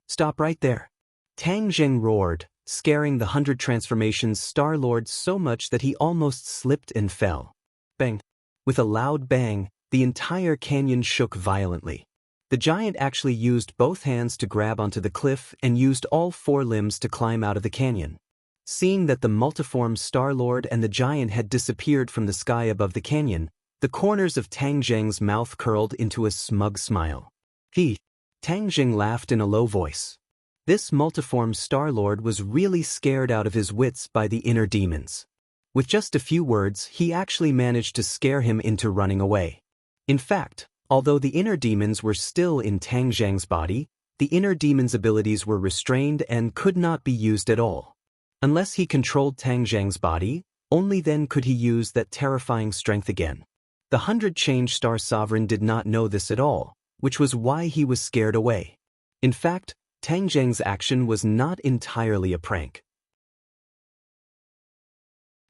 "Stop right there!" Tang Zheng roared, scaring the 100 Transformations Star-Lord so much that he almost slipped and fell. Bang! With a loud bang, the entire canyon shook violently. The giant actually used both hands to grab onto the cliff and used all 4 limbs to climb out of the canyon. Seeing that the multiform Star-Lord and the giant had disappeared from the sky above the canyon, the corners of Tang Zheng's mouth curled into a smug smile. Tang Zheng laughed in a low voice. This multiform Star-Lord was really scared out of his wits by the inner demons. With just a few words, he actually managed to scare him into running away. In fact, although the inner demons were still in Tang Zheng's body, the inner demon's abilities were restrained and could not be used at all. Unless he controlled Tang Zheng's body, only then could he use that terrifying strength again. The 100 Change Star Sovereign did not know this at all, which was why he was scared away. In fact, Tang Zheng's action was not entirely a prank.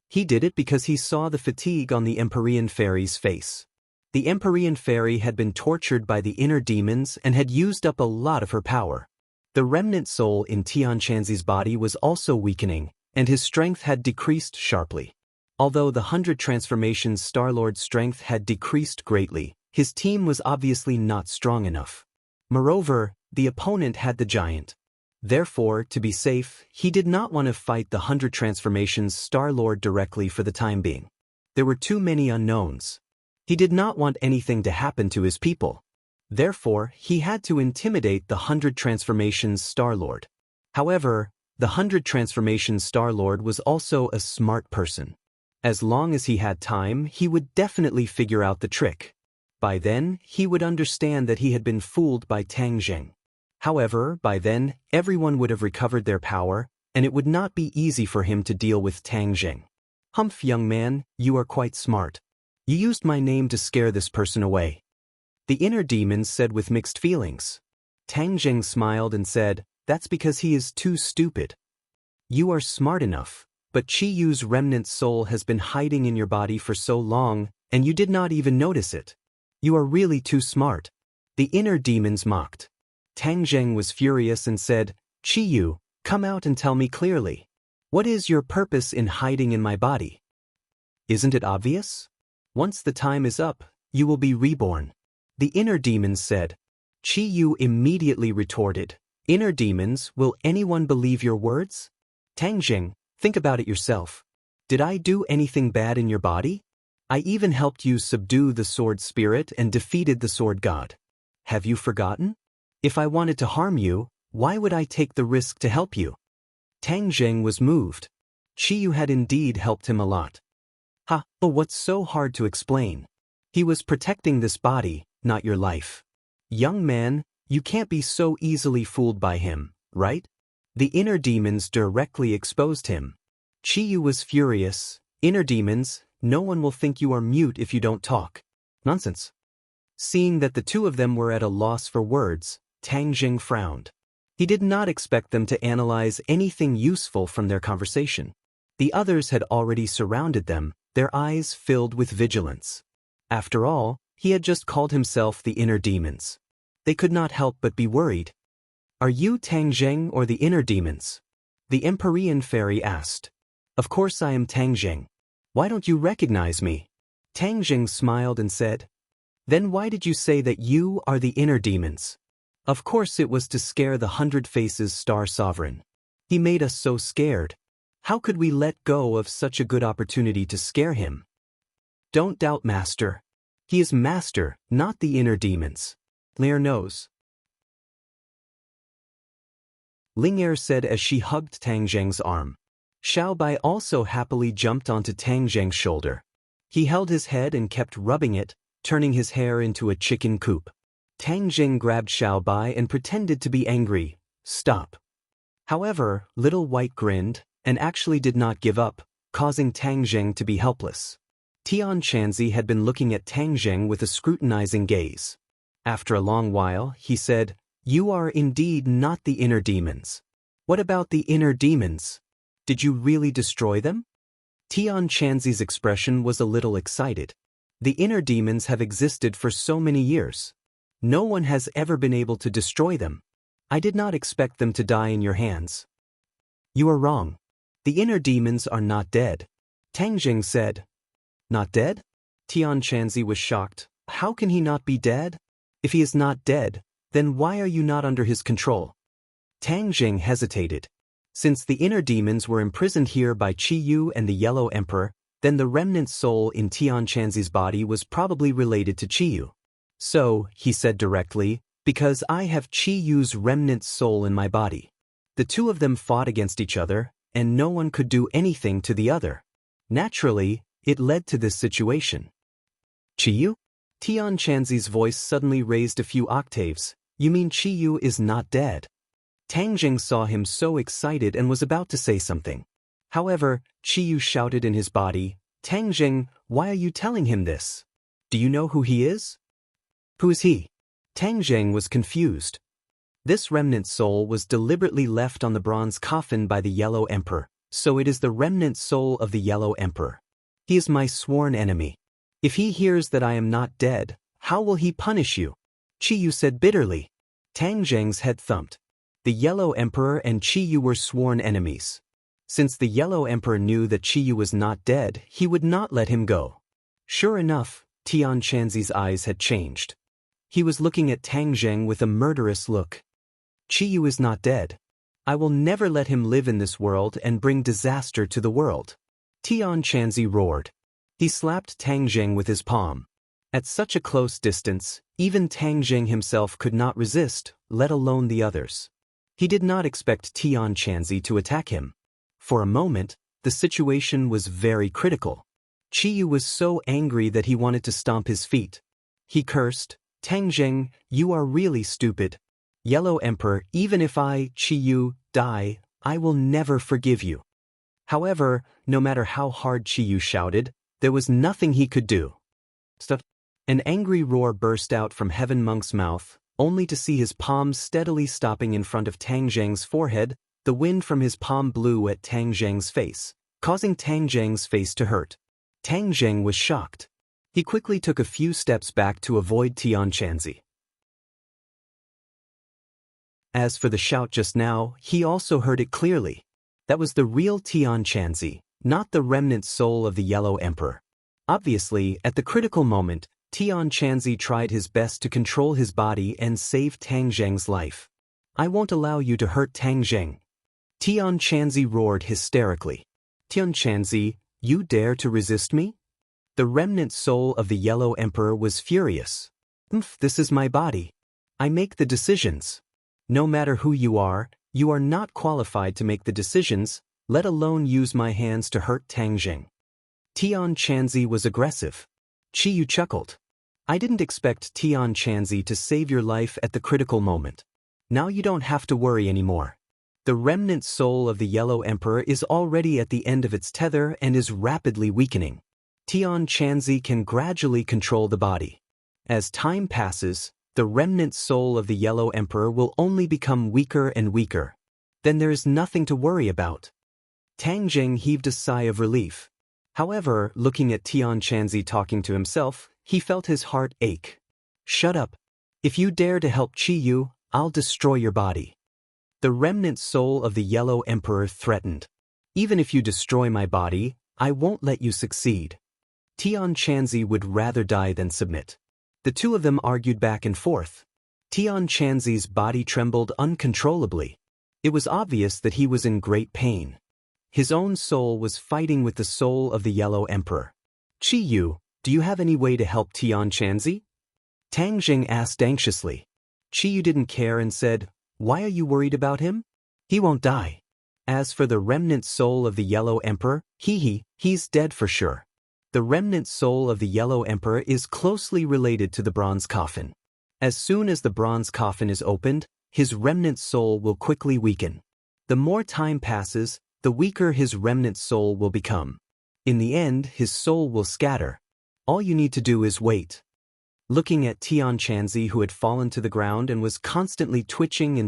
He did it because he saw the fatigue on the Empyrean Fairy's face. The Empyrean Fairy had been tortured by the inner demons and had used up a lot of her power. The remnant soul in Tianchanzi's body was also weakening, and his strength had decreased sharply. Although the 100 Transformations Star-Lord's strength had decreased greatly, his team was obviously not strong enough. Moreover, the opponent had the giant. Therefore, to be safe, he did not want to fight the 100 Transformations Star-Lord directly for the time being. There were too many unknowns. He did not want anything to happen to his people. Therefore, he had to intimidate the 100 Transformations Star-Lord. However, the 100 Transformations Star-Lord was also a smart person. As long as he had time, he would definitely figure out the trick. By then, he would understand that he had been fooled by Tang Zheng. However, by then, everyone would have recovered their power, and it would not be easy for him to deal with Tang Zheng. "Humph, young man, you are quite smart. You used my name to scare this person away." The inner demons said with mixed feelings. Tang Zheng smiled and said, "That's because he is too stupid. You are smart enough, but Qi Yu's remnant soul has been hiding in your body for so long, and you did not even notice it. You are really too smart." The inner demons mocked. Tang Zheng was furious and said, "Qi Yu, come out and tell me clearly. What is your purpose in hiding in my body? Isn't it obvious? Once the time is up, you will be reborn." The inner demons said. Qi Yu immediately retorted, "Inner demons, will anyone believe your words? Tang Zheng, think about it yourself. Did I do anything bad in your body? I even helped you subdue the sword spirit and defeated the sword god. Have you forgotten? If I wanted to harm you, why would I take the risk to help you?" Tang Zheng was moved. Qi Yu had indeed helped him a lot. But what's so hard to explain? He was protecting this body, not your life. Young man, you can't be so easily fooled by him, right? The inner demons directly exposed him. Qi Yu was furious. "Inner demons, no one will think you are mute if you don't talk." Nonsense. Seeing that the two of them were at a loss for words, Tang Zheng frowned. He did not expect them to analyze anything useful from their conversation. The others had already surrounded them, their eyes filled with vigilance. After all, he had just called himself the inner demons. They could not help but be worried. "Are you Tang Zheng or the inner demons?" The Empyrean Fairy asked. "Of course I am Tang Zheng. Why don't you recognize me?" Tang Zheng smiled and said, "Then why did you say that you are the inner demons?" "Of course it was to scare the 100 Faces Star Sovereign. He made us so scared. How could we let go of such a good opportunity to scare him?" "Don't doubt Master. He is Master, not the inner demons. Lear knows." Ling Er said as she hugged Tang Zheng's arm. Xiao Bai also happily jumped onto Tang Zheng's shoulder. He held his head and kept rubbing it, turning his hair into a chicken coop. Tang Zheng grabbed Xiao Bai and pretended to be angry. Stop. However, Little White grinned, and actually did not give up, causing Tang Zheng to be helpless. Tian Chanzi had been looking at Tang Zheng with a scrutinizing gaze. After a long while, he said, "You are indeed not the inner demons. What about the inner demons? Did you really destroy them?" Tian Chanzi's expression was a little excited. The inner demons have existed for so many years. No one has ever been able to destroy them. I did not expect them to die in your hands. You are wrong. The inner demons are not dead. Tang Zheng said. Not dead? Tian Chanzi was shocked. How can he not be dead? If he is not dead, then why are you not under his control? Tang Zheng hesitated. Since the inner demons were imprisoned here by Qi Yu and the Yellow Emperor, then the remnant soul in Tian Chanzi's body was probably related to Qi Yu. So, he said directly, because I have Qi Yu's remnant soul in my body. The two of them fought against each other, and no one could do anything to the other. Naturally, it led to this situation. Qi Yu? Tian Chanzi's voice suddenly raised a few octaves. You mean Qi Yu is not dead? Tang Zheng saw him so excited and was about to say something. However, Qi Yu shouted in his body, Tang Zheng, why are you telling him this? Do you know who he is? Who is he? Tang Zheng was confused. This remnant soul was deliberately left on the bronze coffin by the Yellow Emperor, so it is the remnant soul of the Yellow Emperor. He is my sworn enemy. If he hears that I am not dead, how will he punish you? Qi Yu said bitterly. Tang Zheng's head thumped. The Yellow Emperor and Qi Yu were sworn enemies. Since the Yellow Emperor knew that Qi Yu was not dead, he would not let him go. Sure enough, Tian Chanzi's eyes had changed. He was looking at Tang Zheng with a murderous look. Qi Yu is not dead. I will never let him live in this world and bring disaster to the world. Tian Chanzi roared. He slapped Tang Zheng with his palm. At such a close distance, even Tang Zheng himself could not resist, let alone the others. He did not expect Tian Chanzi to attack him. For a moment, the situation was very critical. Qi Yu was so angry that he wanted to stomp his feet. He cursed, Tang Zheng, you are really stupid. Yellow Emperor, even if I, Qi Yu, die, I will never forgive you. However, no matter how hard Qi Yu shouted, there was nothing he could do. Stop. An angry roar burst out from Heaven Monk's mouth, only to see his palm steadily stopping in front of Tang Zheng's forehead. The wind from his palm blew at Tang Zheng's face, causing Tang Zheng's face to hurt. Tang Zheng was shocked. He quickly took a few steps back to avoid Tian Chanzi. As for the shout just now, he also heard it clearly. That was the real Tian Chanzi, not the remnant soul of the Yellow Emperor. Obviously, at the critical moment, Tian Chanzi tried his best to control his body and save Tang Zheng's life. I won't allow you to hurt Tang Zheng. Tian Chanzi roared hysterically. Tian Chanzi, you dare to resist me? The remnant soul of the Yellow Emperor was furious. This is my body. I make the decisions. No matter who you are not qualified to make the decisions, let alone use my hands to hurt Tang Zheng. Tian Chanzi was aggressive. Qi Yu chuckled. I didn't expect Tian Chanzi to save your life at the critical moment. Now you don't have to worry anymore. The remnant soul of the Yellow Emperor is already at the end of its tether and is rapidly weakening. Tian Chanzi can gradually control the body. As time passes, the remnant soul of the Yellow Emperor will only become weaker and weaker. Then there is nothing to worry about. Tang Zheng heaved a sigh of relief. However, looking at Tian Chanzi talking to himself, he felt his heart ache. Shut up. If you dare to help Qi Yu, I'll destroy your body. The remnant soul of the Yellow Emperor threatened. Even if you destroy my body, I won't let you succeed. Tian Chanzi would rather die than submit. The two of them argued back and forth. Tian Chanzi's body trembled uncontrollably. It was obvious that he was in great pain. His own soul was fighting with the soul of the Yellow Emperor. Qi Yu, do you have any way to help Tian Chanzi? Tang Zheng asked anxiously. Qi Yu didn't care and said, why are you worried about him? He won't die. As for the remnant soul of the Yellow Emperor, he's dead for sure. The remnant soul of the Yellow Emperor is closely related to the bronze coffin. As soon as the bronze coffin is opened, his remnant soul will quickly weaken. The more time passes, the weaker his remnant soul will become. In the end, his soul will scatter. All you need to do is wait. Looking at Tian Chanzi, who had fallen to the ground and was constantly twitching,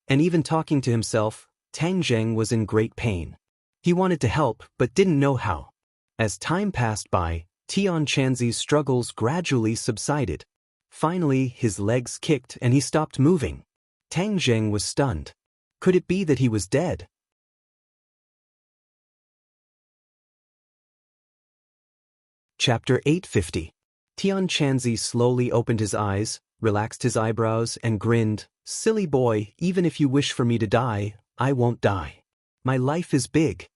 and even talking to himself, Tang Zheng was in great pain. He wanted to help, but didn't know how. As time passed by, Tian Chanzi's struggles gradually subsided. Finally, his legs kicked and he stopped moving. Tang Zheng was stunned. Could it be that he was dead? Chapter 850. Tian Chanzi slowly opened his eyes, relaxed his eyebrows, and grinned. Silly boy, even if you wish for me to die, I won't die. My life is big.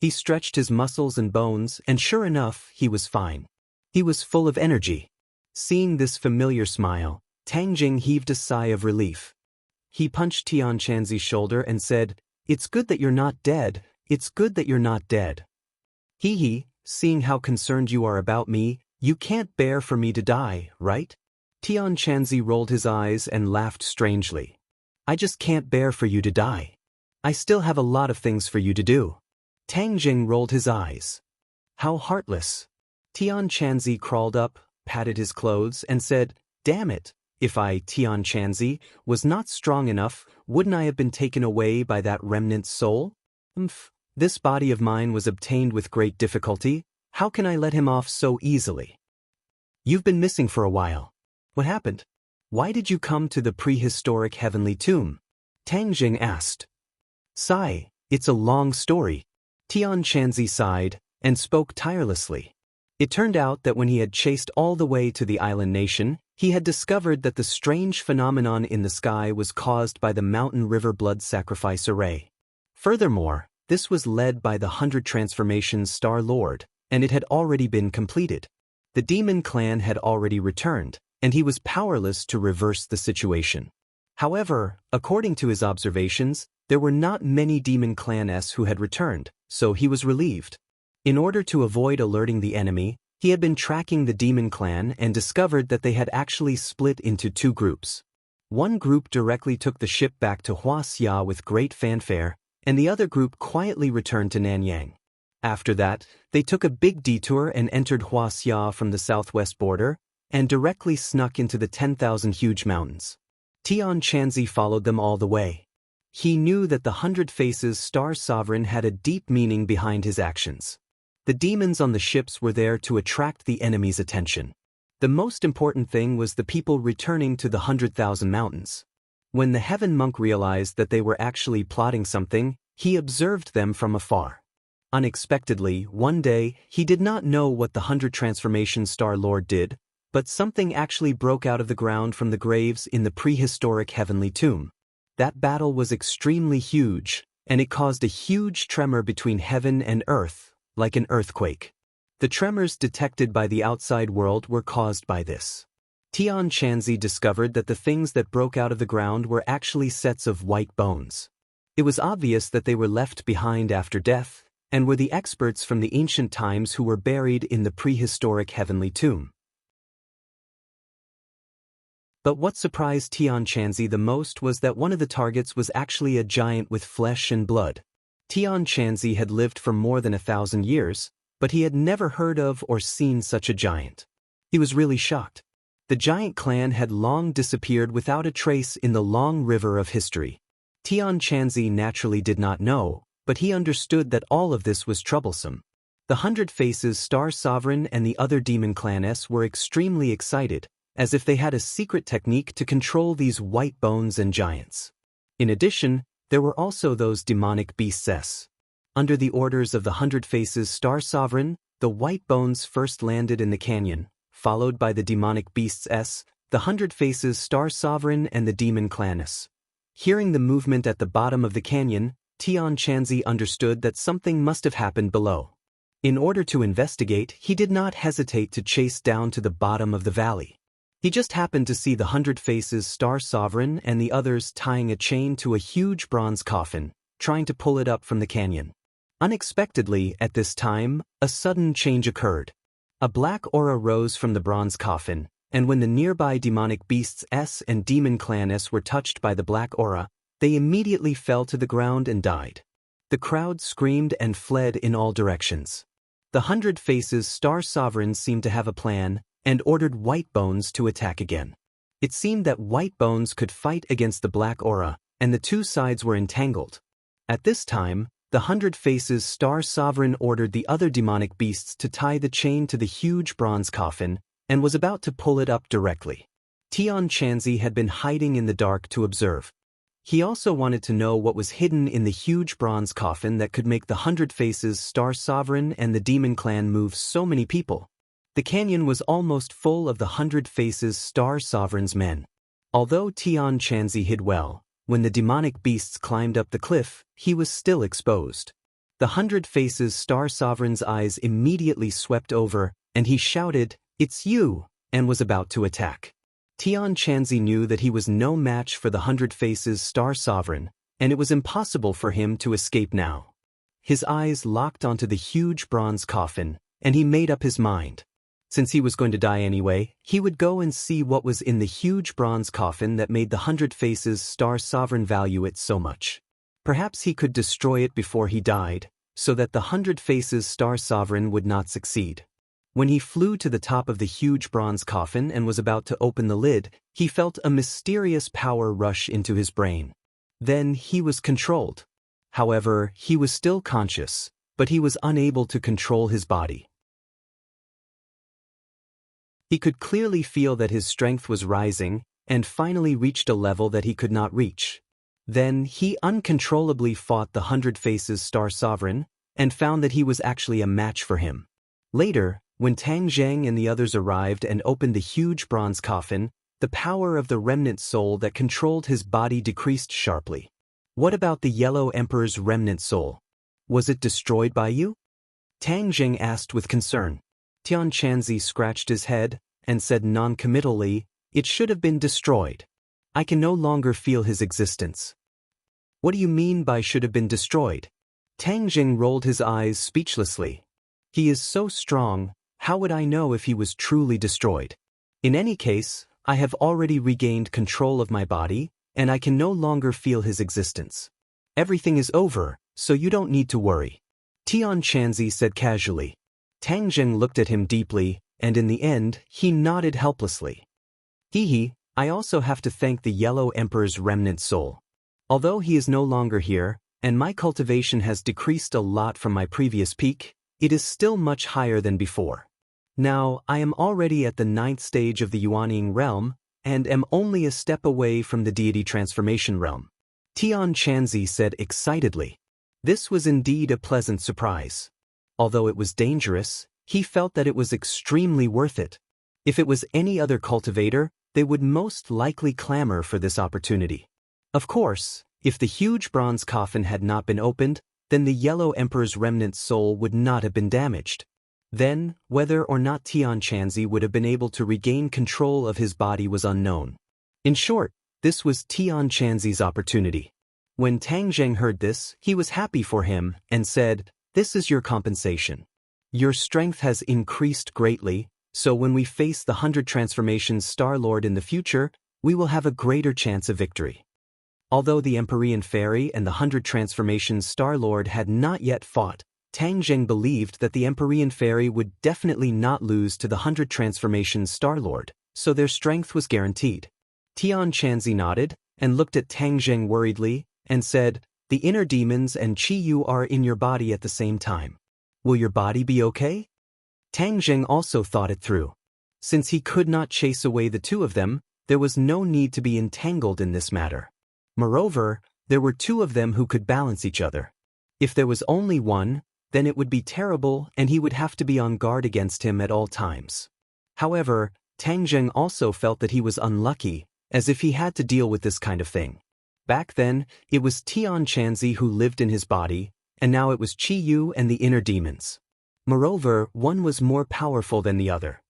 He stretched his muscles and bones, and sure enough, he was fine. He was full of energy. Seeing this familiar smile, Tang Jing heaved a sigh of relief. He punched Tian Chanzi's shoulder and said, "It's good that you're not dead. It's good that you're not dead. Seeing how concerned you are about me, you can't bear for me to die, right?" Tian Chanzi rolled his eyes and laughed strangely. "I just can't bear for you to die. I still have a lot of things for you to do." Tang Jing rolled his eyes. How heartless. Tian Chanzi crawled up, patted his clothes, and said, "Damn it, if I, Tian Chanzi, was not strong enough, wouldn't I have been taken away by that remnant soul? This body of mine was obtained with great difficulty. How can I let him off so easily?" "You've been missing for a while. What happened? Why did you come to the prehistoric heavenly tomb?" Tang Jing asked. "Sigh, it's a long story." Tian Chanzi sighed and spoke tirelessly. It turned out that when he had chased all the way to the island nation, he had discovered that the strange phenomenon in the sky was caused by the mountain river blood sacrifice array. Furthermore, this was led by the 100 Transformations Star Lord, and it had already been completed. The demon clan had already returned, and he was powerless to reverse the situation. However, according to his observations, there were not many demon clan-s who had returned, so he was relieved. In order to avoid alerting the enemy, he had been tracking the demon clan and discovered that they had actually split into two groups. One group directly took the ship back to Huaxia with great fanfare, and the other group quietly returned to Nanyang. After that, they took a big detour and entered Huaxia from the southwest border, and directly snuck into the 10,000 huge mountains. Tian Chanzi followed them all the way. He knew that the 100 Faces Star Sovereign had a deep meaning behind his actions. The demons on the ships were there to attract the enemy's attention. The most important thing was the people returning to the 100,000 mountains. When the Heaven Monk realized that they were actually plotting something, he observed them from afar. Unexpectedly, one day, he did not know what the 100 Transformation Star Lord did, but something actually broke out of the ground from the graves in the prehistoric heavenly tomb. That battle was extremely huge, and it caused a huge tremor between heaven and earth, like an earthquake. The tremors detected by the outside world were caused by this. Tian Chanzi discovered that the things that broke out of the ground were actually sets of white bones. It was obvious that they were left behind after death, and were the experts from the ancient times who were buried in the prehistoric heavenly tomb. But what surprised Tian Chanzi the most was that one of the targets was actually a giant with flesh and blood. Tian Chanzi had lived for more than 1,000 years, but he had never heard of or seen such a giant. He was really shocked. The giant clan had long disappeared without a trace in the long river of history. Tian Chanzi naturally did not know, but he understood that all of this was troublesome. The 100 Faces Star Sovereign and the other demon clans were extremely excited, as if they had a secret technique to control these white bones and giants. In addition, there were also those demonic beasts. Under the orders of the 100 Faces Star Sovereign, the white bones first landed in the canyon, followed by the demonic beasts, the 100 Faces Star Sovereign and the demon clans. Hearing the movement at the bottom of the canyon, Tian Chanzi understood that something must have happened below. In order to investigate, he did not hesitate to chase down to the bottom of the valley. He just happened to see the 100 Faces Star Sovereign and the others tying a chain to a huge bronze coffin, trying to pull it up from the canyon. Unexpectedly, at this time, a sudden change occurred. A black aura rose from the bronze coffin, and when the nearby demonic beasts S and Demon Clan S were touched by the black aura, they immediately fell to the ground and died. The crowd screamed and fled in all directions. The 100 Faces Star Sovereign seemed to have a plan, and ordered White Bones to attack again. It seemed that White Bones could fight against the black aura, and the two sides were entangled. At this time, the 100 Faces Star Sovereign ordered the other demonic beasts to tie the chain to the huge bronze coffin, and was about to pull it up directly. Tian Chanzi had been hiding in the dark to observe. He also wanted to know what was hidden in the huge bronze coffin that could make the 100 Faces Star Sovereign and the Demon Clan move so many people. The canyon was almost full of the 100 Faces Star Sovereign's men. Although Tian Chanzi hid well, when the demonic beasts climbed up the cliff, he was still exposed. The 100 Faces Star Sovereign's eyes immediately swept over, and he shouted, "It's you!" and was about to attack. Tian Chanzi knew that he was no match for the 100 Faces Star Sovereign, and it was impossible for him to escape now. His eyes locked onto the huge bronze coffin, and he made up his mind. Since he was going to die anyway, he would go and see what was in the huge bronze coffin that made the 100 Faces Star Sovereign value it so much. Perhaps he could destroy it before he died, so that the 100 Faces Star Sovereign would not succeed. When he flew to the top of the huge bronze coffin and was about to open the lid, he felt a mysterious power rush into his brain. Then he was controlled. However, he was still conscious, but he was unable to control his body. He could clearly feel that his strength was rising, and finally reached a level that he could not reach. Then he uncontrollably fought the 100 Faces Star Sovereign, and found that he was actually a match for him. Later, when Tang Zheng and the others arrived and opened the huge bronze coffin, the power of the remnant soul that controlled his body decreased sharply. What about the Yellow Emperor's remnant soul? Was it destroyed by you? Tang Zheng asked with concern. Tian Chanzi scratched his head and said non-committally, "It should have been destroyed. I can no longer feel his existence." "What do you mean by should have been destroyed?" Tang Zheng rolled his eyes speechlessly. "He is so strong, how would I know if he was truly destroyed? In any case, I have already regained control of my body, and I can no longer feel his existence. Everything is over, so you don't need to worry," Tian Chanzi said casually. Tang Zheng looked at him deeply, and in the end, he nodded helplessly. "Hee, I also have to thank the Yellow Emperor's remnant soul. Although he is no longer here, and my cultivation has decreased a lot from my previous peak, it is still much higher than before. Now, I am already at the 9th stage of the Yuanying realm, and am only a step away from the deity transformation realm," Tian Chanzi said excitedly. This was indeed a pleasant surprise. Although it was dangerous, he felt that it was extremely worth it. If it was any other cultivator, they would most likely clamor for this opportunity. Of course, if the huge bronze coffin had not been opened, then the Yellow Emperor's remnant soul would not have been damaged. Then, whether or not Tian Chanzi would have been able to regain control of his body was unknown. In short, this was Tian Chanzi's opportunity. When Tang Zheng heard this, he was happy for him and said, "This is your compensation. Your strength has increased greatly, so when we face the 100 Transformations Star Lord in the future, we will have a greater chance of victory." Although the Empyrean Fairy and the 100 Transformations Star Lord had not yet fought, Tang Zheng believed that the Empyrean Fairy would definitely not lose to the 100 Transformations Star Lord, so their strength was guaranteed. Tian Chanzi nodded, and looked at Tang Zheng worriedly, and said, "The inner demons and Qi Yu are in your body at the same time. Will your body be okay?" Tang Zheng also thought it through. Since he could not chase away the two of them, there was no need to be entangled in this matter. Moreover, there were two of them who could balance each other. If there was only one, then it would be terrible and he would have to be on guard against him at all times. However, Tang Zheng also felt that he was unlucky, as if he had to deal with this kind of thing. Back then, it was Tian Chanzi who lived in his body, and now it was Qi Yu and the inner demons. Moreover, one was more powerful than the other.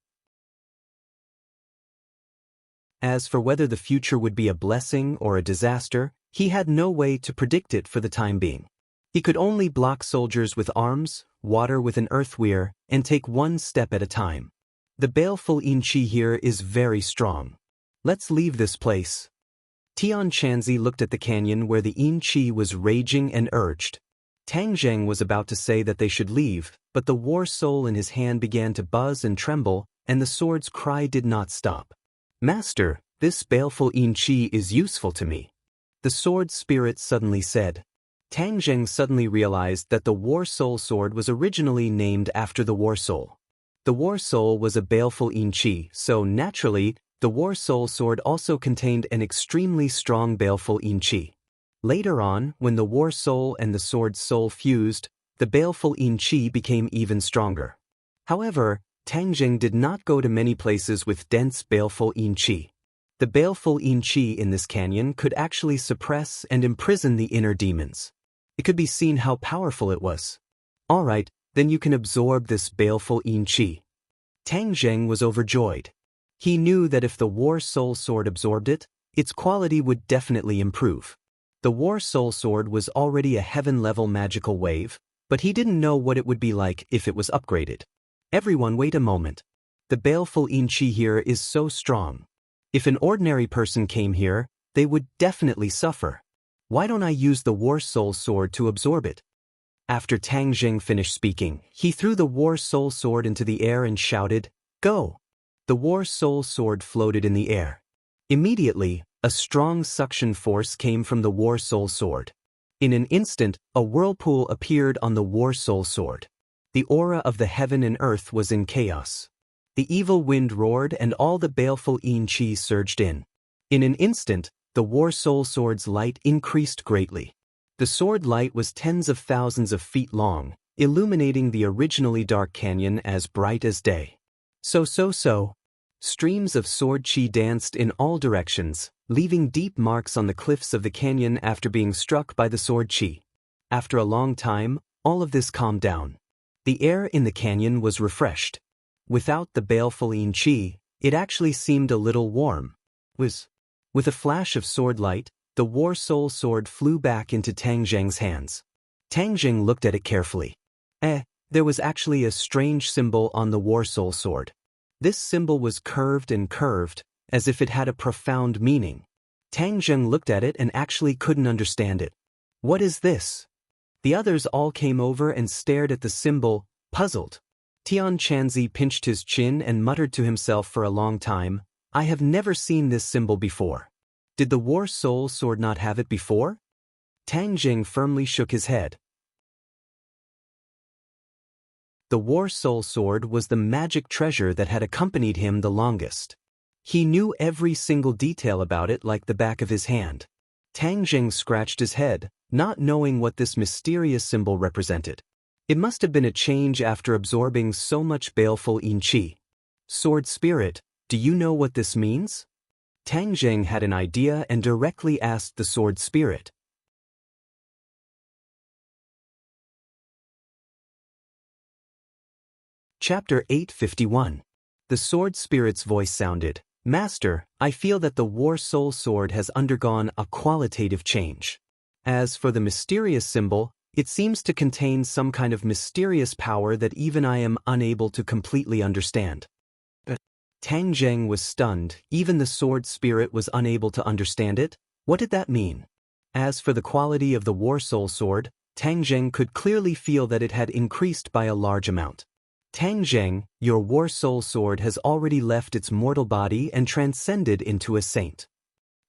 As for whether the future would be a blessing or a disaster, he had no way to predict it for the time being. He could only block soldiers with arms, water with an earthweir, and take one step at a time. The baleful Inchi here is very strong. Let's leave this place. Tian Chanzi looked at the canyon where the Inchi was raging and urged. Tang Zheng was about to say that they should leave, but the war soul in his hand began to buzz and tremble, and the sword's cry did not stop. Master, this baleful Inchi is useful to me. The sword spirit suddenly said. Tang Zheng suddenly realized that the war soul sword was originally named after the war soul. The war soul was a baleful Inchi, so naturally, the war soul sword also contained an extremely strong baleful Inchi. Later on, when the war soul and the sword's soul fused, the baleful Inchi became even stronger. However, Tang Zheng did not go to many places with dense baleful Inchi. The baleful Inchi in this canyon could actually suppress and imprison the inner demons. It could be seen how powerful it was. Alright, then you can absorb this baleful Inchi. Tang Zheng was overjoyed. He knew that if the war soul sword absorbed it, its quality would definitely improve. The war soul sword was already a heaven-level magical wave, but he didn't know what it would be like if it was upgraded. Everyone wait a moment. The baleful Inchi here is so strong. If an ordinary person came here, they would definitely suffer. Why don't I use the war soul sword to absorb it? After Tang Zheng finished speaking, he threw the war soul sword into the air and shouted, "Go!" The war soul sword floated in the air. Immediately, a strong suction force came from the war soul sword. In an instant, a whirlpool appeared on the war soul sword. The aura of the heaven and earth was in chaos. The evil wind roared and all the baleful Inchi surged in. In an instant, the war soul sword's light increased greatly. The sword light was tens of thousands of feet long, illuminating the originally dark canyon as bright as day. So. Streams of sword chi danced in all directions, leaving deep marks on the cliffs of the canyon after being struck by the sword chi. After a long time, all of this calmed down. The air in the canyon was refreshed. Without the baleful Inchi, it actually seemed a little warm. With a flash of sword light, the war soul sword flew back into Tang Zheng's hands. Tang Zheng looked at it carefully. There was actually a strange symbol on the war soul sword. This symbol was curved and curved, as if it had a profound meaning. Tang Zheng looked at it and actually couldn't understand it. What is this? The others all came over and stared at the symbol, puzzled. Tian Chanzi pinched his chin and muttered to himself for a long time, I have never seen this symbol before. Did the war soul sword not have it before? Tang Zheng firmly shook his head. The war soul sword was the magic treasure that had accompanied him the longest. He knew every single detail about it like the back of his hand. Tang Zheng scratched his head, not knowing what this mysterious symbol represented. It must have been a change after absorbing so much baleful Inchi. Sword spirit, do you know what this means? Tang Zheng had an idea and directly asked the sword spirit. Chapter 851. The sword spirit's voice sounded, Master, I feel that the war soul sword has undergone a qualitative change. As for the mysterious symbol, it seems to contain some kind of mysterious power that even I am unable to completely understand. Tang Zheng was stunned, even the sword spirit was unable to understand it. What did that mean? As for the quality of the war soul sword, Tang Zheng could clearly feel that it had increased by a large amount. Tang Zheng, your war soul sword has already left its mortal body and transcended into a saint.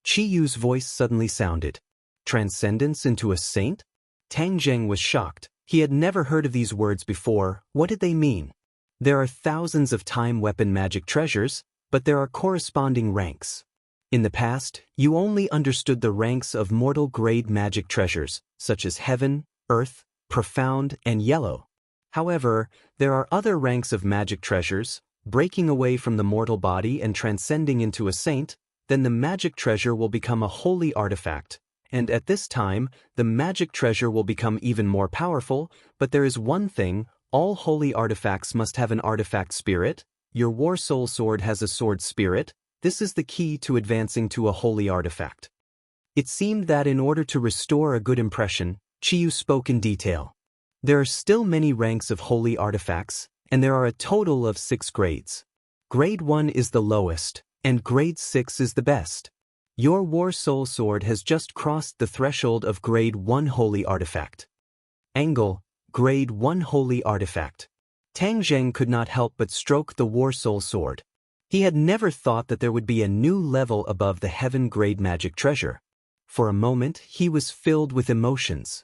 Qi Yu's voice suddenly sounded. Transcendence into a saint? Tang Zheng was shocked. He had never heard of these words before. What did they mean? There are thousands of time weapon magic treasures, but there are corresponding ranks. In the past, you only understood the ranks of mortal grade magic treasures, such as heaven, earth, profound, and yellow. However, there are other ranks of magic treasures, breaking away from the mortal body and transcending into a saint, then the magic treasure will become a holy artifact, and at this time, the magic treasure will become even more powerful, but there is one thing, all holy artifacts must have an artifact spirit. Your war soul sword has a sword spirit, this is the key to advancing to a holy artifact. It seemed that in order to restore a good impression, Chiyu spoke in detail. There are still many ranks of holy artifacts, and there are a total of 6 grades. Grade 1 is the lowest, and Grade 6 is the best. Your War Soul Sword has just crossed the threshold of Grade 1 Holy Artifact. Angle, Grade 1 Holy Artifact. Tang Zheng could not help but stroke the War Soul Sword. He had never thought that there would be a new level above the Heaven Grade Magic Treasure. For a moment, he was filled with emotions.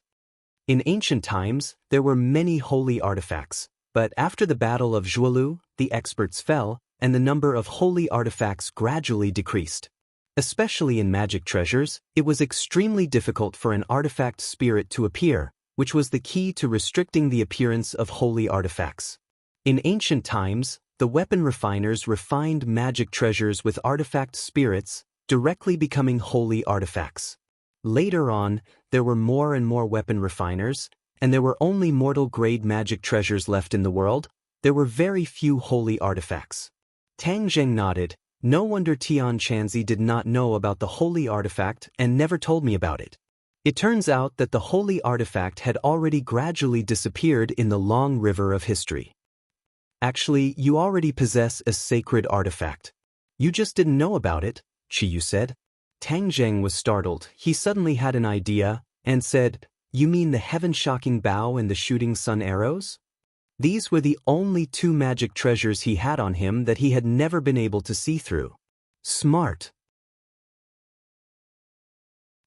In ancient times, there were many holy artifacts, but after the Battle of Zhuolu, the experts fell, and the number of holy artifacts gradually decreased. Especially in magic treasures, it was extremely difficult for an artifact spirit to appear, which was the key to restricting the appearance of holy artifacts. In ancient times, the weapon refiners refined magic treasures with artifact spirits, directly becoming holy artifacts. Later on, there were more and more weapon refiners, and there were only mortal-grade magic treasures left in the world. There were very few holy artifacts. Tang Zheng nodded. No wonder Tian Chanzi did not know about the holy artifact and never told me about it. It turns out that the holy artifact had already gradually disappeared in the long river of history. Actually, you already possess a sacred artifact. You just didn't know about it, Chiyu said. Tang Zheng was startled. He suddenly had an idea and said, "You mean the heaven-shocking bow and the shooting sun arrows?" These were the only 2 magic treasures he had on him that he had never been able to see through. Smart.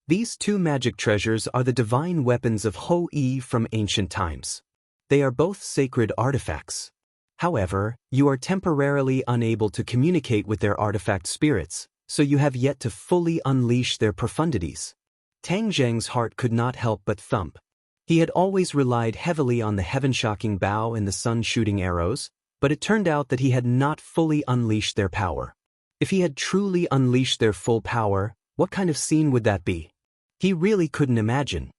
These 2 magic treasures are the divine weapons of Ho-Yi from ancient times. They are both sacred artifacts. However, you are temporarily unable to communicate with their artifact spirits, so you have yet to fully unleash their profundities. Tang Zheng's heart could not help but thump. He had always relied heavily on the heaven-shocking bow and the sun-shooting arrows, but it turned out that he had not fully unleashed their power. If he had truly unleashed their full power, what kind of scene would that be? He really couldn't imagine.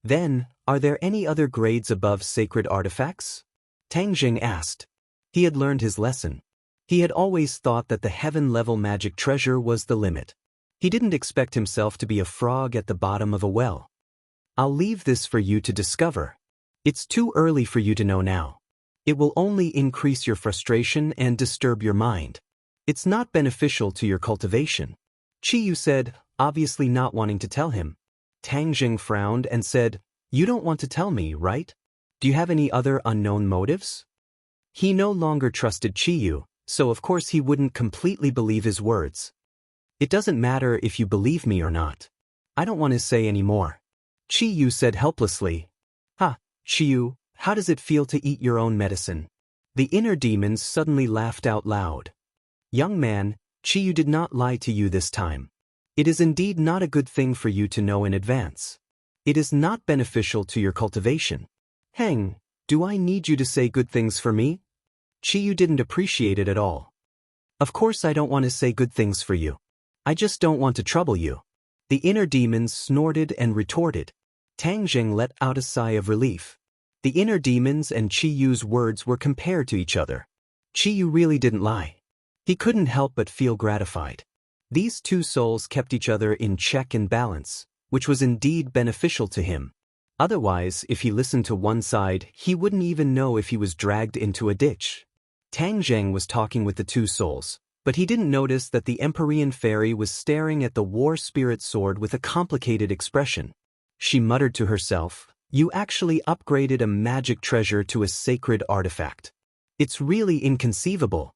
Then, are there any other grades above sacred artifacts? Tang Zheng asked. He had learned his lesson. He had always thought that the heaven-level magic treasure was the limit. He didn't expect himself to be a frog at the bottom of a well. I'll leave this for you to discover. It's too early for you to know now. It will only increase your frustration and disturb your mind. It's not beneficial to your cultivation. Chiyu said, obviously not wanting to tell him. Tang Zheng frowned and said, "You don't want to tell me, right? Do you have any other unknown motives?" He no longer trusted Chiyu, so of course he wouldn't completely believe his words. "It doesn't matter if you believe me or not. I don't want to say any more." Chiyu said helplessly. Chiyu, how does it feel to eat your own medicine?" The inner demons suddenly laughed out loud. "Young man, Chiyu did not lie to you this time. It is indeed not a good thing for you to know in advance. It is not beneficial to your cultivation. Heng, do I need you to say good things for me?" Chiyu didn't appreciate it at all. "Of course I don't want to say good things for you. I just don't want to trouble you." The inner demons snorted and retorted. Tang Zheng let out a sigh of relief. The inner demons and Chiyu's words were compared to each other. Chiyu really didn't lie. He couldn't help but feel gratified. These 2 souls kept each other in check and balance, which was indeed beneficial to him. Otherwise, if he listened to one side, he wouldn't even know if he was dragged into a ditch. Tang Zheng was talking with the 2 souls, but he didn't notice that the Empyrean fairy was staring at the war spirit sword with a complicated expression. She muttered to herself, "You actually upgraded a magic treasure to a sacred artifact. It's really inconceivable."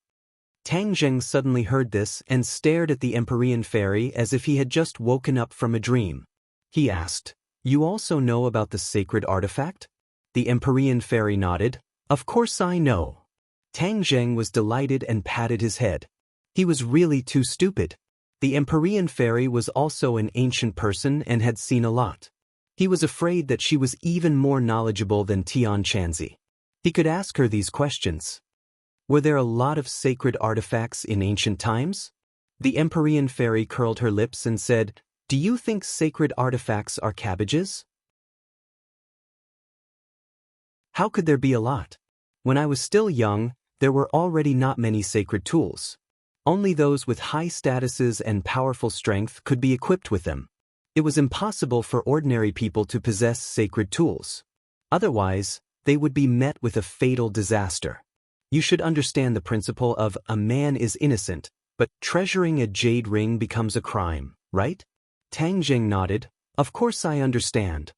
Tang Zheng suddenly heard this and stared at the Empyrean fairy as if he had just woken up from a dream. He asked, "You also know about the sacred artifact?" The Empyrean fairy nodded. "Of course I know." Tang Zheng was delighted and patted his head. He was really too stupid. The Empyrean fairy was also an ancient person and had seen a lot. He was afraid that she was even more knowledgeable than Tian Chanzi. He could ask her these questions. Were there a lot of sacred artifacts in ancient times? The Empyrean fairy curled her lips and said, "Do you think sacred artifacts are cabbages? How could there be a lot? When I was still young, there were already not many sacred tools. Only those with high statuses and powerful strength could be equipped with them. It was impossible for ordinary people to possess sacred tools. Otherwise, they would be met with a fatal disaster. You should understand the principle of a man is innocent, but treasuring a jade ring becomes a crime, right? Tang Jing nodded. Of course I understand.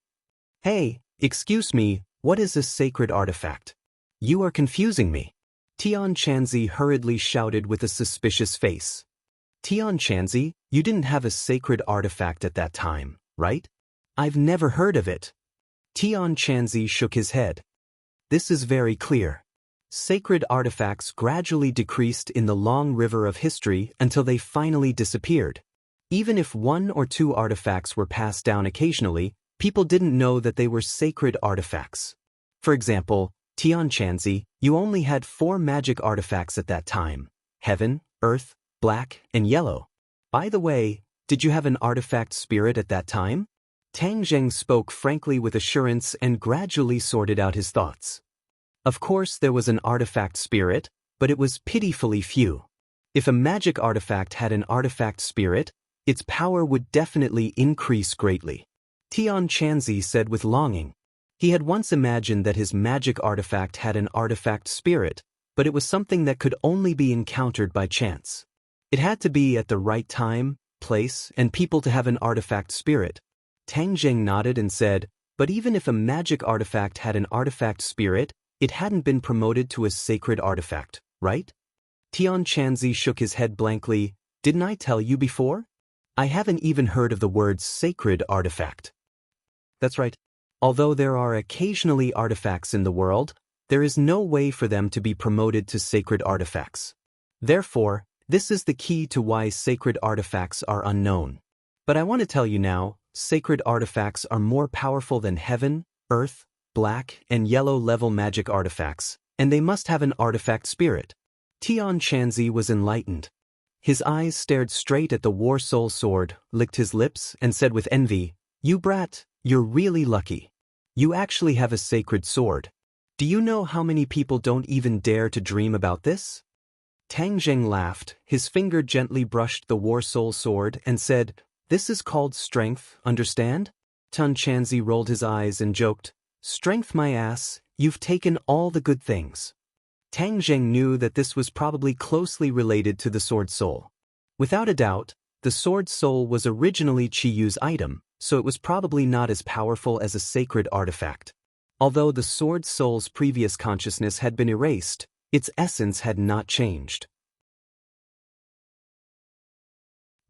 Hey, excuse me, what is this sacred artifact? You are confusing me. Tian Chanzi hurriedly shouted with a suspicious face. Tian Chanzi, you didn't have a sacred artifact at that time, right? I've never heard of it. Tian Chanzi shook his head. This is very clear. Sacred artifacts gradually decreased in the long river of history until they finally disappeared. Even if one or two artifacts were passed down occasionally, people didn't know that they were sacred artifacts. For example, Tian Chanzi, you only had 4 magic artifacts at that time: heaven, earth, black, and yellow. By the way, did you have an artifact spirit at that time? Tang Zheng spoke frankly with assurance and gradually sorted out his thoughts. Of course there was an artifact spirit, but it was pitifully few. If a magic artifact had an artifact spirit, its power would definitely increase greatly. Tian Chanzi said with longing. He had once imagined that his magic artifact had an artifact spirit, but it was something that could only be encountered by chance. It had to be at the right time, place, and people to have an artifact spirit. Tang Zheng nodded and said, but even if a magic artifact had an artifact spirit, it hadn't been promoted to a sacred artifact, right? Tian Chanzi shook his head blankly. Didn't I tell you before? I haven't even heard of the word sacred artifact. That's right. Although there are occasionally artifacts in the world, there is no way for them to be promoted to sacred artifacts. Therefore, this is the key to why sacred artifacts are unknown. But I want to tell you now, sacred artifacts are more powerful than heaven, earth, black, and yellow level magic artifacts, and they must have an artifact spirit. Tian Chanzi was enlightened. His eyes stared straight at the War Soul sword, licked his lips, and said with envy, "You brat, you're really lucky. You actually have a sacred sword. Do you know how many people don't even dare to dream about this?" Tang Zheng laughed, his finger gently brushed the War Soul sword and said, "This is called strength, understand?" Tian Chanzi rolled his eyes and joked, "Strength my ass, you've taken all the good things." Tang Zheng knew that this was probably closely related to the sword soul. Without a doubt, the sword soul was originally Qiyu's item, so it was probably not as powerful as a sacred artifact. Although the sword soul's previous consciousness had been erased, its essence had not changed.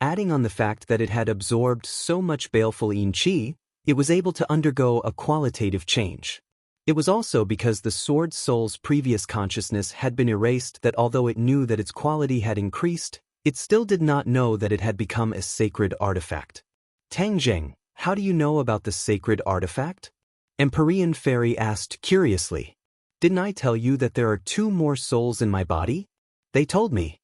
Adding on the fact that it had absorbed so much baleful yin qi, it was able to undergo a qualitative change. It was also because the sword soul's previous consciousness had been erased that although it knew that its quality had increased, it still did not know that it had become a sacred artifact. Tang Zheng, how do you know about the sacred artifact? Empyrean Fairy asked curiously. Didn't I tell you that there are 2 more souls in my body? They told me.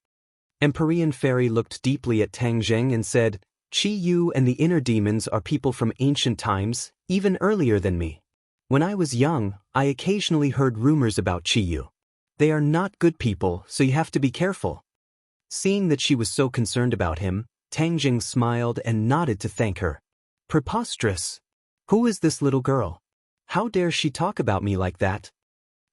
Empyrean Fairy looked deeply at Tang Zheng and said, Qiyu and the inner demons are people from ancient times, even earlier than me. When I was young, I occasionally heard rumors about Qiyu. They are not good people, so you have to be careful. Seeing that she was so concerned about him, Tang Zheng smiled and nodded to thank her. Preposterous. Who is this little girl? How dare she talk about me like that?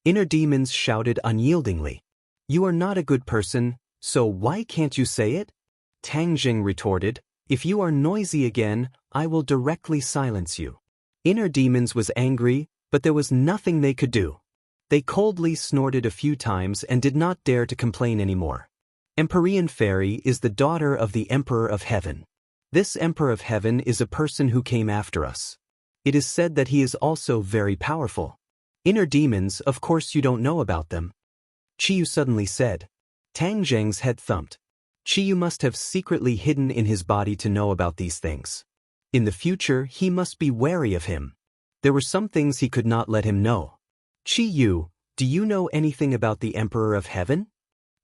Inner demons shouted unyieldingly. You are not a good person, so why can't you say it? Tang Zheng retorted, if you are noisy again, I will directly silence you. Inner demons was angry, but there was nothing they could do. They coldly snorted a few times and did not dare to complain anymore. Empyrean Fairy is the daughter of the Emperor of Heaven. This Emperor of Heaven is a person who came after us. It is said that he is also very powerful. Inner demons, of course you don't know about them. Qiyu suddenly said. Tang Zheng's head thumped. Qiyu must have secretly hidden in his body to know about these things. In the future, he must be wary of him. There were some things he could not let him know. Qiyu, do you know anything about the Emperor of Heaven?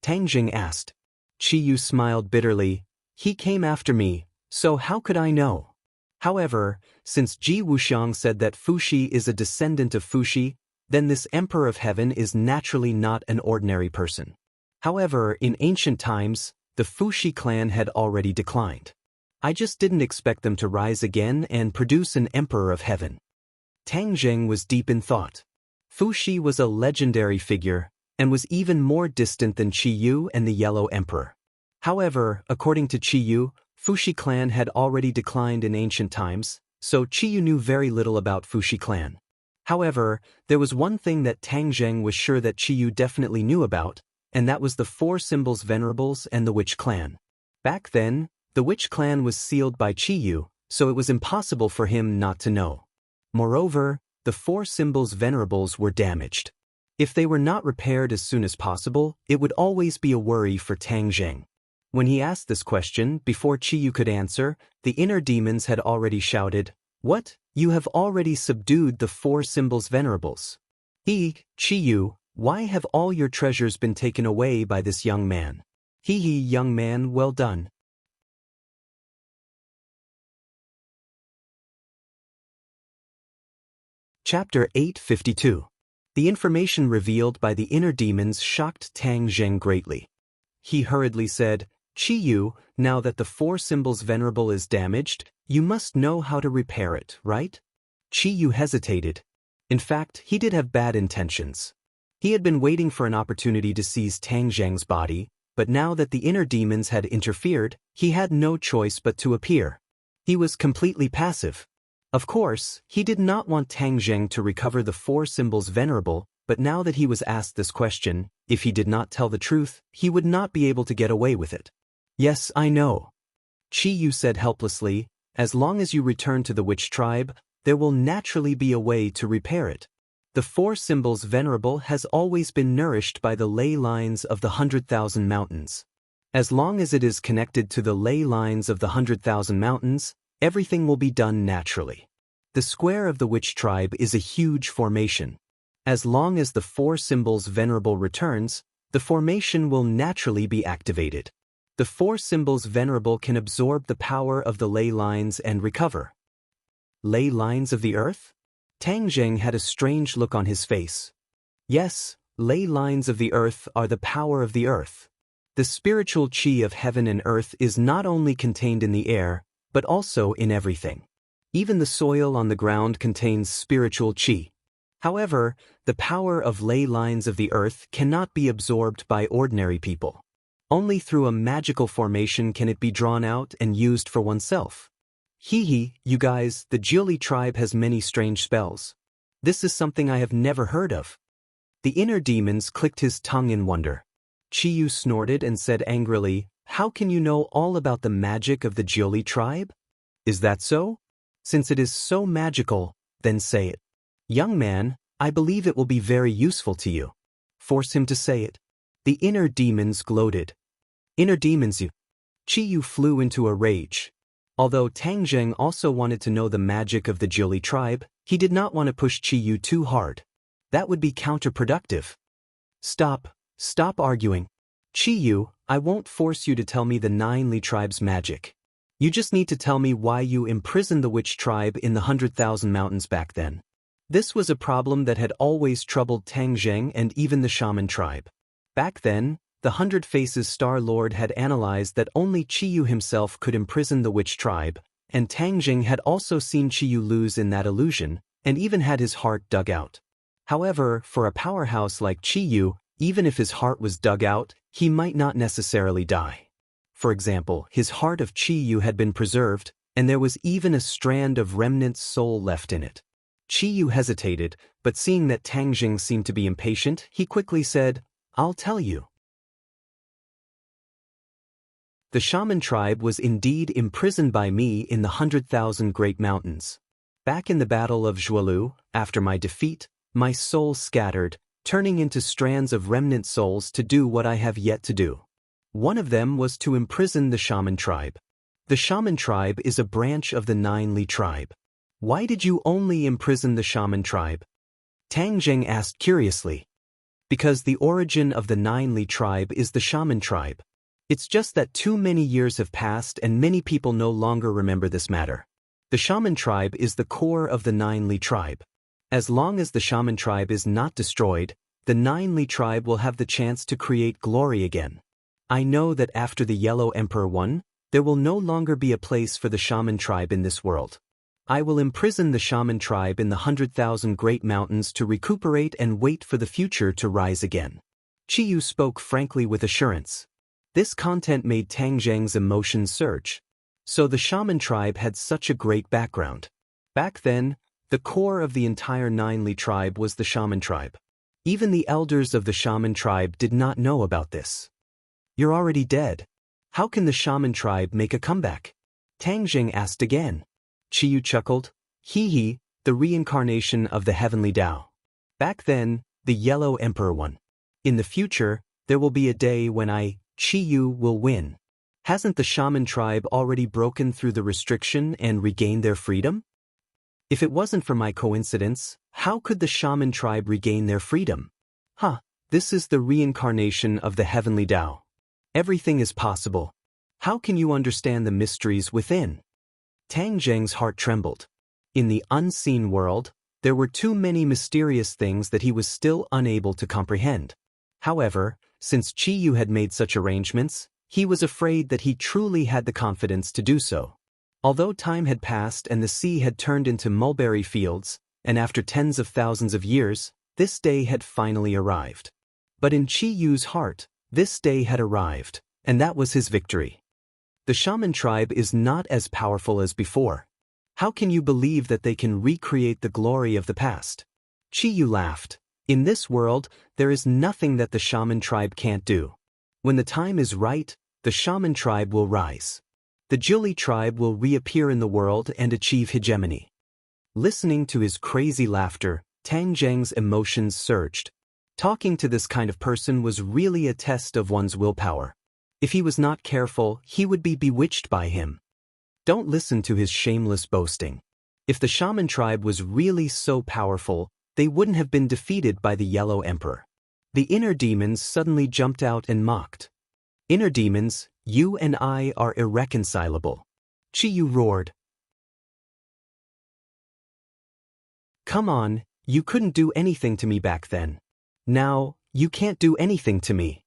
Tang Zheng asked. Qiyu smiled bitterly. He came after me, so how could I know? However, since Ji Wuxiang said that Fuxi is a descendant of Fuxi, then this Emperor of Heaven is naturally not an ordinary person. However, in ancient times, the Fuxi clan had already declined. I just didn't expect them to rise again and produce an emperor of heaven. Tang Zheng was deep in thought. Fuxi was a legendary figure, and was even more distant than Qi Yu and the Yellow Emperor. However, according to Qi Yu, Fuxi clan had already declined in ancient times, so Qi Yu knew very little about Fuxi clan. However, there was one thing that Tang Zheng was sure that Qi Yu definitely knew about, and that was the four symbols venerables and the witch clan. Back then, the witch clan was sealed by Qi Yu, so it was impossible for him not to know. Moreover, the four symbols venerables were damaged. If they were not repaired as soon as possible, it would always be a worry for Tang Zheng. When he asked this question, before Qi Yu could answer, the inner demons had already shouted, "What? You have already subdued the four symbols venerables. Qi Yu, why have all your treasures been taken away by this young man? Young man, well done." Chapter 852. The information revealed by the inner demons shocked Tang Zheng greatly. He hurriedly said, "Qi Yu, now that the four symbols venerable is damaged, you must know how to repair it, right?" Qi Yu hesitated. In fact, he did have bad intentions. He had been waiting for an opportunity to seize Tang Zheng's body, but now that the inner demons had interfered, he had no choice but to appear. He was completely passive. Of course, he did not want Tang Zheng to recover the four symbols venerable, but now that he was asked this question, if he did not tell the truth, he would not be able to get away with it. "Yes, I know," Qi Yu said helplessly. "As long as you return to the witch tribe, there will naturally be a way to repair it. The four symbols venerable has always been nourished by the ley lines of the 100,000 mountains. As long as it is connected to the ley lines of the 100,000 mountains, everything will be done naturally. The square of the witch tribe is a huge formation. As long as the four symbols venerable returns, the formation will naturally be activated. The four symbols venerable can absorb the power of the ley lines and recover." Ley lines of the earth? Tang Zheng had a strange look on his face. Yes, ley lines of the earth are the power of the earth. The spiritual qi of heaven and earth is not only contained in the air, but also in everything. Even the soil on the ground contains spiritual qi. However, the power of ley lines of the earth cannot be absorbed by ordinary people. Only through a magical formation can it be drawn out and used for oneself. You guys, the Jiuli tribe has many strange spells. This is something I have never heard of." The inner demons clicked his tongue in wonder. Qi Yu snorted and said angrily, "How can you know all about the magic of the Jiuli tribe? Is that so? Since it is so magical, then say it." "Young man, I believe it will be very useful to you." "Force him to say it." The inner demons gloated. "Inner demons, you." Qi Yu flew into a rage. Although Tang Zheng also wanted to know the magic of the Jiuli tribe, he did not want to push Qi Yu too hard. That would be counterproductive. Stop arguing. Qi Yu, I won't force you to tell me the 9 Li tribe's magic. You just need to tell me why you imprisoned the witch tribe in the 100,000 mountains back then. This was a problem that had always troubled Tang Zheng and even the shaman tribe. Back then, the 100 Faces Star Lord had analyzed that only Qi Yu himself could imprison the witch tribe, and Tang Zheng had also seen Qi Yu lose in that illusion, and even had his heart dug out. However, for a powerhouse like Qi Yu, even if his heart was dug out, he might not necessarily die. For example, his heart of Qi Yu had been preserved, and there was even a strand of remnant soul left in it. Qi Yu hesitated, but seeing that Tang Zheng seemed to be impatient, he quickly said, "I'll tell you." The shaman tribe was indeed imprisoned by me in the 100,000 great mountains. Back in the Battle of Zhualu, after my defeat, my soul scattered, turning into strands of remnant souls to do what I have yet to do. One of them was to imprison the shaman tribe. The shaman tribe is a branch of the 9 Li tribe. Why did you only imprison the shaman tribe? Tang Zheng asked curiously. Because the origin of the 9 Li tribe is the shaman tribe. It's just that too many years have passed and many people no longer remember this matter. The shaman tribe is the core of the 9 Li tribe. As long as the shaman tribe is not destroyed, the 9 Li tribe will have the chance to create glory again. I know that after the Yellow Emperor won, there will no longer be a place for the shaman tribe in this world. I will imprison the shaman tribe in the 100,000 great mountains to recuperate and wait for the future to rise again. Qiyu spoke frankly with assurance. This content made Tang Zheng's emotions surge. So the shaman tribe had such a great background. Back then, the core of the entire Ninely tribe was the shaman tribe. Even the elders of the shaman tribe did not know about this. You're already dead. How can the shaman tribe make a comeback? Tang Zheng asked again. Qiyu chuckled. Hee hee, the reincarnation of the heavenly Tao. Back then, the Yellow Emperor won. In the future, there will be a day when Qiyu, will win. Hasn't the shaman tribe already broken through the restriction and regained their freedom? If it wasn't for my coincidence, how could the shaman tribe regain their freedom? This is the reincarnation of the heavenly Tao. Everything is possible. How can you understand the mysteries within? Tang Zheng's heart trembled. In the unseen world, there were too many mysterious things that he was still unable to comprehend. However, since Qiyu had made such arrangements, he was afraid that he truly had the confidence to do so. Although time had passed and the sea had turned into mulberry fields, and after tens of thousands of years, this day had finally arrived. But in Qiyu's heart, this day had arrived, and that was his victory. The shaman tribe is not as powerful as before. How can you believe that they can recreate the glory of the past? Qiyu laughed. In this world, there is nothing that the shaman tribe can't do. When the time is right, the shaman tribe will rise. The Jili tribe will reappear in the world and achieve hegemony. Listening to his crazy laughter, Tang Zheng's emotions surged. Talking to this kind of person was really a test of one's willpower. If he was not careful, he would be bewitched by him. Don't listen to his shameless boasting. If the shaman tribe was really so powerful, they wouldn't have been defeated by the Yellow Emperor. The inner demons suddenly jumped out and mocked. Inner demons, you and I are irreconcilable. Qiyu roared. Come on, you couldn't do anything to me back then. Now, you can't do anything to me.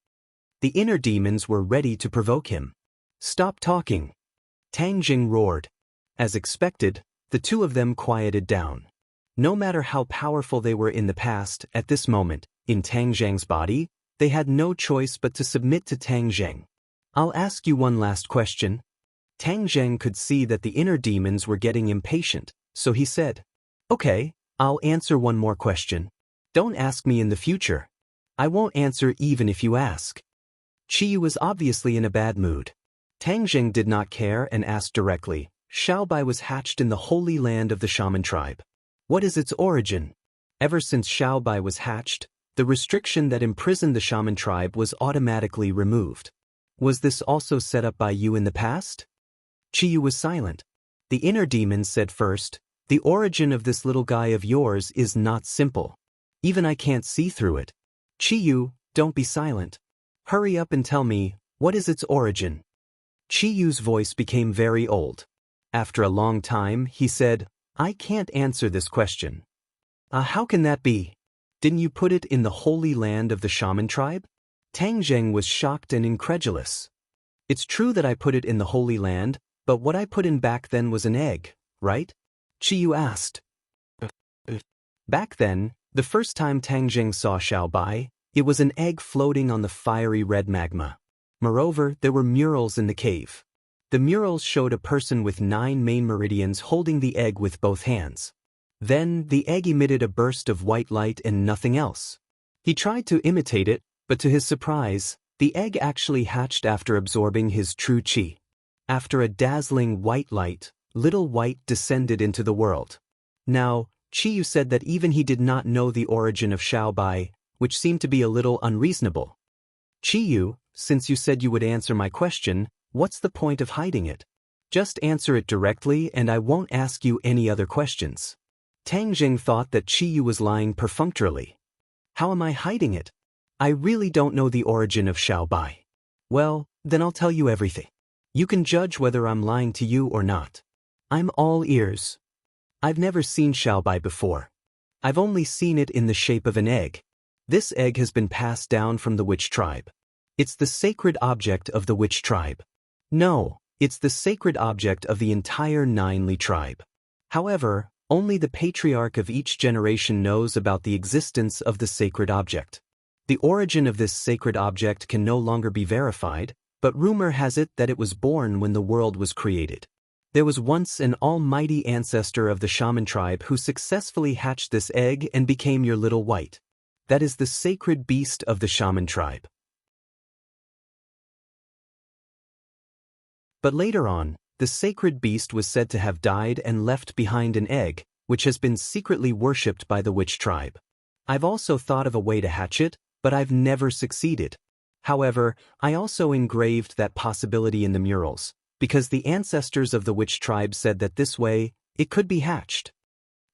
The inner demons were ready to provoke him. Stop talking. Tang Zheng roared. As expected, the two of them quieted down. No matter how powerful they were in the past, at this moment, in Tang Zheng's body, they had no choice but to submit to Tang Zheng. I'll ask you one last question. Tang Zheng could see that the inner demons were getting impatient, so he said, Okay, I'll answer one more question. Don't ask me in the future. I won't answer even if you ask. Qiyu was obviously in a bad mood. Tang Zheng did not care and asked directly. Xiaobai was hatched in the holy land of the shaman tribe. What is its origin? Ever since Xiaobai was hatched, the restriction that imprisoned the shaman tribe was automatically removed. Was this also set up by you in the past? Qiyu was silent. The inner demon said first, the origin of this little guy of yours is not simple. Even I can't see through it. Qiyu, don't be silent. Hurry up and tell me, what is its origin? Qiyu's voice became very old. After a long time, he said, I can't answer this question. How can that be? Didn't you put it in the holy land of the shaman tribe? Tang Zheng was shocked and incredulous. It's true that I put it in the holy land, but what I put in back then was an egg, right? Qiyu asked. Back then, the first time Tang Zheng saw Xiaobai, it was an egg floating on the fiery red magma. Moreover, there were murals in the cave. The murals showed a person with 9 main meridians holding the egg with both hands. Then, the egg emitted a burst of white light and nothing else. He tried to imitate it, but to his surprise, the egg actually hatched after absorbing his true qi. After a dazzling white light, little white descended into the world. Now, Qiyu said that even he did not know the origin of Xiaobai, which seemed to be a little unreasonable. Qiyu, since you said you would answer my question, what's the point of hiding it? Just answer it directly and I won't ask you any other questions. Tang Zheng thought that Qiyu was lying perfunctorily. How am I hiding it? I really don't know the origin of Xiaobai. Well, then I'll tell you everything. You can judge whether I'm lying to you or not. I'm all ears. I've never seen Xiaobai before. I've only seen it in the shape of an egg. This egg has been passed down from the witch tribe. It's the sacred object of the witch tribe. No, it's the sacred object of the entire Ninely tribe. However, only the patriarch of each generation knows about the existence of the sacred object. The origin of this sacred object can no longer be verified, but rumor has it that it was born when the world was created. There was once an almighty ancestor of the shaman tribe who successfully hatched this egg and became your little white. That is the sacred beast of the shaman tribe. But later on, the sacred beast was said to have died and left behind an egg, which has been secretly worshipped by the witch tribe. I've also thought of a way to hatch it, but I've never succeeded. However, I also engraved that possibility in the murals, because the ancestors of the witch tribe said that this way, it could be hatched.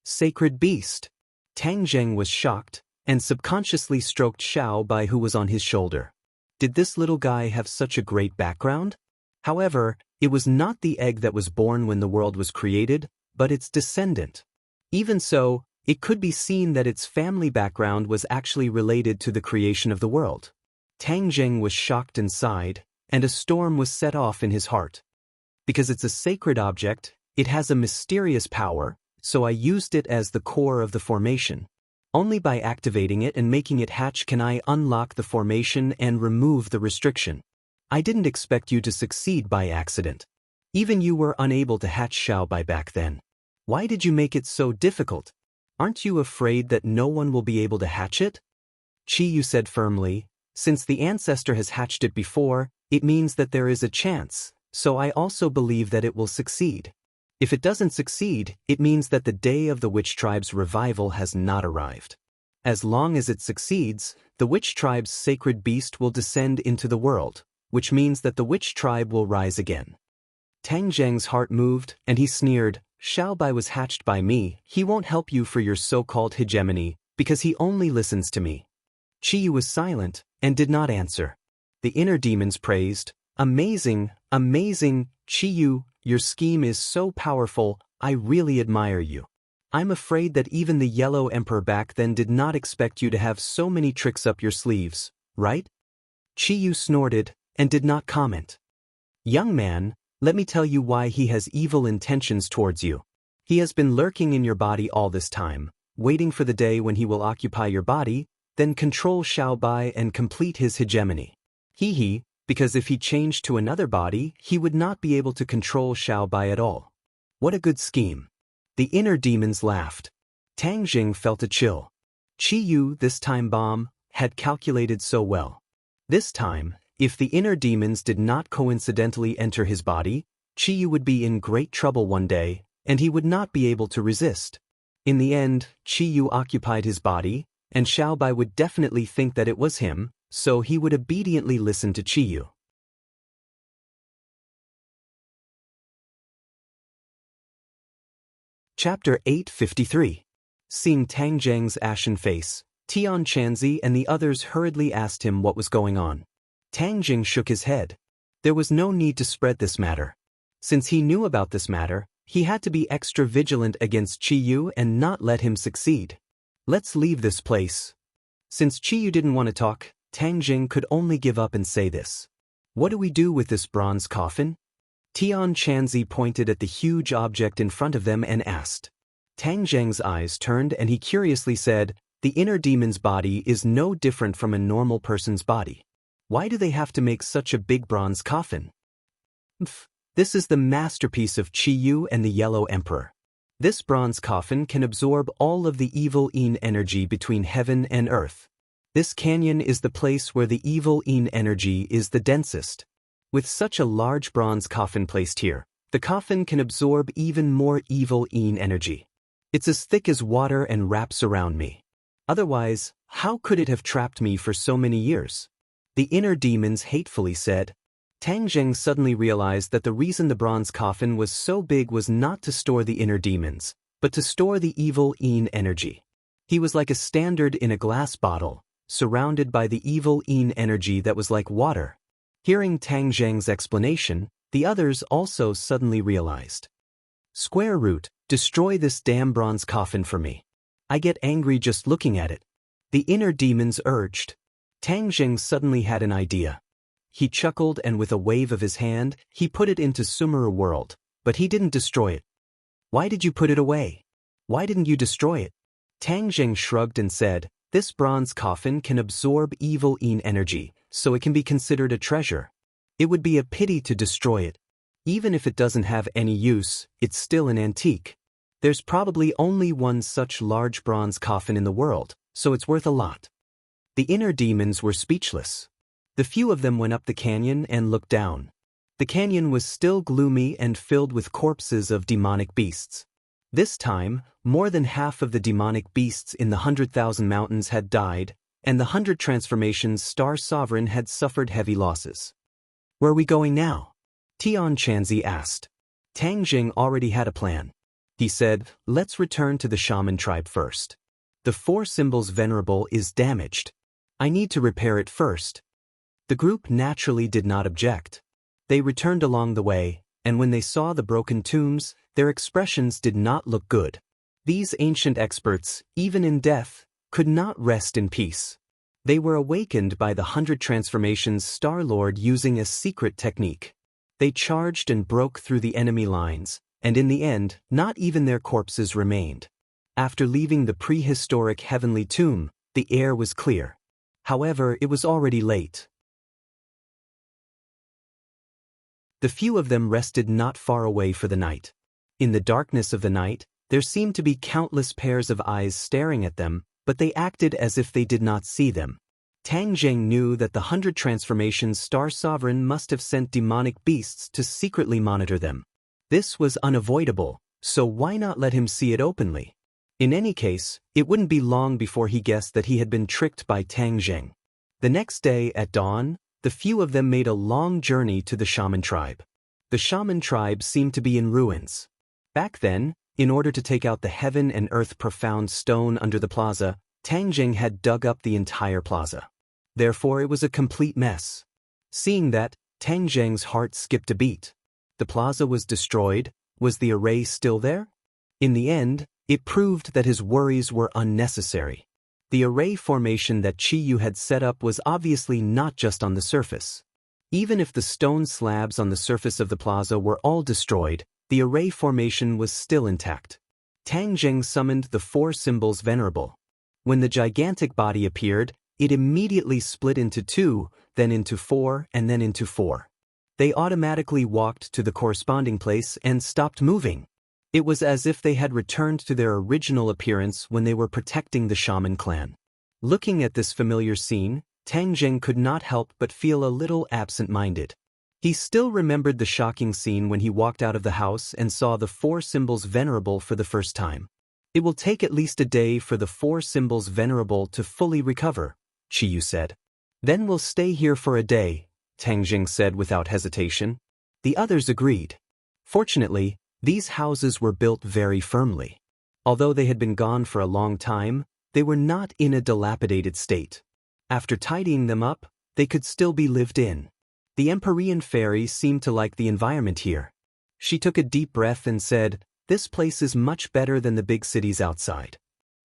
Sacred beast. Tang Zheng was shocked, and subconsciously stroked Xiao Bai, who was on his shoulder. Did this little guy have such a great background? However, it was not the egg that was born when the world was created, but its descendant. Even so, it could be seen that its family background was actually related to the creation of the world. Tang Zheng was shocked and sighed, and a storm was set off in his heart. Because it's a sacred object, it has a mysterious power, so I used it as the core of the formation. Only by activating it and making it hatch can I unlock the formation and remove the restriction. I didn't expect you to succeed by accident. Even you were unable to hatch Xiao Bai back then. Why did you make it so difficult? Aren't you afraid that no one will be able to hatch it? Chi Yu said firmly, since the ancestor has hatched it before, it means that there is a chance, so I also believe that it will succeed. If it doesn't succeed, it means that the day of the witch tribe's revival has not arrived. As long as it succeeds, the witch tribe's sacred beast will descend into the world, which means that the witch tribe will rise again. Tang Zheng's heart moved, and he sneered, Xiao Bai was hatched by me, he won't help you for your so-called hegemony, because he only listens to me. Chi Yu was silent, and did not answer. The inner demons praised, amazing, amazing, Chi Yu, your scheme is so powerful, I really admire you. I'm afraid that even the Yellow Emperor back then did not expect you to have so many tricks up your sleeves, right? Chi Yu snorted, and did not comment. Young man, let me tell you why he has evil intentions towards you. He has been lurking in your body all this time, waiting for the day when he will occupy your body, then control Xiao Bai and complete his hegemony. Because if he changed to another body, he would not be able to control Xiao Bai at all. What a good scheme. The inner demons laughed. Tang Jing felt a chill. Chi Yu, this time bomb, had calculated so well. This time, if the inner demons did not coincidentally enter his body, Chi Yu would be in great trouble one day, and he would not be able to resist. In the end, Chi Yu occupied his body, and Xiao Bai would definitely think that it was him, so he would obediently listen to Chi Yu. Chapter 853. Seeing Tang Zheng's ashen face, Tian Chanzi and the others hurriedly asked him what was going on. Tang Jing shook his head. There was no need to spread this matter. Since he knew about this matter, he had to be extra vigilant against Chi Yu and not let him succeed. Let's leave this place. Since Chi Yu didn't want to talk, Tang Jing could only give up and say this. What do we do with this bronze coffin? Tian Chanzi pointed at the huge object in front of them and asked. Tang Zheng's eyes turned and he curiously said, the inner demon's body is no different from a normal person's body. Why do they have to make such a big bronze coffin? This is the masterpiece of Chi Yu and the Yellow Emperor. This bronze coffin can absorb all of the evil Yin energy between heaven and earth. This canyon is the place where the evil Yin energy is the densest. With such a large bronze coffin placed here, the coffin can absorb even more evil Yin energy. It's as thick as water and wraps around me. Otherwise, how could it have trapped me for so many years? The inner demons hatefully said. Tang Zheng suddenly realized that the reason the bronze coffin was so big was not to store the inner demons, but to store the evil Yin energy. He was like a standard in a glass bottle, surrounded by the evil Yin energy that was like water. Hearing Tang Zheng's explanation, the others also suddenly realized. Square root, destroy this damn bronze coffin for me. I get angry just looking at it. The inner demons urged. Tang Zheng suddenly had an idea. He chuckled, and with a wave of his hand, he put it into Sumeru world, but he didn't destroy it. Why did you put it away? Why didn't you destroy it? Tang Jing shrugged and said, this bronze coffin can absorb evil Yin energy, so it can be considered a treasure. It would be a pity to destroy it. Even if it doesn't have any use, it's still an antique. There's probably only one such large bronze coffin in the world, so it's worth a lot. The inner demons were speechless. The few of them went up the canyon and looked down. The canyon was still gloomy and filled with corpses of demonic beasts. This time, more than half of the demonic beasts in the 100,000 mountains had died, and the 100 transformations Star Sovereign had suffered heavy losses. Where are we going now? Tian Chanzi asked. Tang Jing already had a plan. He said, let's return to the shaman tribe first. The 4 symbols venerable is damaged. I need to repair it first. The group naturally did not object. They returned along the way, and when they saw the broken tombs, their expressions did not look good. These ancient experts, even in death, could not rest in peace. They were awakened by the 100 transformations Star-Lord using a secret technique. They charged and broke through the enemy lines, and in the end, not even their corpses remained. After leaving the prehistoric heavenly tomb, the air was clear. However, it was already late. The few of them rested not far away for the night. In the darkness of the night, there seemed to be countless pairs of eyes staring at them, but they acted as if they did not see them. Tang Jing knew that the 100 transformations Star Sovereign must have sent demonic beasts to secretly monitor them. This was unavoidable, so why not let him see it openly? In any case, it wouldn't be long before he guessed that he had been tricked by Tang Jing. The next day at dawn, the few of them made a long journey to the shaman tribe. The shaman tribe seemed to be in ruins. Back then, in order to take out the heaven and earth profound stone under the plaza, Tang Jing had dug up the entire plaza. Therefore, it was a complete mess. Seeing that, Tang Jing's heart skipped a beat. The plaza was destroyed. Was the array still there? In the end, it proved that his worries were unnecessary. The array formation that Chi Yu had set up was obviously not just on the surface. Even if the stone slabs on the surface of the plaza were all destroyed, the array formation was still intact. Tang Jing summoned the 4 symbols venerable. When the gigantic body appeared, it immediately split into 2, then into 4, and then into 4. They automatically walked to the corresponding place and stopped moving. It was as if they had returned to their original appearance when they were protecting the shaman clan. Looking at this familiar scene, Tang Jing could not help but feel a little absent-minded. He still remembered the shocking scene when he walked out of the house and saw the 4 symbols venerable for the first time. It will take at least a day for the 4 symbols venerable to fully recover, Chi Yu said. Then we'll stay here for a day, Tang Jing said without hesitation. The others agreed. Fortunately, these houses were built very firmly. Although they had been gone for a long time, they were not in a dilapidated state. After tidying them up, they could still be lived in. The Empyrean fairy seemed to like the environment here. She took a deep breath and said, "This place is much better than the big cities outside."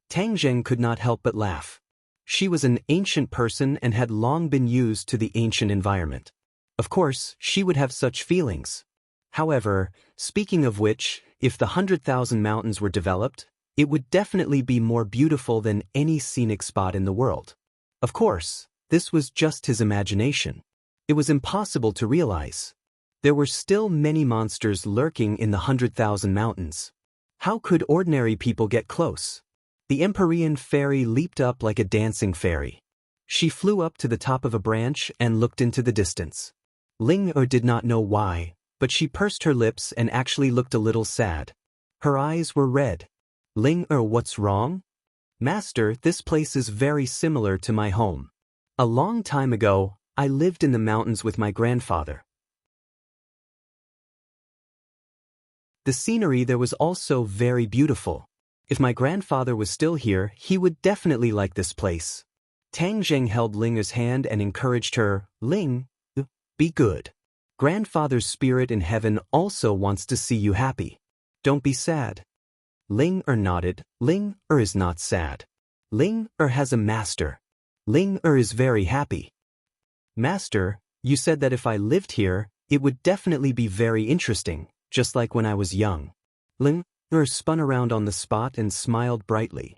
Tang Jing could not help but laugh. She was an ancient person and had long been used to the ancient environment. Of course, she would have such feelings. However, speaking of which, if the 100,000 mountains were developed, it would definitely be more beautiful than any scenic spot in the world. Of course, this was just his imagination. It was impossible to realize. There were still many monsters lurking in the 100,000 mountains. How could ordinary people get close? The Empyrean fairy leaped up like a dancing fairy. She flew up to the top of a branch and looked into the distance. Ling Er did not know why, but she pursed her lips and actually looked a little sad. Her eyes were red. "Ling Er, what's wrong?" "Master, this place is very similar to my home. A long time ago, I lived in the mountains with my grandfather. The scenery there was also very beautiful. If my grandfather was still here, he would definitely like this place." Tang Jing held Ling Er's hand and encouraged her, "Ling, be good. Grandfather's spirit in heaven also wants to see you happy. Don't be sad." Ling Er nodded. "Ling Er is not sad. Ling Er has a master. Ling Er is very happy." "Master, You said that if I lived here, it would definitely be very interesting, just like when I was young. Ling spun around on the spot and smiled brightly.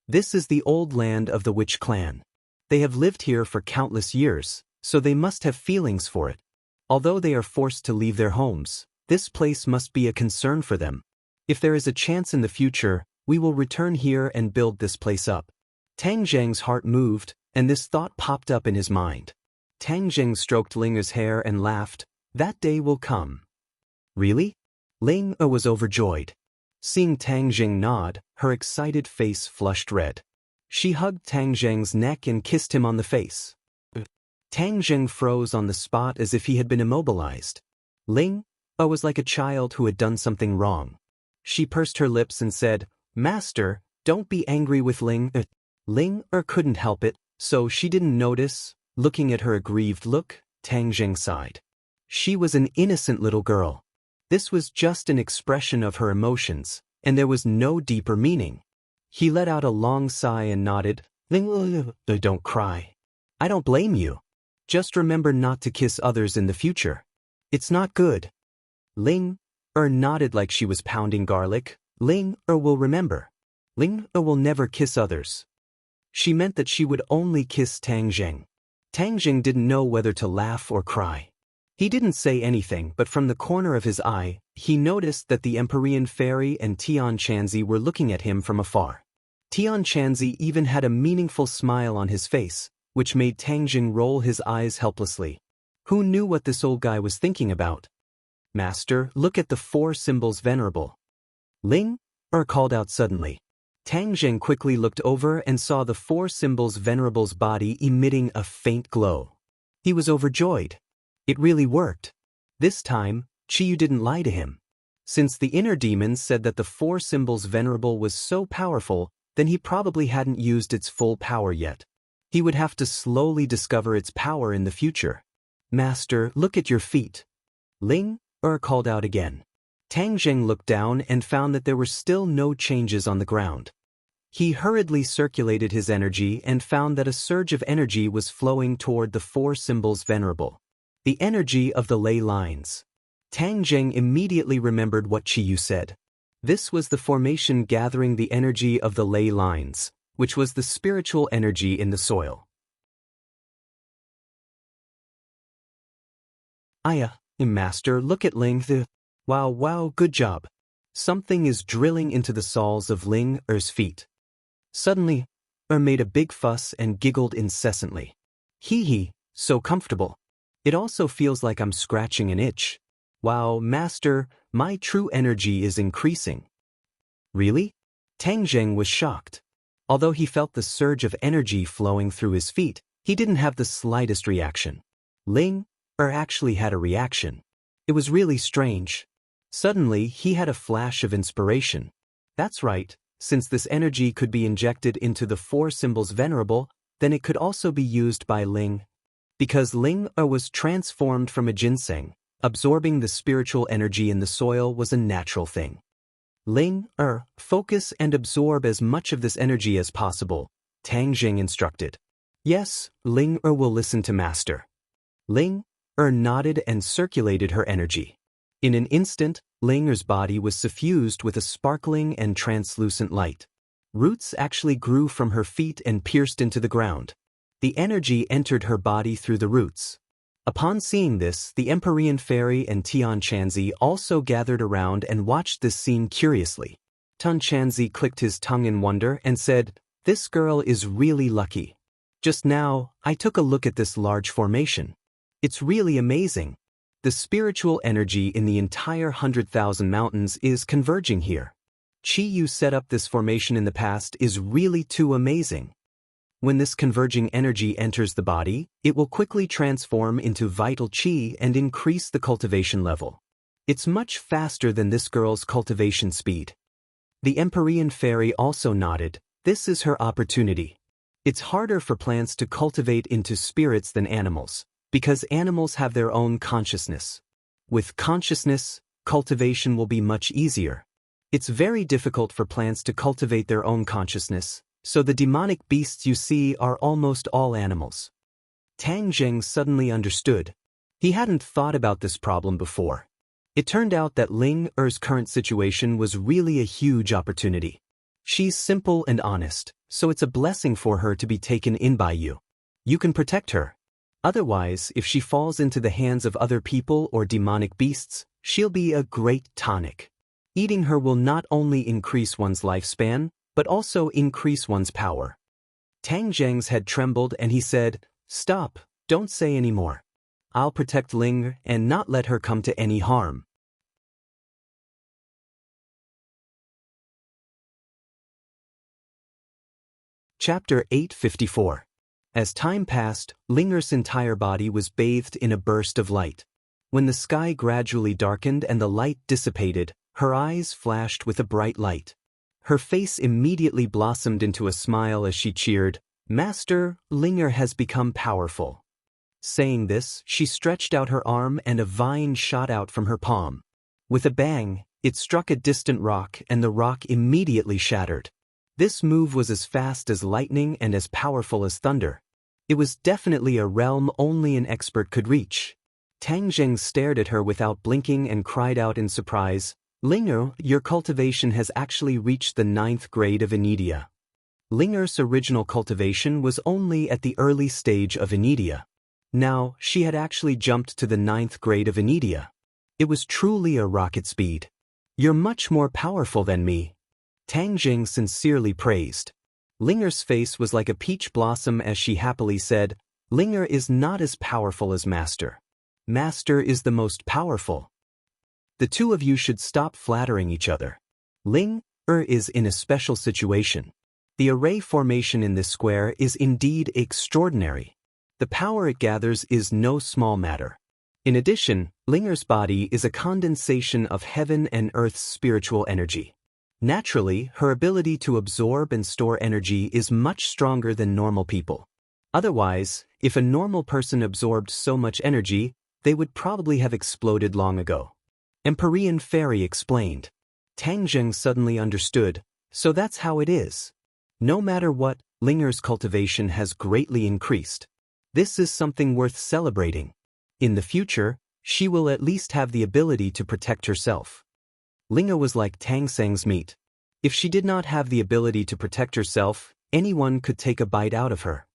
This is the old land of the witch clan. They have lived here for countless years, so they must have feelings for it. Although they are forced to leave their homes, this place must be a concern for them. If there is a chance in the future, we will return here and build this place up. Tang Zheng's heart moved, and this thought popped up in his mind. Tang Zheng stroked Ling's hair and laughed. That day will come. Really? Ling was overjoyed. Seeing Tang Zheng nod, her excited face flushed red. She hugged Tang Zheng's neck and kissed him on the face. Tang Zheng froze on the spot as if he had been immobilized. Ling was like a child who had done something wrong. She pursed her lips and said, "Master, don't be angry with Ling." Ling couldn't help it, so she didn't notice. Looking at her aggrieved look, Tang Zheng sighed. She was an innocent little girl. This was just an expression of her emotions, and there was no deeper meaning. He let out a long sigh and nodded. "Ling, don't cry. I don't blame you. Just remember not to kiss others in the future. It's not good." Ling nodded like she was pounding garlic. Ling will remember. Ling will never kiss others. She meant that she would only kiss Tang Zheng. Tang Zheng didn't know whether to laugh or cry. He didn't say anything, but from the corner of his eye, he noticed that the Empyrean Fairy and Tian Chanzi were looking at him from afar. Tian Chanzi even had a meaningful smile on his face, which made Tang Zheng roll his eyes helplessly. Who knew what this old guy was thinking about? "Master, look at the 4 symbols venerable." Ling called out suddenly. Tang Zheng quickly looked over and saw the 4 symbols venerable's body emitting a faint glow. He was overjoyed. It really worked. This time, Chiyu didn't lie to him. Since the inner demons said that the 4 symbols venerable was so powerful, then he probably hadn't used its full power yet. He would have to slowly discover its power in the future. "Master, look at your feet." Ling called out again. Tang Zheng looked down and found that there were still no changes on the ground. He hurriedly circulated his energy and found that a surge of energy was flowing toward the 4 symbols venerable. The energy of the ley lines. Tang Zheng immediately remembered what Chiyu said. This was the formation gathering the energy of the ley lines, which was the spiritual energy in the soil. Master, look at Ling. Wow, good job. Something is drilling into the soles of Ling's feet. Suddenly, made a big fuss and giggled incessantly. Hee, so comfortable. It also feels like I'm scratching an itch. Wow, Master, my true energy is increasing. Really? Tang Zheng was shocked. Although he felt the surge of energy flowing through his feet, he didn't have the slightest reaction. Ling actually had a reaction. It was really strange. Suddenly, he had a flash of inspiration. That's right, since this energy could be injected into the 4 symbols venerable, then it could also be used by Ling. Because Ling was transformed from a ginseng, absorbing the spiritual energy in the soil was a natural thing. Ling focus and absorb as much of this energy as possible, Tang Zheng instructed. Yes, Ling will listen to Master. Ling nodded and circulated her energy. In an instant, Ling's body was suffused with a sparkling and translucent light. Roots actually grew from her feet and pierced into the ground. The energy entered her body through the roots. Upon seeing this, the Empyrean Fairy and Tian Chanzi also gathered around and watched this scene curiously. Tian Chanzi clicked his tongue in wonder and said, "This girl is really lucky. Just now, I took a look at this large formation. It's really amazing. The spiritual energy in the entire 100,000 mountains is converging here. Chiyu set up this formation in the past is really too amazing. When this converging energy enters the body, it will quickly transform into vital chi and increase the cultivation level. It's much faster than this girl's cultivation speed." The Empyrean Fairy also nodded. This is her opportunity. It's harder for plants to cultivate into spirits than animals, because animals have their own consciousness. With consciousness, cultivation will be much easier. It's very difficult for plants to cultivate their own consciousness, so the demonic beasts you see are almost all animals. Tang Zheng suddenly understood. He hadn't thought about this problem before. It turned out that Ling Er's current situation was really a huge opportunity. She's simple and honest, so it's a blessing for her to be taken in by you. You can protect her. Otherwise, if she falls into the hands of other people or demonic beasts, she'll be a great tonic. Eating her will not only increase one's lifespan, but also increase one's power. Tang Zheng's head trembled and he said, "Stop, don't say any more. I'll protect Ling and not let her come to any harm." Chapter 854. As time passed, Linger's entire body was bathed in a burst of light. When the sky gradually darkened and the light dissipated, her eyes flashed with a bright light. Her face immediately blossomed into a smile as she cheered, "Master, Linger has become powerful." Saying this, she stretched out her arm and a vine shot out from her palm. With a bang, it struck a distant rock and the rock immediately shattered. This move was as fast as lightning and as powerful as thunder. It was definitely a realm only an expert could reach. Tang Zheng stared at her without blinking and cried out in surprise, "Linger, your cultivation has actually reached the 9th grade of Inidia." Linger's original cultivation was only at the early stage of Inidia. Now, she had actually jumped to the 9th grade of Inidia. It was truly a rocket speed. "You're much more powerful than me," Tang Jing sincerely praised. Linger's face was like a peach blossom as she happily said, "Linger is not as powerful as Master. Master is the most powerful. The two of you should stop flattering each other. Ling Er is in a special situation. The array formation in this square is indeed extraordinary. The power it gathers is no small matter. In addition, Linger's body is a condensation of heaven and earth's spiritual energy. Naturally, her ability to absorb and store energy is much stronger than normal people. Otherwise, if a normal person absorbed so much energy, they would probably have exploded long ago." Empyrean Fairy explained. Tang Zheng suddenly understood, so that's how it is. No matter what, Linger's cultivation has greatly increased. This is something worth celebrating. In the future, she will at least have the ability to protect herself. Linger was like Tang Zheng's meat. If she did not have the ability to protect herself, anyone could take a bite out of her.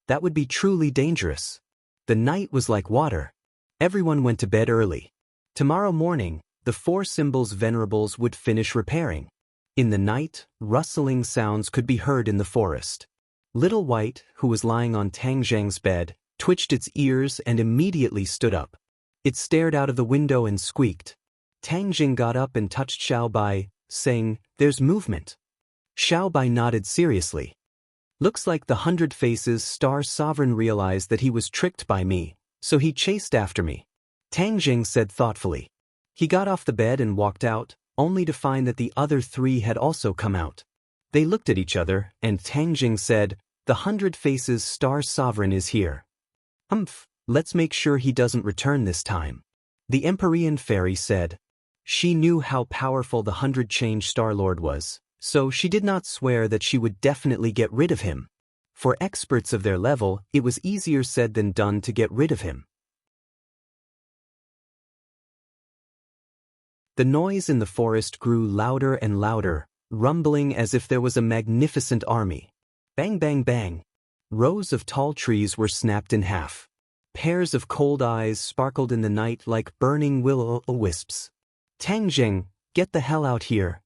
That would be truly dangerous. The night was like water. Everyone went to bed early. Tomorrow morning, the 4 symbols venerables would finish repairing. In the night, rustling sounds could be heard in the forest. Little White, who was lying on Tang Zheng's bed, twitched its ears and immediately stood up. It stared out of the window and squeaked. Tang Jing got up and touched Xiao Bai, saying, "There's movement." Xiao Bai nodded seriously. "Looks like the 100 Faces Star Sovereign realized that he was tricked by me, so he chased after me," Tang Jing said thoughtfully. He got off the bed and walked out, only to find that the other 3 had also come out. They looked at each other, and Tang Jing said, "The 100 Faces Star Sovereign is here. Let's make sure he doesn't return this time." The Empyrean Fairy said. She knew how powerful the 100 Change Star Lord was, so she did not swear that she would definitely get rid of him. For experts of their level, it was easier said than done to get rid of him. The noise in the forest grew louder and louder, rumbling as if there was a magnificent army. Bang, bang, bang. Rows of tall trees were snapped in half. Pairs of cold eyes sparkled in the night like burning will-o-wisps. "Tang Zheng, get the hell out here."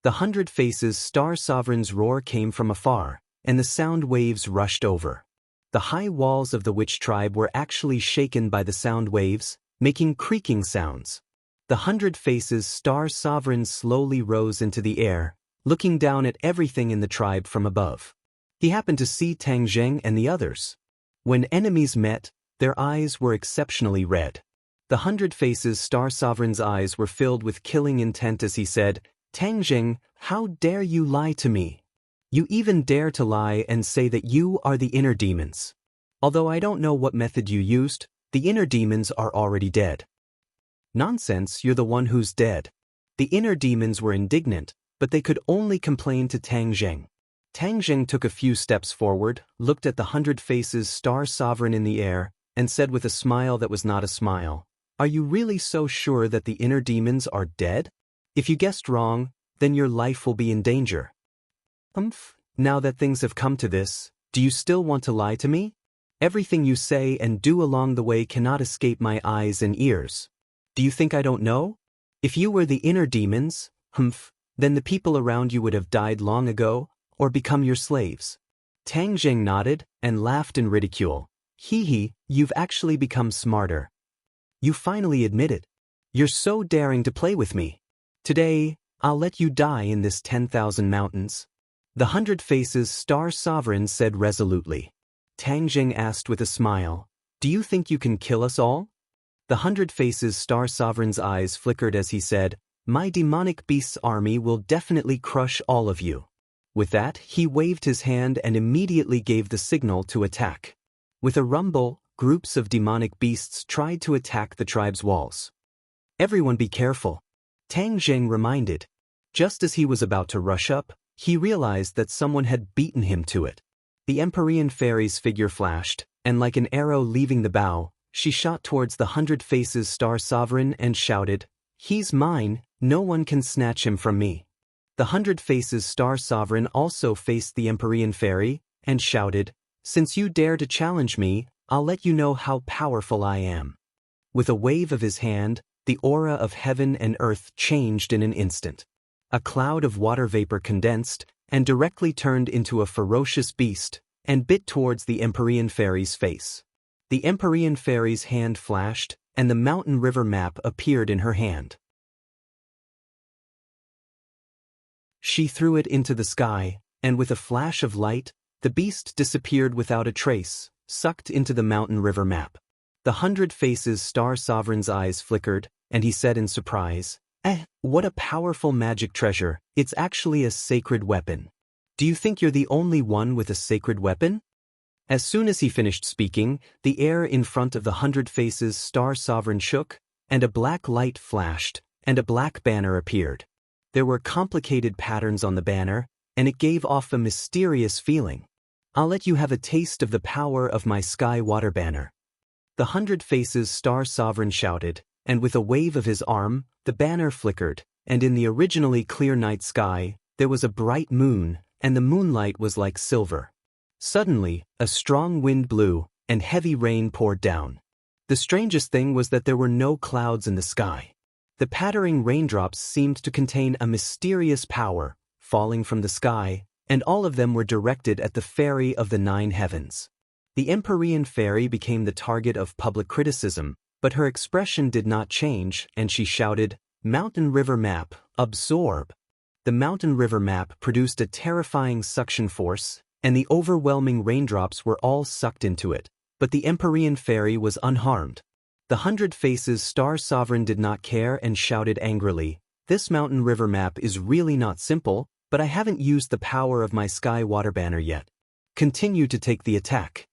The 100 Faces Star Sovereign's roar came from afar, and the sound waves rushed over. The high walls of the witch tribe were actually shaken by the sound waves, making creaking sounds. The 100 Faces Star Sovereign slowly rose into the air, looking down at everything in the tribe from above. He happened to see Tang Zheng and the others. When enemies met, their eyes were exceptionally red. The 100 Faces Star Sovereign's eyes were filled with killing intent as he said, "Tang Zheng, how dare you lie to me? You even dare to lie and say that you are the inner demons. Although I don't know what method you used, the inner demons are already dead." "Nonsense, you're the one who's dead." The inner demons were indignant, but they could only complain to Tang Zheng. Tang Zheng took a few steps forward, looked at the 100 Faces Star Sovereign in the air, and said with a smile that was not a smile, "Are you really so sure that the inner demons are dead? If you guessed wrong, then your life will be in danger." Now that things have come to this, do you still want to lie to me? Everything you say and do along the way cannot escape my eyes and ears. Do you think I don't know? If you were the inner demons, then the people around you would have died long ago, or become your slaves. Tang Zheng nodded and laughed in ridicule. Hee, you've actually become smarter. You finally admit it. You're so daring to play with me. Today, I'll let you die in this 10,000 mountains. The 100 Faces Star Sovereign said resolutely. Tang Zheng asked with a smile, "Do you think you can kill us all?" The 100 Faces Star Sovereign's eyes flickered as he said, "My demonic beast's army will definitely crush all of you." With that, he waved his hand and immediately gave the signal to attack. With a rumble, groups of demonic beasts tried to attack the tribe's walls. "Everyone be careful," Tang Zheng reminded. Just as he was about to rush up, he realized that someone had beaten him to it. The Empyrean Fairy's figure flashed, and like an arrow leaving the bow, she shot towards the 100 Faces Star Sovereign and shouted, "He's mine, no one can snatch him from me." The 100 Faces Star Sovereign also faced the Empyrean Fairy, and shouted, "Since you dare to challenge me, I'll let you know how powerful I am." With a wave of his hand, the aura of heaven and earth changed in an instant. A cloud of water vapor condensed, and directly turned into a ferocious beast, and bit towards the Empyrean Fairy's face. The Empyrean Fairy's hand flashed, and the mountain river map appeared in her hand. She threw it into the sky, and with a flash of light, the beast disappeared without a trace, sucked into the mountain river map. The 100 Faces Star Sovereign's eyes flickered, and he said in surprise, what a powerful magic treasure, it's actually a sacred weapon. Do you think you're the only one with a sacred weapon?" As soon as he finished speaking, the air in front of the 100 Faces Star Sovereign shook, and a black light flashed, and a black banner appeared. There were complicated patterns on the banner, and it gave off a mysterious feeling. "I'll let you have a taste of the power of my sky water banner." The 100 Faces Star Sovereign shouted, and with a wave of his arm, the banner flickered, and in the originally clear night sky, there was a bright moon, and the moonlight was like silver. Suddenly, a strong wind blew, and heavy rain poured down. The strangest thing was that there were no clouds in the sky. The pattering raindrops seemed to contain a mysterious power, falling from the sky, and all of them were directed at the Fairy of the 9 Heavens. The Empyrean Fairy became the target of public criticism, but her expression did not change, and she shouted, "Mountain River Map, absorb!" The Mountain River Map produced a terrifying suction force, and the overwhelming raindrops were all sucked into it, but the Empyrean Fairy was unharmed. The 100 Faces Star Sovereign did not care and shouted angrily, "This Mountain River Map is really not simple, but I haven't used the power of my Sky Water Banner yet. Continue to take the attack."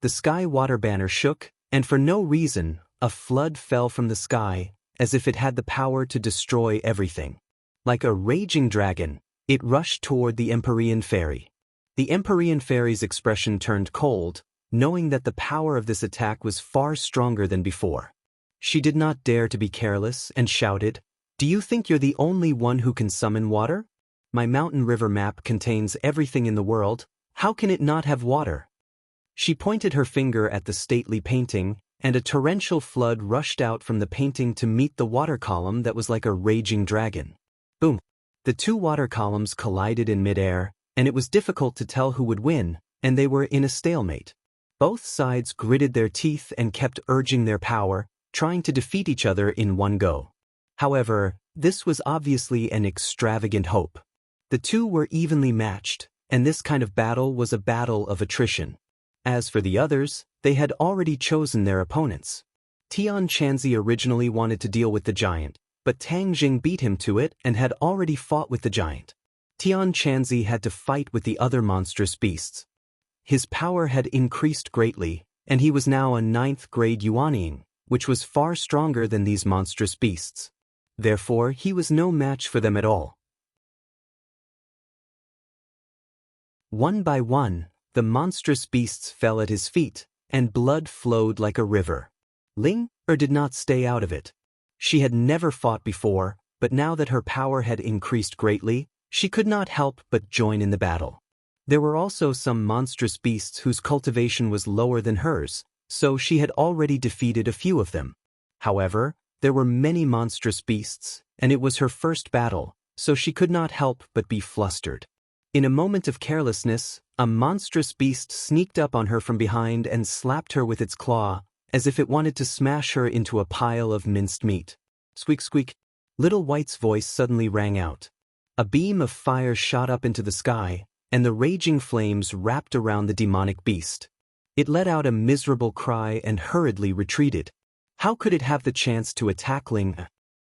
The Sky Water Banner shook, and for no reason, a flood fell from the sky, as if it had the power to destroy everything. Like a raging dragon, it rushed toward the Empyrean Fairy. The Empyrean Fairy's expression turned cold, knowing that the power of this attack was far stronger than before. She did not dare to be careless and shouted, "Do you think you're the only one who can summon water? My mountain river map contains everything in the world, how can it not have water?" She pointed her finger at the stately painting, and a torrential flood rushed out from the painting to meet the water column that was like a raging dragon. Boom! The two water columns collided in midair, and it was difficult to tell who would win, and they were in a stalemate. Both sides gritted their teeth and kept urging their power, trying to defeat each other in one go. However, this was obviously an extravagant hope. The two were evenly matched, and this kind of battle was a battle of attrition. As for the others, they had already chosen their opponents. Tian Chanzi originally wanted to deal with the giant, but Tang Jing beat him to it and had already fought with the giant. Tian Chanzi had to fight with the other monstrous beasts. His power had increased greatly, and he was now a 9th grade Yuanying, which was far stronger than these monstrous beasts. Therefore, he was no match for them at all. One by one, the monstrous beasts fell at his feet, and blood flowed like a river. Ling did not stay out of it. She had never fought before, but now that her power had increased greatly, she could not help but join in the battle. There were also some monstrous beasts whose cultivation was lower than hers, so she had already defeated a few of them. However, there were many monstrous beasts, and it was her first battle, so she could not help but be flustered. In a moment of carelessness, a monstrous beast sneaked up on her from behind and slapped her with its claw, as if it wanted to smash her into a pile of minced meat. Squeak, squeak. Little White's voice suddenly rang out. A beam of fire shot up into the sky, and the raging flames wrapped around the demonic beast. It let out a miserable cry and hurriedly retreated. How could it have the chance to attack Ling?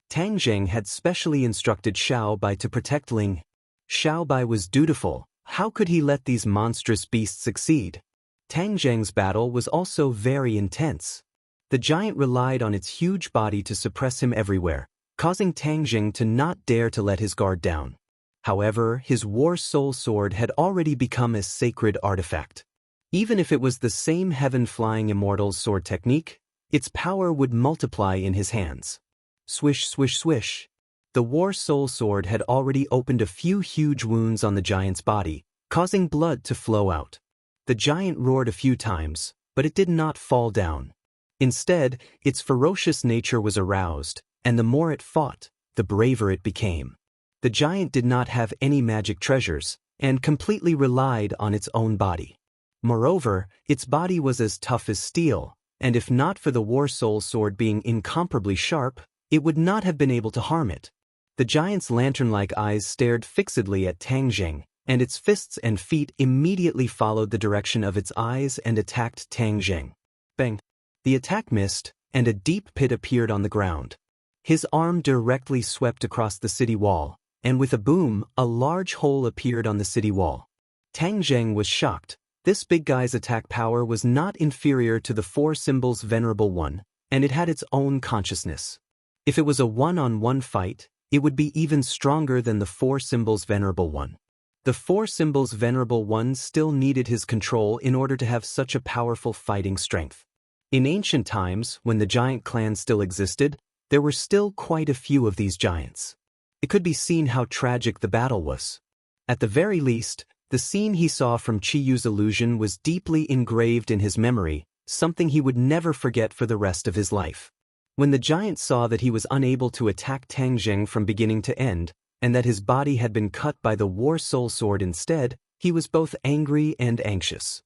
Tang Zheng had specially instructed Xiao Bai to protect Ling. Xiao Bai was dutiful. How could he let these monstrous beasts succeed? Tang Zheng's battle was also very intense. The giant relied on its huge body to suppress him everywhere, causing Tang Zheng to not dare to let his guard down. However, his War Soul Sword had already become a sacred artifact. Even if it was the same Heaven-Flying Immortal's sword technique, its power would multiply in his hands. Swish, swish, swish. The War Soul Sword had already opened a few huge wounds on the giant's body, causing blood to flow out. The giant roared a few times, but it did not fall down. Instead, its ferocious nature was aroused, and the more it fought, the braver it became. The giant did not have any magic treasures, and completely relied on its own body. Moreover, its body was as tough as steel, and if not for the War Soul Sword being incomparably sharp, it would not have been able to harm it. The giant's lantern-like eyes stared fixedly at Tang Zheng, and its fists and feet immediately followed the direction of its eyes and attacked Tang Zheng. Bang! The attack missed, and a deep pit appeared on the ground. His arm directly swept across the city wall, and with a boom, a large hole appeared on the city wall. Tang Zheng was shocked. This big guy's attack power was not inferior to the Four Symbols Venerable One, and it had its own consciousness. If it was a one-on-one fight, it would be even stronger than the Four Symbols Venerable One. The Four Symbols Venerable One still needed his control in order to have such a powerful fighting strength. In ancient times, when the giant clan still existed, there were still quite a few of these giants. It could be seen how tragic the battle was. At the very least, the scene he saw from Chiyu's illusion was deeply engraved in his memory, something he would never forget for the rest of his life. When the giant saw that he was unable to attack Tang Zheng from beginning to end, and that his body had been cut by the War Soul Sword instead, he was both angry and anxious.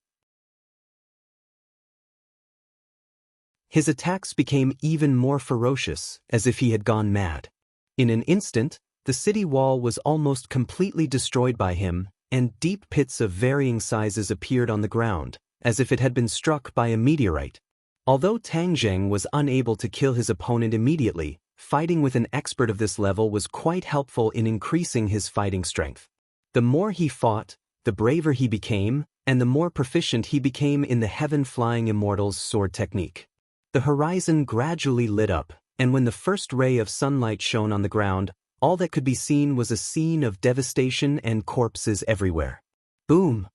His attacks became even more ferocious, as if he had gone mad. In an instant, the city wall was almost completely destroyed by him, and deep pits of varying sizes appeared on the ground, as if it had been struck by a meteorite. Although Tang Zheng was unable to kill his opponent immediately, fighting with an expert of this level was quite helpful in increasing his fighting strength. The more he fought, the braver he became, and the more proficient he became in the Heaven-Flying Immortal's sword technique. The horizon gradually lit up, and when the first ray of sunlight shone on the ground, all that could be seen was a scene of devastation and corpses everywhere. Boom!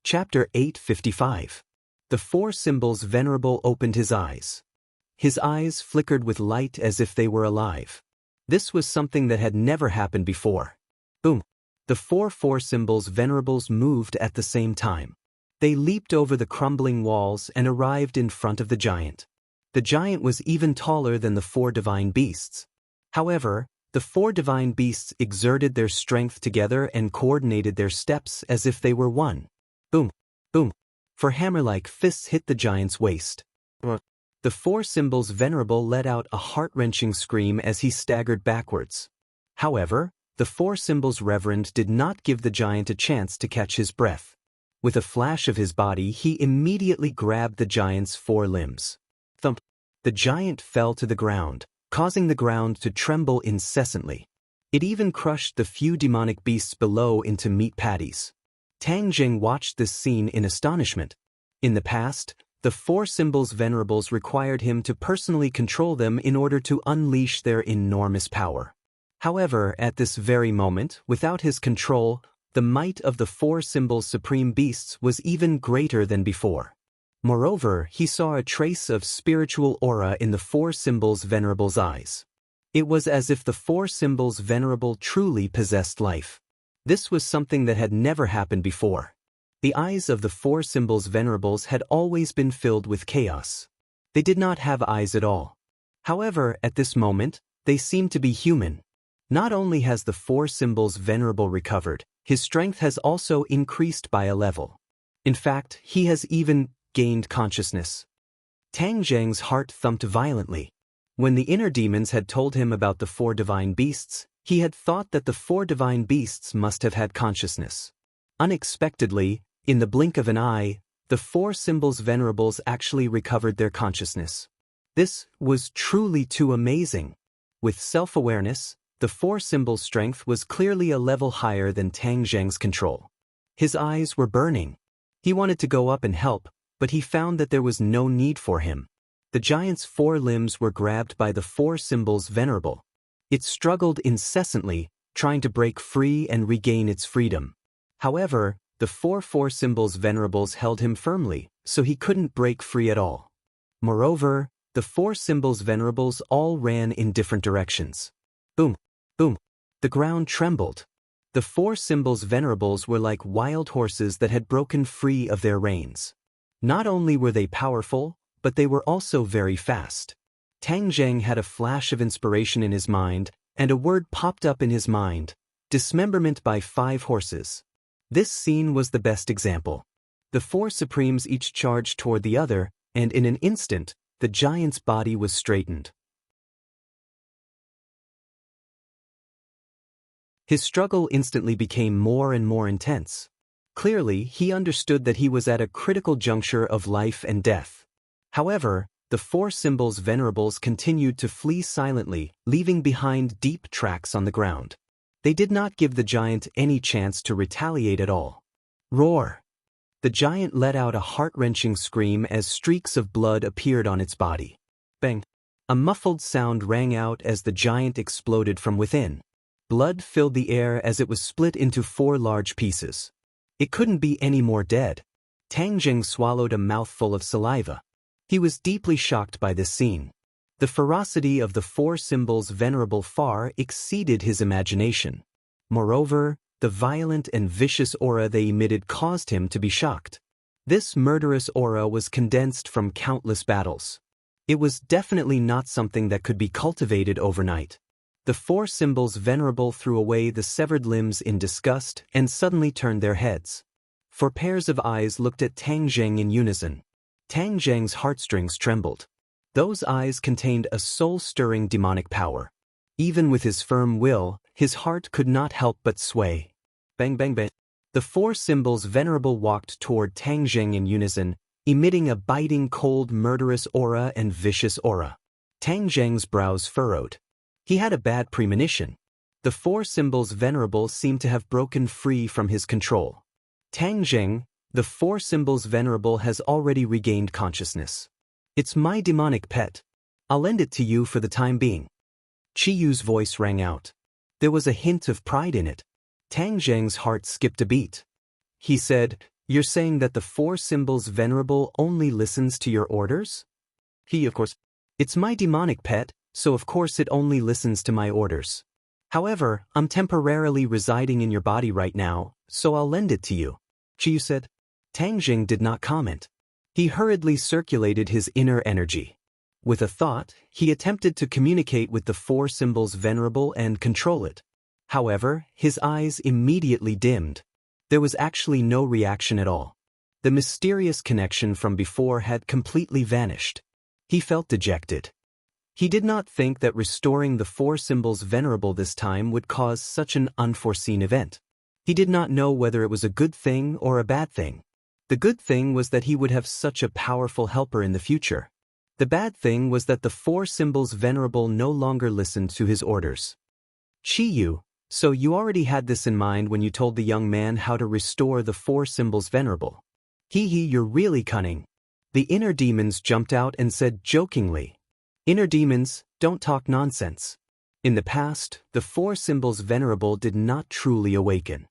Chapter 855. The Four Symbols Venerable opened his eyes. His eyes flickered with light as if they were alive. This was something that had never happened before. Boom! The Four Symbols Venerables moved at the same time. They leaped over the crumbling walls and arrived in front of the giant. The giant was even taller than the four divine beasts. However, the four divine beasts exerted their strength together and coordinated their steps as if they were one. Boom! Boom! For hammer-like fists hit the giant's waist. The Four Symbols Venerable let out a heart-wrenching scream as he staggered backwards. However, the Four Symbols Reverend did not give the giant a chance to catch his breath. With a flash of his body, he immediately grabbed the giant's four limbs. Thump! The giant fell to the ground, causing the ground to tremble incessantly. It even crushed the few demonic beasts below into meat patties. Tang Zheng watched this scene in astonishment. In the past, the Four Symbols Venerables required him to personally control them in order to unleash their enormous power. However, at this very moment, without his control, the might of the four symbols' supreme beasts was even greater than before. Moreover, he saw a trace of spiritual aura in the four symbols' venerables' eyes. It was as if the four symbols' venerable truly possessed life. This was something that had never happened before. The eyes of the four symbols' venerables had always been filled with chaos. They did not have eyes at all. However, at this moment, they seemed to be human. Not only has the four symbols' venerable recovered, his strength has also increased by a level. In fact, he has even gained consciousness. Tang Zheng's heart thumped violently. When the inner demons had told him about the four divine beasts, he had thought that the four divine beasts must have had consciousness. Unexpectedly, in the blink of an eye, the four symbols' venerables actually recovered their consciousness. This was truly too amazing. With self-awareness, the four symbols' strength was clearly a level higher than Tang Zheng's control. His eyes were burning. He wanted to go up and help, but he found that there was no need for him. The giant's four limbs were grabbed by the four symbols' venerable. It struggled incessantly, trying to break free and regain its freedom. However, the four symbols' venerables held him firmly, so he couldn't break free at all. Moreover, the four symbols' venerables all ran in different directions. Boom, boom. The ground trembled. The four symbols' venerables were like wild horses that had broken free of their reins. Not only were they powerful, but they were also very fast. Tang Zheng had a flash of inspiration in his mind, and a word popped up in his mind: dismemberment by 5 horses. This scene was the best example. The 4 supremes each charged toward the other, and in an instant, the giant's body was straightened. His struggle instantly became more and more intense. Clearly, he understood that he was at a critical juncture of life and death. However, the 4 symbols' venerables continued to flee silently, leaving behind deep tracks on the ground. They did not give the giant any chance to retaliate at all. Roar! The giant let out a heart-wrenching scream as streaks of blood appeared on its body. Bang! A muffled sound rang out as the giant exploded from within. Blood filled the air as it was split into 4 large pieces. It couldn't be any more dead. Tang Zheng swallowed a mouthful of saliva. He was deeply shocked by this scene. The ferocity of the 4 symbols' venerable far exceeded his imagination. Moreover, the violent and vicious aura they emitted caused him to be shocked. This murderous aura was condensed from countless battles. It was definitely not something that could be cultivated overnight. The 4 symbols' venerable threw away the severed limbs in disgust and suddenly turned their heads. 4 pairs of eyes looked at Tang Zheng in unison. Tang Zheng's heartstrings trembled. Those eyes contained a soul-stirring demonic power. Even with his firm will, his heart could not help but sway. Bang bang bang. The 4 symbols' venerable walked toward Tang Zheng in unison, emitting a biting cold murderous aura and vicious aura. Tang Zheng's brows furrowed. He had a bad premonition. The 4 symbols' venerable seemed to have broken free from his control. Tang Zheng, the 4 symbols' venerable has already regained consciousness. It's my demonic pet. I'll lend it to you for the time being. Chi Yu's voice rang out. There was a hint of pride in it. Tang Zheng's heart skipped a beat. He said, "You're saying that the 4 symbols' venerable only listens to your orders?" Of course. It's my demonic pet, so of course it only listens to my orders. However, I'm temporarily residing in your body right now, so I'll lend it to you. Chi Yu said. Tang Zheng did not comment. He hurriedly circulated his inner energy. With a thought, he attempted to communicate with the 4 symbols' venerable and control it. However, his eyes immediately dimmed. There was actually no reaction at all. The mysterious connection from before had completely vanished. He felt dejected. He did not think that restoring the 4 symbols' venerable this time would cause such an unforeseen event. He did not know whether it was a good thing or a bad thing. The good thing was that he would have such a powerful helper in the future. The bad thing was that the 4 symbols' venerable no longer listened to his orders. Chi Yu, so you already had this in mind when you told the young man how to restore the 4 symbols' venerable. You're really cunning. The inner demons jumped out and said jokingly, "Inner demons, don't talk nonsense. In the past, the four symbols venerable did not truly awaken.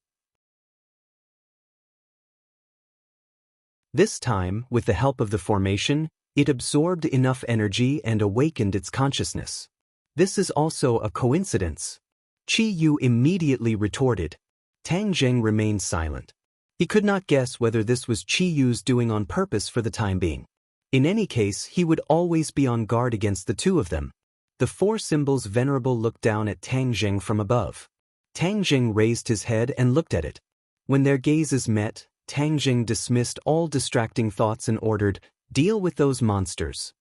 This time, with the help of the formation, it absorbed enough energy and awakened its consciousness. This is also a coincidence. Qi Yu immediately retorted. Tang Zheng remained silent. He could not guess whether this was Qi Yu's doing on purpose for the time being. In any case, he would always be on guard against the two of them. The four symbols venerable looked down at Tang Zheng from above. Tang Zheng raised his head and looked at it. When their gazes met, Tang Zheng dismissed all distracting thoughts and ordered, "Deal with those monsters."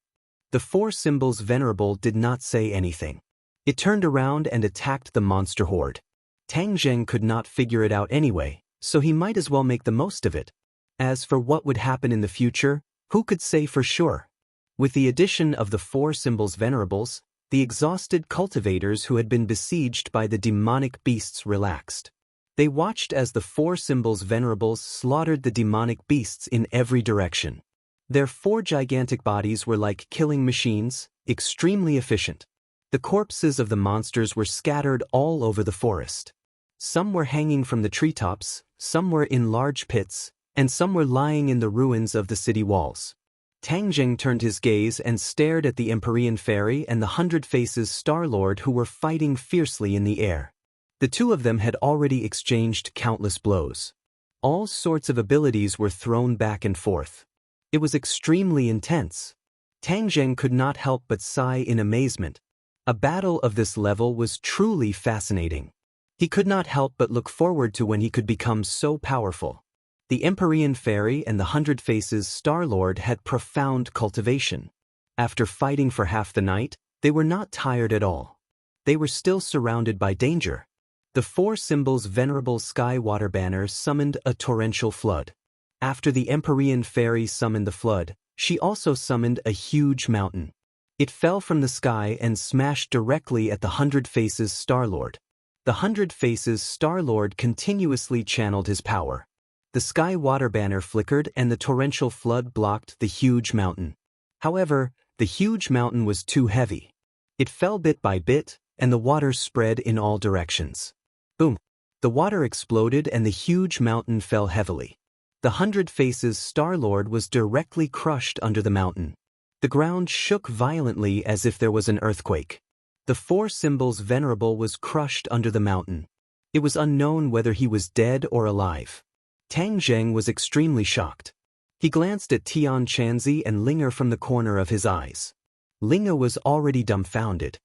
The four symbols venerable did not say anything. It turned around and attacked the monster horde. Tang Zheng could not figure it out anyway, so he might as well make the most of it. As for what would happen in the future, who could say for sure? With the addition of the four symbols venerables, the exhausted cultivators who had been besieged by the demonic beasts relaxed. They watched as the four symbols venerables slaughtered the demonic beasts in every direction. Their four gigantic bodies were like killing machines, extremely efficient. The corpses of the monsters were scattered all over the forest. Some were hanging from the treetops, some were in large pits, and some were lying in the ruins of the city walls. Tang Zheng turned his gaze and stared at the Empyrean Fairy and the 100 Faces Star-Lord who were fighting fiercely in the air. The two of them had already exchanged countless blows. All sorts of abilities were thrown back and forth. It was extremely intense. Tang Zheng could not help but sigh in amazement. A battle of this level was truly fascinating. He could not help but look forward to when he could become so powerful. The Empyrean Fairy and the 100 Faces Star-Lord had profound cultivation. After fighting for half the night, they were not tired at all. They were still surrounded by danger. The four symbols venerable sky water banners summoned a torrential flood. After the Empyrean Fairy summoned the flood, she also summoned a huge mountain. It fell from the sky and smashed directly at the 100 Faces Star-Lord. The 100 Faces Star-Lord continuously channeled his power. The sky water banner flickered and the torrential flood blocked the huge mountain. However, the huge mountain was too heavy. It fell bit by bit, and the water spread in all directions. Boom! The water exploded and the huge mountain fell heavily. The 100 Faces Star-Lord was directly crushed under the mountain. The ground shook violently as if there was an earthquake. The four symbols venerable was crushed under the mountain. It was unknown whether he was dead or alive. Tang Zheng was extremely shocked. He glanced at Tian Chanzi and Linga from the corner of his eyes. Linga was already dumbfounded.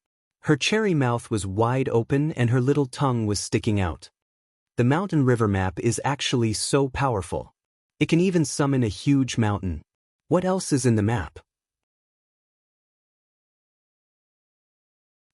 Her cherry mouth was wide open and her little tongue was sticking out. The mountain river map is actually so powerful. It can even summon a huge mountain. What else is in the map?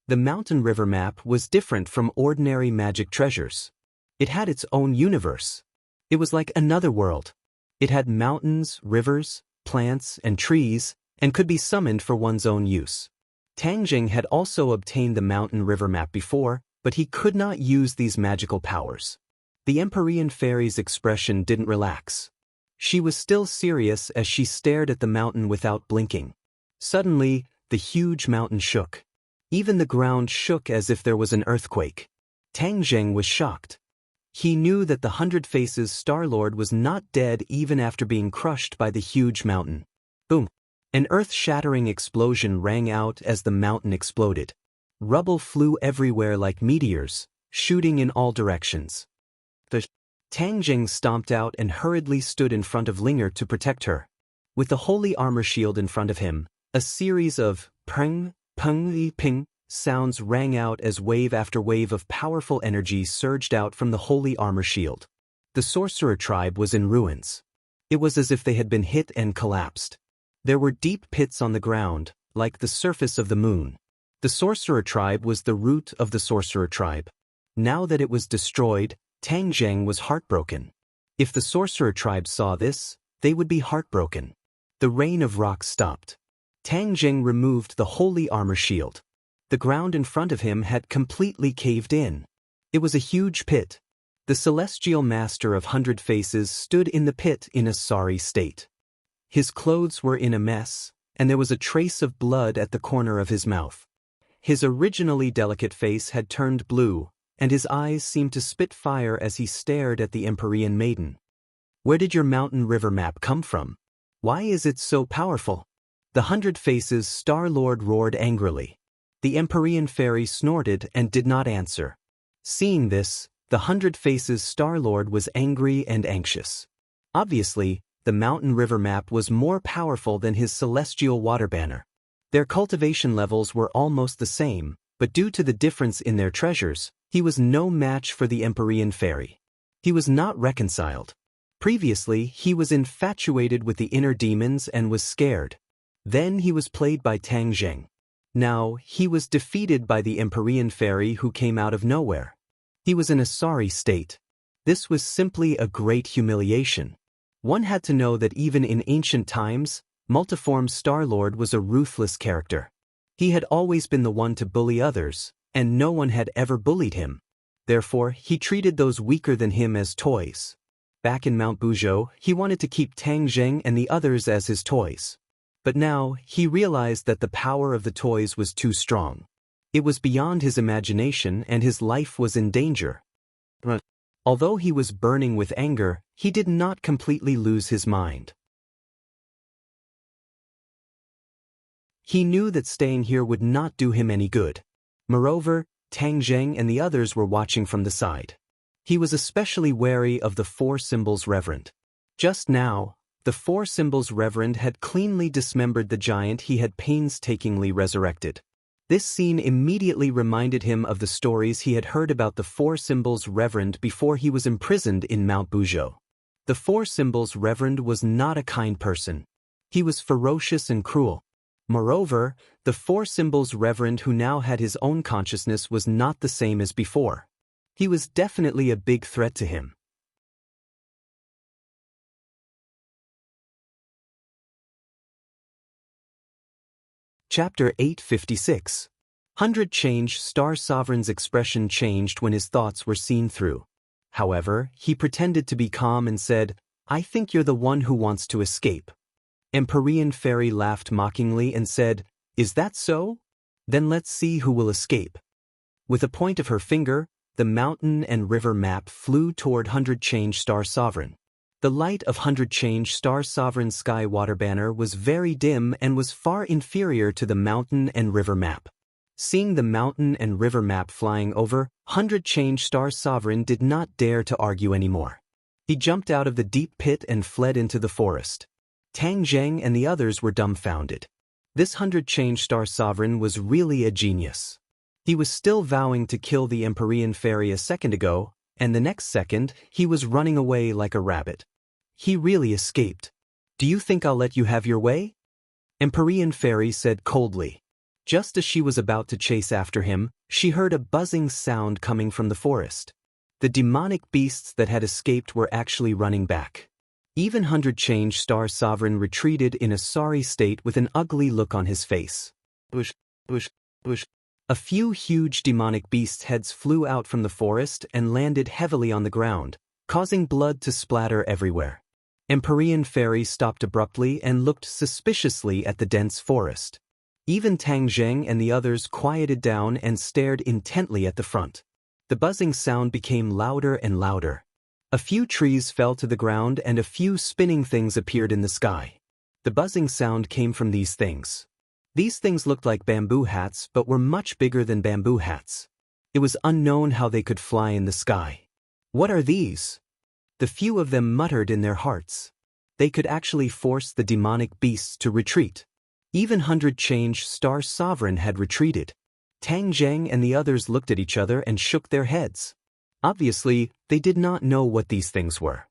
The mountain river map was different from ordinary magic treasures. It had its own universe. It was like another world. It had mountains, rivers, plants, and trees, and could be summoned for one's own use. Tang Zheng had also obtained the mountain river map before, but he could not use these magical powers. The Empyrean Fairy's expression didn't relax. She was still serious as she stared at the mountain without blinking. Suddenly, the huge mountain shook. Even the ground shook as if there was an earthquake. Tang Zheng was shocked. He knew that the 100 Faces Star-Lord was not dead even after being crushed by the huge mountain. Boom! An earth-shattering explosion rang out as the mountain exploded. Rubble flew everywhere like meteors, shooting in all directions. Tang Zheng stomped out and hurriedly stood in front of Linger to protect her. With the holy armor shield in front of him, a series of peng, peng, ping sounds rang out as wave after wave of powerful energy surged out from the holy armor shield. The sorcerer tribe was in ruins. It was as if they had been hit and collapsed. There were deep pits on the ground, like the surface of the moon. The sorcerer tribe was the root of the sorcerer tribe. Now that it was destroyed, Tang Zheng was heartbroken. If the sorcerer tribe saw this, they would be heartbroken. The rain of rocks stopped. Tang Zheng removed the holy armor shield. The ground in front of him had completely caved in. It was a huge pit. The celestial master of 100 Faces stood in the pit in a sorry state. His clothes were in a mess, and there was a trace of blood at the corner of his mouth. his originally delicate face had turned blue, and his eyes seemed to spit fire as he stared at the Empyrean maiden. "Where did your mountain river map come from? Why is it so powerful?" The 100 Faces Star-Lord roared angrily. The Empyrean fairy snorted and did not answer. Seeing this, the 100 Faces Star-Lord was angry and anxious. Obviously, the mountain river map was more powerful than his celestial water banner. Their cultivation levels were almost the same, but due to the difference in their treasures, he was no match for the Empyrean fairy. He was not reconciled. Previously, he was infatuated with the inner demons and was scared. Then he was played by Tang Zheng. Now, he was defeated by the Empyrean fairy who came out of nowhere. He was in a sorry state. This was simply a great humiliation. One had to know that even in ancient times, Multiform Star-Lord was a ruthless character. He had always been the one to bully others, and no one had ever bullied him. Therefore, he treated those weaker than him as toys. Back in Mount Buzhou, he wanted to keep Tang Zheng and the others as his toys. But now, he realized that the power of the toys was too strong. It was beyond his imagination and his life was in danger. Although he was burning with anger, he did not completely lose his mind. He knew that staying here would not do him any good. Moreover, Tang Zheng and the others were watching from the side. He was especially wary of the Four Symbols Reverend. Just now, the Four Symbols Reverend had cleanly dismembered the giant he had painstakingly resurrected. This scene immediately reminded him of the stories he had heard about the Four Symbols Reverend before he was imprisoned in Mount Buzhou. The Four Symbols Reverend was not a kind person. He was ferocious and cruel. Moreover, the Four Symbols Reverend who now had his own consciousness was not the same as before. He was definitely a big threat to him. Chapter 856. 100 Change. Star Sovereign's expression changed when his thoughts were seen through. However, he pretended to be calm and said, "I think you're the one who wants to escape." Empyrean Fairy laughed mockingly and said, "Is that so? Then let's see who will escape." With a point of her finger, the mountain and river map flew toward 100 Change Star Sovereign. The light of 100 Change Star Sovereign's sky water banner was very dim and was far inferior to the mountain and river map. Seeing the mountain and river map flying over, 100 Change Star Sovereign did not dare to argue anymore. He jumped out of the deep pit and fled into the forest. Tang Zheng and the others were dumbfounded. This 100 Change Star Sovereign was really a genius. He was still vowing to kill the Empyrean Fairy a second ago, and the next second, he was running away like a rabbit. He really escaped. "Do you think I'll let you have your way?" Empyrean Fairy said coldly. Just as she was about to chase after him, she heard a buzzing sound coming from the forest. The demonic beasts that had escaped were actually running back. Even 100 Change Star Sovereign retreated in a sorry state with an ugly look on his face. Bush, bush, bush. A few huge demonic beasts' heads flew out from the forest and landed heavily on the ground, causing blood to splatter everywhere. Empyrean Fairy stopped abruptly and looked suspiciously at the dense forest. Even Tang Zheng and the others quieted down and stared intently at the front. The buzzing sound became louder and louder. A few trees fell to the ground and a few spinning things appeared in the sky. The buzzing sound came from these things. These things looked like bamboo hats but were much bigger than bamboo hats. It was unknown how they could fly in the sky. "What are these?" The few of them muttered in their hearts. They could actually force the demonic beasts to retreat. Even 100 Change Star Sovereign had retreated. Tang Zheng and the others looked at each other and shook their heads. Obviously, they did not know what these things were.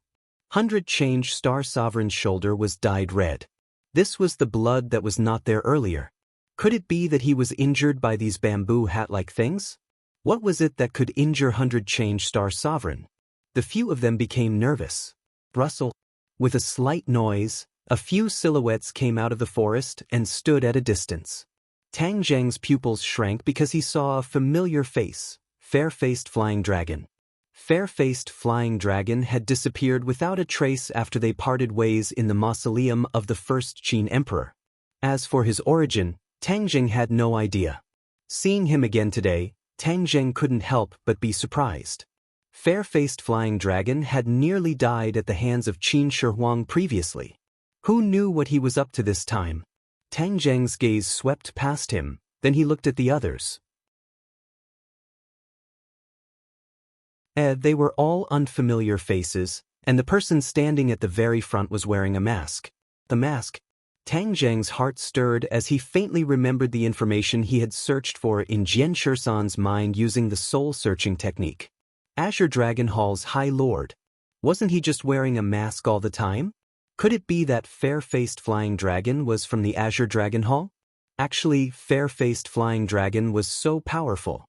100 Change Star Sovereign's shoulder was dyed red. This was the blood that was not there earlier. Could it be that he was injured by these bamboo hat-like things? What was it that could injure 100 Change Star Sovereign? The few of them became nervous. Rustle. With a slight noise, a few silhouettes came out of the forest and stood at a distance. Tang Zheng's pupils shrank because he saw a familiar face, Fair-Faced Flying Dragon. Fair-Faced Flying Dragon had disappeared without a trace after they parted ways in the mausoleum of the first Qin Emperor. As for his origin, Tang Zheng had no idea. Seeing him again today, Tang Zheng couldn't help but be surprised. Fair-faced flying dragon had nearly died at the hands of Qin Shi Huang previously. Who knew what he was up to this time? Tang Zheng's gaze swept past him, then he looked at the others. They were all unfamiliar faces, and the person standing at the very front was wearing a mask. The mask. Tang Zheng's heart stirred as he faintly remembered the information he had searched for in Jian Shisan's mind using the soul-searching technique. Azure Dragon Hall's High Lord. Wasn't he just wearing a mask all the time? Could it be that fair-faced flying dragon was from the Azure Dragon Hall? Actually, fair-faced flying dragon was so powerful.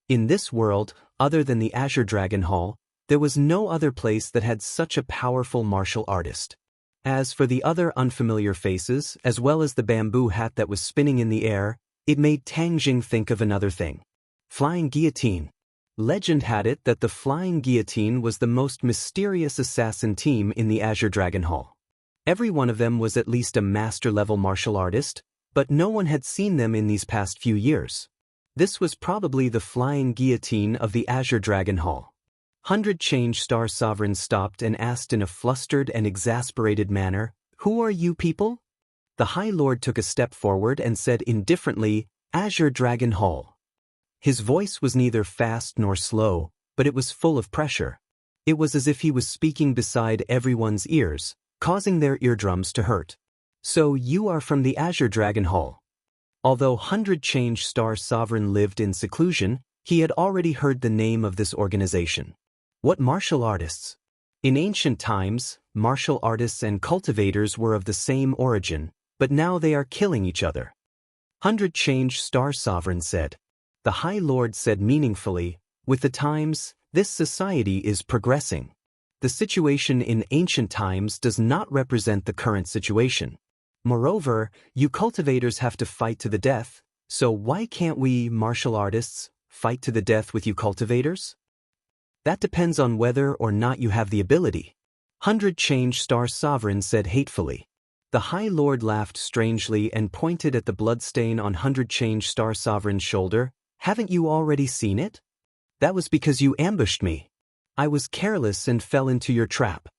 In this world, other than the Azure Dragon Hall, there was no other place that had such a powerful martial artist. As for the other unfamiliar faces, as well as the bamboo hat that was spinning in the air, it made Tang Jing think of another thing. Flying guillotine. Legend had it that the flying guillotine was the most mysterious assassin team in the Azure Dragon Hall. Every one of them was at least a master-level martial artist, but no one had seen them in these past few years. This was probably the flying guillotine of the Azure Dragon Hall. 100 Change Star Sovereigns stopped and asked in a flustered and exasperated manner, "Who are you people?" The High Lord took a step forward and said indifferently, "Azure Dragon Hall." His voice was neither fast nor slow, but it was full of pressure. It was as if he was speaking beside everyone's ears, causing their eardrums to hurt. "So you are from the Azure Dragon Hall." Although 100 Change Star Sovereign lived in seclusion, he had already heard the name of this organization. What martial artists? In ancient times, martial artists and cultivators were of the same origin, but now they are killing each other. 100 Change Star Sovereign said. The High Lord said meaningfully, "With the times, this society is progressing. The situation in ancient times does not represent the current situation. Moreover, you cultivators have to fight to the death, so why can't we, martial artists, fight to the death with you cultivators? That depends on whether or not you have the ability." 100 Change Star Sovereign said hatefully. The High Lord laughed strangely and pointed at the bloodstain on 100 Change Star Sovereign's shoulder. "Haven't you already seen it? That was because you ambushed me. I was careless and fell into your trap."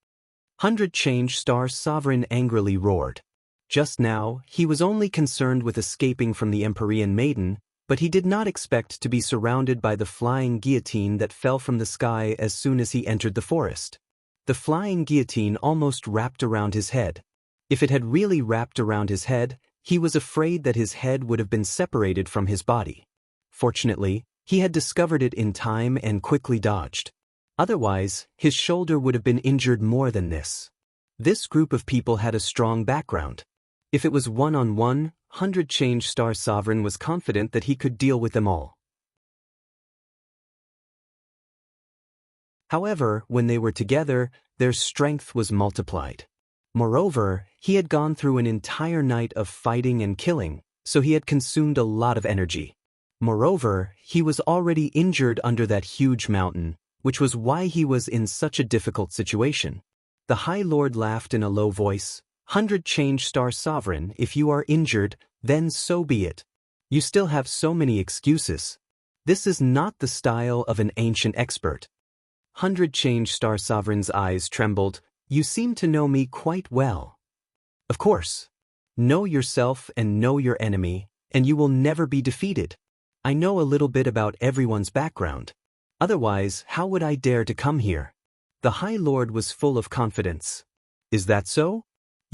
100 Change Star Sovereign angrily roared. Just now, he was only concerned with escaping from the Empyrean Maiden, but he did not expect to be surrounded by the flying guillotine that fell from the sky as soon as he entered the forest. The flying guillotine almost wrapped around his head. If it had really wrapped around his head, he was afraid that his head would have been separated from his body. Fortunately, he had discovered it in time and quickly dodged. Otherwise, his shoulder would have been injured more than this. This group of people had a strong background. If it was one-on-one, 100 Change Star Sovereign was confident that he could deal with them all. However, when they were together, their strength was multiplied. Moreover, he had gone through an entire night of fighting and killing, so he had consumed a lot of energy. Moreover, he was already injured under that huge mountain, which was why he was in such a difficult situation. The High Lord laughed in a low voice. 100 Change Star Sovereign, if you are injured, then so be it. You still have so many excuses. This is not the style of an ancient expert. 100 Change Star Sovereign's eyes trembled. You seem to know me quite well. Of course. Know yourself and know your enemy, and you will never be defeated. I know a little bit about everyone's background. Otherwise, how would I dare to come here? The High Lord was full of confidence. Is that so?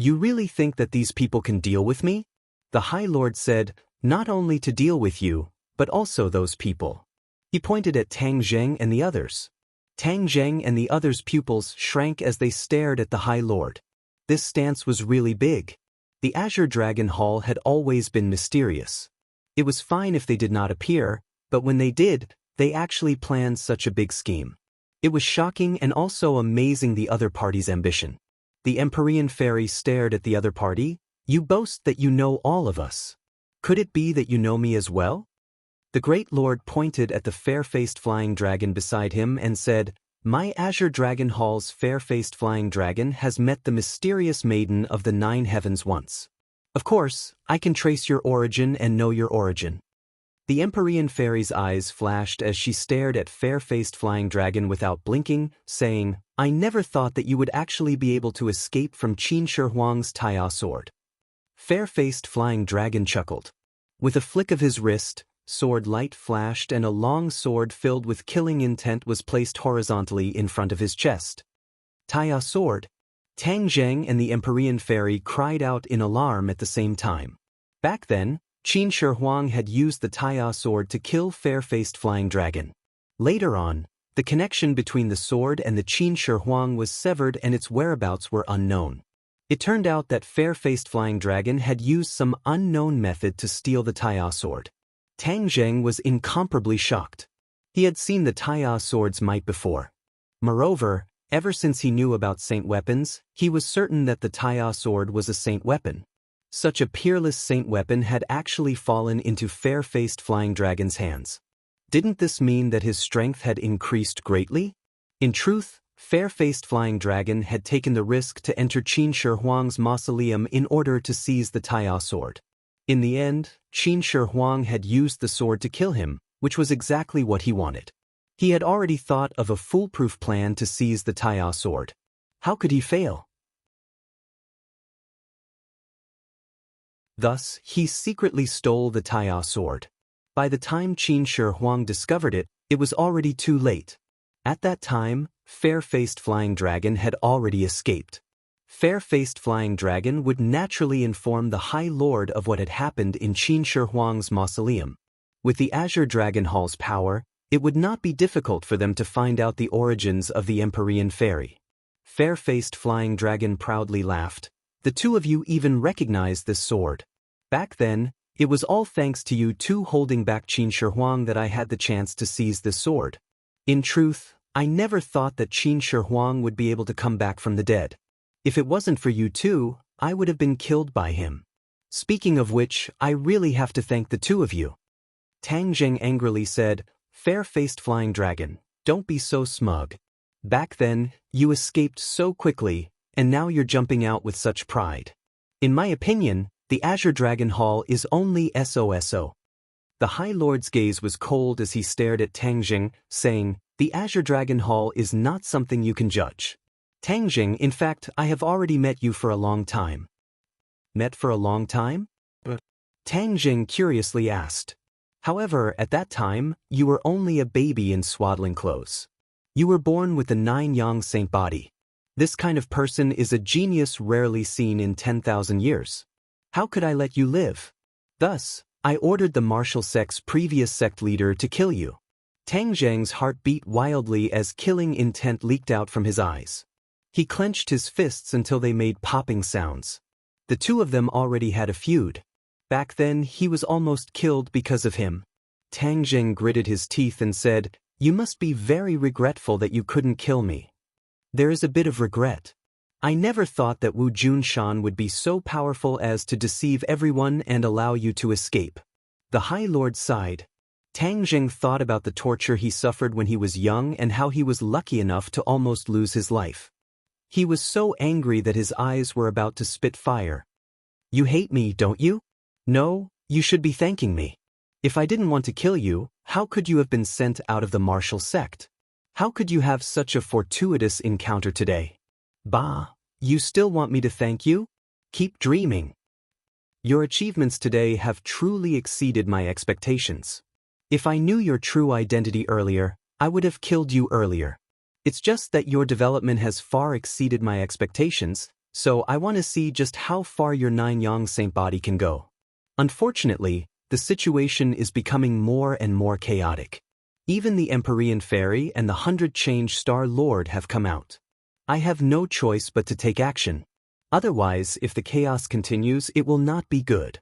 You really think that these people can deal with me? The High Lord said, not only to deal with you, but also those people. He pointed at Tang Zheng and the others. Tang Zheng and the others' pupils shrank as they stared at the High Lord. This stance was really big. The Azure Dragon Hall had always been mysterious. It was fine if they did not appear, but when they did, they actually planned such a big scheme. It was shocking and also amazing the other party's ambition. The Empyrean Fairy stared at the other party. You boast that you know all of us. Could it be that you know me as well? The Great Lord pointed at the fair-faced flying dragon beside him and said, My Azure Dragon Hall's fair-faced flying dragon has met the mysterious maiden of the 9 heavens once. Of course, I can trace your origin and know your origin. The Empyrean fairy's eyes flashed as she stared at fair-faced flying dragon without blinking, saying, "I never thought that you would actually be able to escape from Qin Shi Huang's Taiya sword." Fair-faced flying dragon chuckled. With a flick of his wrist, sword light flashed and a long sword filled with killing intent was placed horizontally in front of his chest. Taiya sword! Tang Zheng and the Empyrean fairy cried out in alarm at the same time. Back then, Qin Shi Huang had used the Taiya sword to kill fair-faced flying dragon. Later on, the connection between the sword and the Qin Shi Huang was severed and its whereabouts were unknown. It turned out that fair-faced flying dragon had used some unknown method to steal the Taiya sword. Tang Zheng was incomparably shocked. He had seen the Taiya sword's might before. Moreover, ever since he knew about saint weapons, he was certain that the Taiya sword was a saint weapon. Such a peerless saint weapon had actually fallen into fair-faced flying dragon's hands. Didn't this mean that his strength had increased greatly? In truth, fair-faced flying dragon had taken the risk to enter Qin Shi Huang's mausoleum in order to seize the Taiya sword. In the end, Qin Shi Huang had used the sword to kill him, which was exactly what he wanted. He had already thought of a foolproof plan to seize the Taiya sword. How could he fail? Thus, he secretly stole the Taiya sword. By the time Qin Shi Huang discovered it, it was already too late. At that time, fair-faced flying dragon had already escaped. Fair-faced flying dragon would naturally inform the High Lord of what had happened in Qin Shi Huang's mausoleum. With the Azure Dragon Hall's power, it would not be difficult for them to find out the origins of the Empyrean fairy. Fair-faced flying dragon proudly laughed. "The two of you even recognized this sword. Back then, it was all thanks to you two holding back Qin Shi Huang that I had the chance to seize this sword. In truth, I never thought that Qin Shi Huang would be able to come back from the dead. If it wasn't for you two, I would have been killed by him. Speaking of which, I really have to thank the two of you." Tang Zheng angrily said, "Fair-faced flying dragon, don't be so smug. Back then, you escaped so quickly, and now you're jumping out with such pride. In my opinion, the Azure Dragon Hall is only SOSO. The High Lord's gaze was cold as he stared at Tang Zheng, saying, "The Azure Dragon Hall is not something you can judge. Tang Zheng, in fact, I have already met you for a long time." "Met for a long time?" Tang Zheng curiously asked. "However, at that time, you were only a baby in swaddling clothes. You were born with the 9-yang saint body. This kind of person is a genius rarely seen in 10,000 years. How could I let you live? Thus, I ordered the martial sect's previous sect leader to kill you." Tang Zheng's heart beat wildly as killing intent leaked out from his eyes. He clenched his fists until they made popping sounds. The two of them already had a feud. Back then, he was almost killed because of him. Tang Zheng gritted his teeth and said, "You must be very regretful that you couldn't kill me." "There is a bit of regret. I never thought that Wu Junshan would be so powerful as to deceive everyone and allow you to escape." The High Lord sighed. Tang Zheng thought about the torture he suffered when he was young and how he was lucky enough to almost lose his life. He was so angry that his eyes were about to spit fire. "You hate me, don't you? No, you should be thanking me. If I didn't want to kill you, how could you have been sent out of the martial sect? How could you have such a fortuitous encounter today? Bah, you still want me to thank you? Keep dreaming. Your achievements today have truly exceeded my expectations. If I knew your true identity earlier, I would have killed you earlier. It's just that your development has far exceeded my expectations, so I want to see just how far your 9-yang saint body can go. Unfortunately, the situation is becoming more and more chaotic. Even the Empyrean Fairy and the 100-change Star Lord have come out. I have no choice but to take action. Otherwise, if the chaos continues, it will not be good.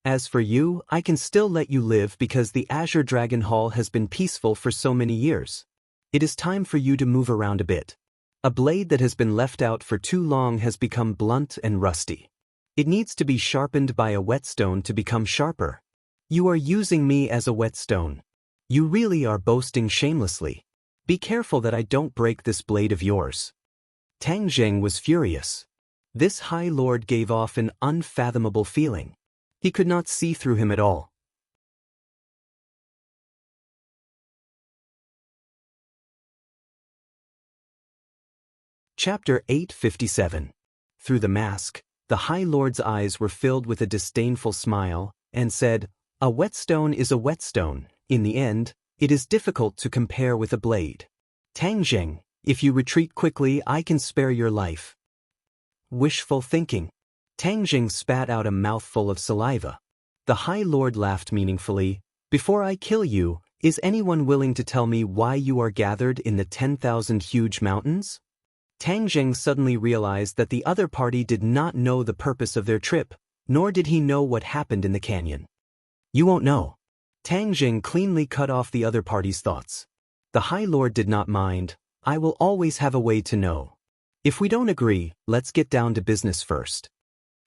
As for you, I can still let you live because the Azure Dragon Hall has been peaceful for so many years. It is time for you to move around a bit. A blade that has been left out for too long has become blunt and rusty. It needs to be sharpened by a whetstone to become sharper. You are using me as a whetstone. You really are boasting shamelessly. Be careful that I don't break this blade of yours." Tang Zheng was furious. This High Lord gave off an unfathomable feeling. He could not see through him at all. Chapter 857. Through the mask, the High Lord's eyes were filled with a disdainful smile, and said, "A whetstone is a whetstone. In the end, it is difficult to compare with a blade. Tang Zheng, if you retreat quickly, I can spare your life." Wishful thinking. Tang Zheng spat out a mouthful of saliva. The High Lord laughed meaningfully. "Before I kill you, is anyone willing to tell me why you are gathered in the 10,000 huge mountains?" Tang Zheng suddenly realized that the other party did not know the purpose of their trip, nor did he know what happened in the canyon. "You won't know." Tang Zheng cleanly cut off the other party's thoughts. The High Lord did not mind. "I will always have a way to know. If we don't agree, let's get down to business first."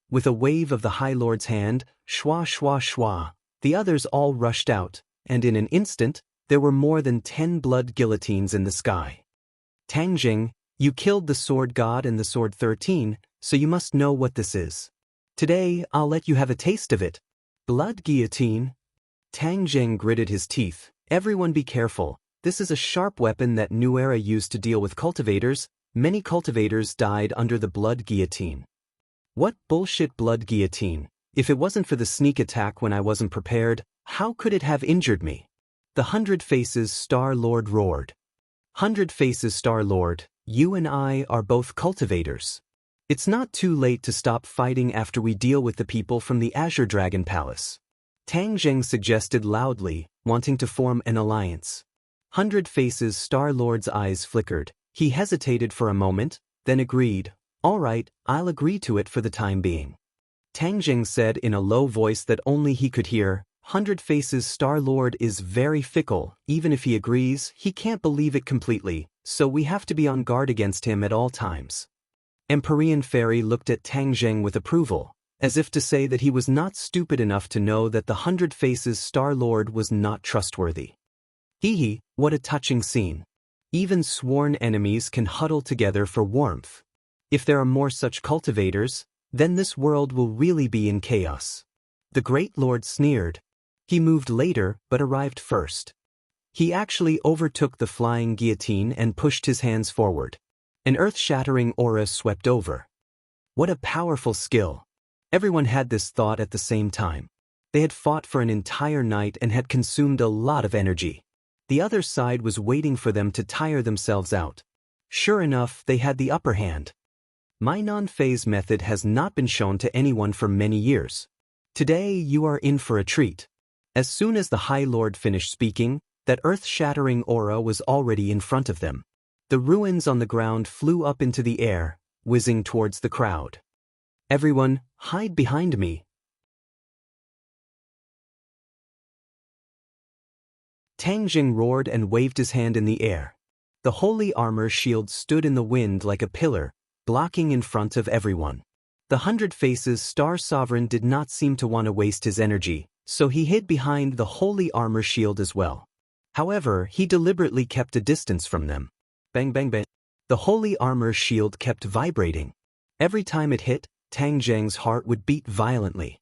With a wave of the High Lord's hand, shwa shwa shwa, the others all rushed out, and in an instant, there were more than 10 blood guillotines in the sky. "Tang Zheng, you killed the Sword God and the Sword 13, so you must know what this is. Today, I'll let you have a taste of it." Blood guillotine? Tang Zheng gritted his teeth. "Everyone be careful. This is a sharp weapon that New Era used to deal with cultivators. Many cultivators died under the blood guillotine." "What bullshit blood guillotine? If it wasn't for the sneak attack when I wasn't prepared, how could it have injured me?" The 100 Faces Star Lord roared. "100 Faces Star Lord, you and I are both cultivators. It's not too late to stop fighting after we deal with the people from the Azure Dragon Palace." Tang Zheng suggested loudly, wanting to form an alliance. 100 Faces Star Lord's eyes flickered. He hesitated for a moment, then agreed. "All right, I'll agree to it for the time being." Tang Zheng said in a low voice that only he could hear, 100 Faces Star Lord is very fickle. Even if he agrees, he can't believe it completely, so we have to be on guard against him at all times. Empyrean Fairy looked at Tang Zheng with approval, as if to say that he was not stupid enough to know that the 100 Faces Star Lord was not trustworthy. Hee, what a touching scene. Even sworn enemies can huddle together for warmth. If there are more such cultivators, then this world will really be in chaos. The Great Lord sneered. He moved later, but arrived first. He actually overtook the flying guillotine and pushed his hands forward. An earth-shattering aura swept over. What a powerful skill. Everyone had this thought at the same time. They had fought for an entire night and had consumed a lot of energy. The other side was waiting for them to tire themselves out. Sure enough, they had the upper hand. My non-phase method has not been shown to anyone for many years. Today you are in for a treat. As soon as the High Lord finished speaking, that earth-shattering aura was already in front of them. The ruins on the ground flew up into the air, whizzing towards the crowd. "Everyone, hide behind me." Tang Zheng roared and waved his hand in the air. The holy armor shield stood in the wind like a pillar, blocking in front of everyone. The 100 Faces Star Sovereign did not seem to want to waste his energy, so he hid behind the holy armor shield as well. However, he deliberately kept a distance from them. Bang bang bang. The holy armor shield kept vibrating. Every time it hit, Tang Zheng's heart would beat violently.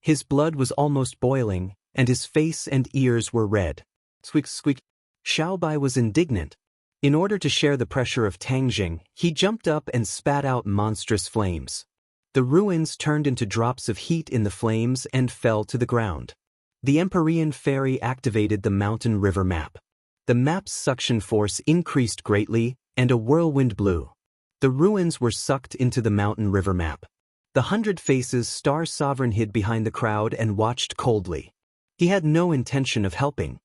His blood was almost boiling, and his face and ears were red. Squeak squeak. Xiaobai was indignant. In order to share the pressure of Tang Zheng, he jumped up and spat out monstrous flames. The ruins turned into drops of heat in the flames and fell to the ground. The Empyrean Fairy activated the mountain river map. The map's suction force increased greatly, and a whirlwind blew. The ruins were sucked into the mountain river map. The 100 Faces Star Sovereign hid behind the crowd and watched coldly. He had no intention of helping.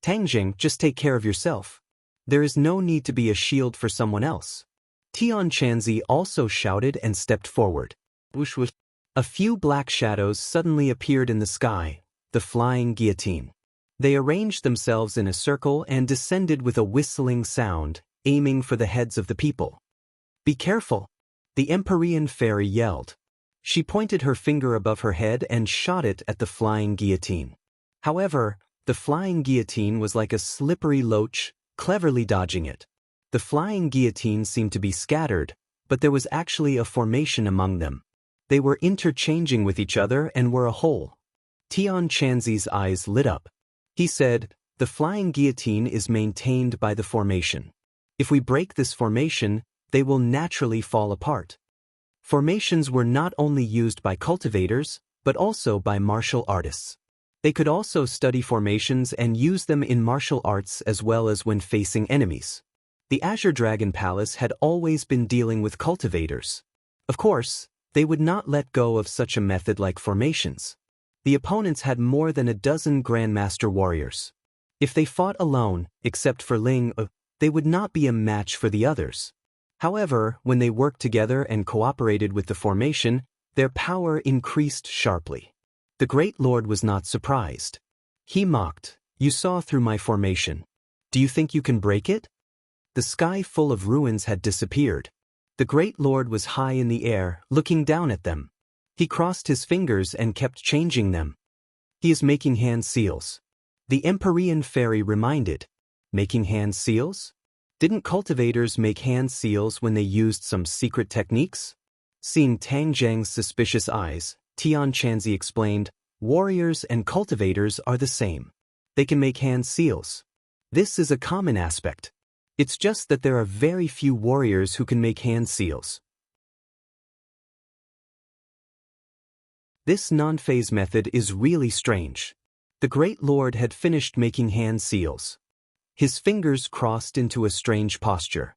"Tang Zheng, just take care of yourself. There is no need to be a shield for someone else." Tian Chanzi also shouted and stepped forward. Whoosh whoosh. A few black shadows suddenly appeared in the sky, the flying guillotine. They arranged themselves in a circle and descended with a whistling sound, aiming for the heads of the people. "Be careful!" the Empyrean Fairy yelled. She pointed her finger above her head and shot it at the flying guillotine. However, the flying guillotine was like a slippery loach, cleverly dodging it. The flying guillotine seemed to be scattered, but there was actually a formation among them. They were interchanging with each other and were a whole. Tian Chanzi's eyes lit up. He said, "The flying guillotine is maintained by the formation. If we break this formation, they will naturally fall apart." Formations were not only used by cultivators, but also by martial artists. They could also study formations and use them in martial arts as well as when facing enemies. The Azure Dragon Palace had always been dealing with cultivators. Of course, they would not let go of such a method like formations. The opponents had more than a dozen Grandmaster warriors. If they fought alone, except for Ling, they would not be a match for the others. However, when they worked together and cooperated with the formation, their power increased sharply. The Great Lord was not surprised. He mocked, "You saw through my formation. Do you think you can break it?" The sky full of ruins had disappeared. The Great Lord was high in the air, looking down at them. He crossed his fingers and kept changing them. "He is making hand seals." The Empyrean fairy reminded. "Making hand seals? Didn't cultivators make hand seals when they used some secret techniques?" Seeing Tang Zheng's suspicious eyes, Tian Chanzi explained, "Warriors and cultivators are the same. They can make hand seals. This is a common aspect. It's just that there are very few warriors who can make hand seals." This non-phase method is really strange. The Great Lord had finished making hand seals. His fingers crossed into a strange posture.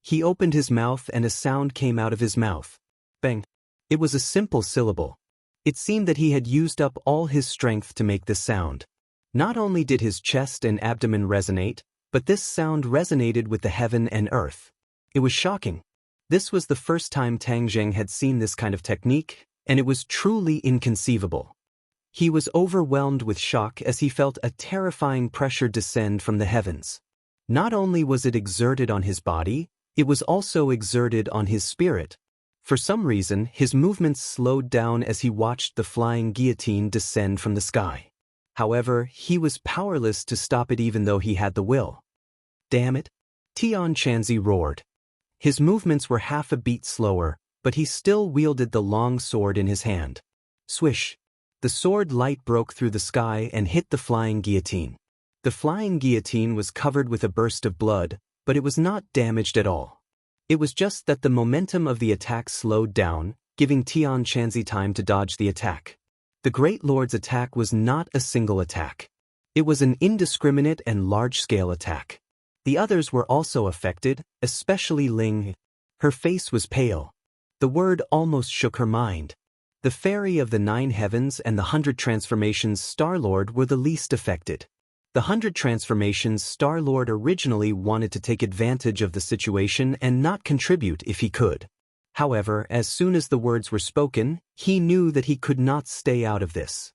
He opened his mouth and a sound came out of his mouth. Bang. It was a simple syllable. It seemed that he had used up all his strength to make this sound. Not only did his chest and abdomen resonate, but this sound resonated with the heaven and earth. It was shocking. This was the first time Tang Zheng had seen this kind of technique, and it was truly inconceivable. He was overwhelmed with shock as he felt a terrifying pressure descend from the heavens. Not only was it exerted on his body, it was also exerted on his spirit. For some reason, his movements slowed down as he watched the flying guillotine descend from the sky. However, he was powerless to stop it even though he had the will. "Damn it!" Tian Chanzi roared. His movements were half a beat slower, but he still wielded the long sword in his hand. Swish! The sword light broke through the sky and hit the flying guillotine. The flying guillotine was covered with a burst of blood, but it was not damaged at all. It was just that the momentum of the attack slowed down, giving Tian Chanzi time to dodge the attack. The Great Lord's attack was not a single attack. It was an indiscriminate and large-scale attack. The others were also affected, especially Ling. Her face was pale. The word almost shook her mind. The Fairy of the Nine Heavens and the 100 Transformations Star-Lord were the least affected. The 100 Transformations Star-Lord originally wanted to take advantage of the situation and not contribute if he could. However, as soon as the words were spoken, he knew that he could not stay out of this.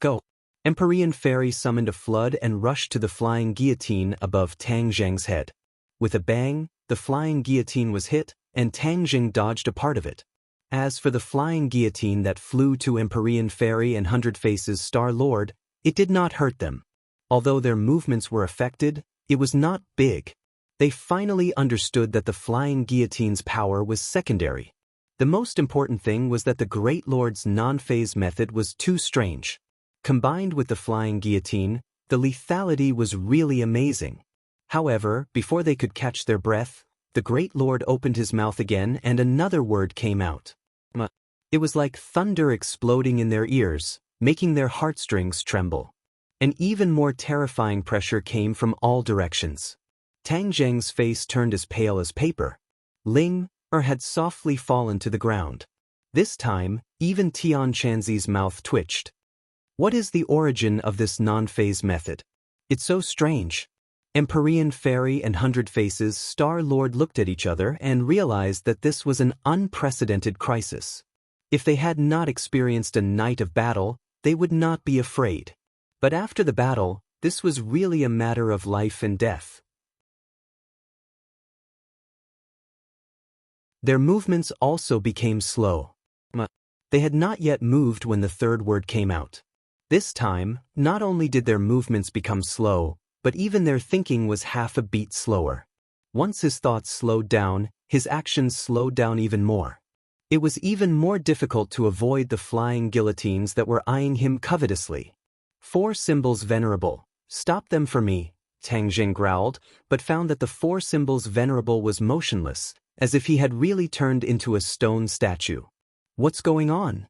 "Go!" Empyrean Fairy summoned a flood and rushed to the flying guillotine above Tang Zheng's head. With a bang, the flying guillotine was hit, and Tang Zheng dodged a part of it. As for the flying guillotine that flew to Empyrean Fairy and Hundred Faces Star-Lord, it did not hurt them. Although their movements were affected, it was not big. They finally understood that the flying guillotine's power was secondary. The most important thing was that the Great Lord's non-phase method was too strange. Combined with the flying guillotine, the lethality was really amazing. However, before they could catch their breath, the Great Lord opened his mouth again and another word came out. It was like thunder exploding in their ears, making their heartstrings tremble. An even more terrifying pressure came from all directions. Tang Zheng's face turned as pale as paper. Ling had softly fallen to the ground. This time, even Tian Chanzi's mouth twitched. What is the origin of this non-phase method? It's so strange. Empyrean Fairy and Hundred Faces Star-Lord looked at each other and realized that this was an unprecedented crisis. If they had not experienced a night of battle, they would not be afraid. But after the battle, this was really a matter of life and death. Their movements also became slow. They had not yet moved when the third word came out. This time, not only did their movements become slow, but even their thinking was half a beat slower. Once his thoughts slowed down, his actions slowed down even more. It was even more difficult to avoid the flying guillotines that were eyeing him covetously. 4 symbols venerable. Stop them for me, Tang Jing growled, but found that the 4 symbols venerable was motionless, as if he had really turned into a stone statue. What's going on?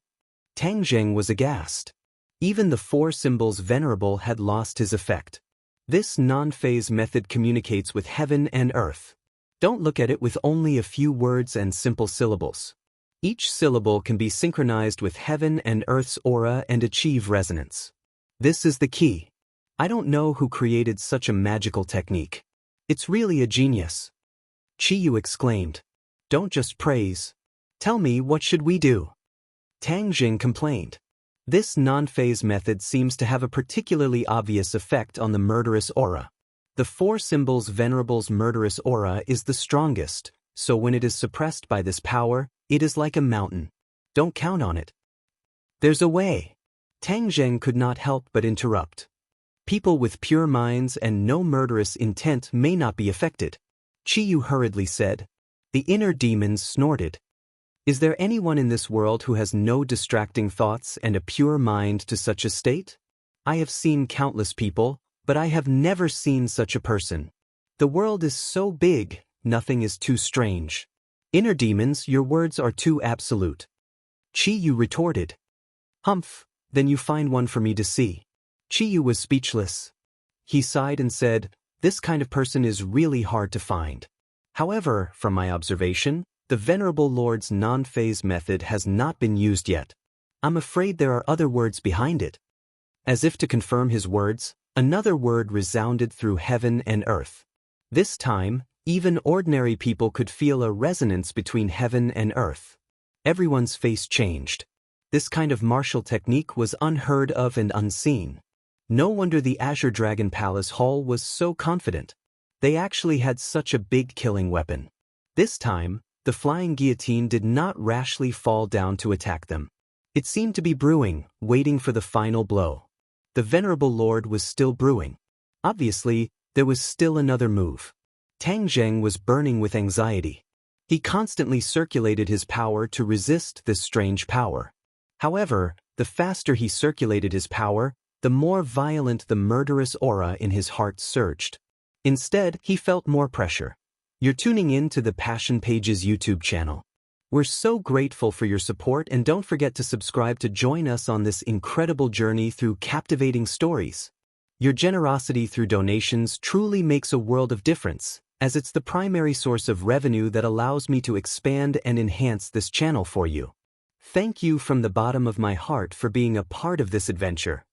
Tang Jing was aghast. Even the 4 symbols venerable had lost his effect. This non-phase method communicates with heaven and earth. Don't look at it with only a few words and simple syllables. Each syllable can be synchronized with heaven and earth's aura and achieve resonance. This is the key. I don't know who created such a magical technique. It's really a genius. Qiyu exclaimed. Don't just praise. Tell me, what should we do? Tang Jing complained. This non-phase method seems to have a particularly obvious effect on the murderous aura. The 4 symbols venerable's murderous aura is the strongest, so when it is suppressed by this power, it is like a mountain. Don't count on it. There's a way. Tang Jing could not help but interrupt. People with pure minds and no murderous intent may not be affected. Qiyu hurriedly said. The inner demons snorted. Is there anyone in this world who has no distracting thoughts and a pure mind to such a state? I have seen countless people, but I have never seen such a person. The world is so big, nothing is too strange. Inner demons, your words are too absolute. Qiyu retorted. Humph, then you find one for me to see. Qiyu was speechless. He sighed and said, this kind of person is really hard to find. However, from my observation, the Venerable Lord's non-phase method has not been used yet. I'm afraid there are other words behind it. As if to confirm his words, another word resounded through heaven and earth. This time, even ordinary people could feel a resonance between heaven and earth. Everyone's face changed. This kind of martial technique was unheard of and unseen. No wonder the Azure Dragon Palace Hall was so confident. They actually had such a big killing weapon. This time, the flying guillotine did not rashly fall down to attack them. It seemed to be brewing, waiting for the final blow. The Venerable Lord was still brewing. Obviously, there was still another move. Tang Jing was burning with anxiety. He constantly circulated his power to resist this strange power. However, the faster he circulated his power, the more violent the murderous aura in his heart surged. Instead, he felt more pressure. You're tuning in to the Passion Pages YouTube channel. We're so grateful for your support, and don't forget to subscribe to join us on this incredible journey through captivating stories. Your generosity through donations truly makes a world of difference, as it's the primary source of revenue that allows me to expand and enhance this channel for you. Thank you from the bottom of my heart for being a part of this adventure.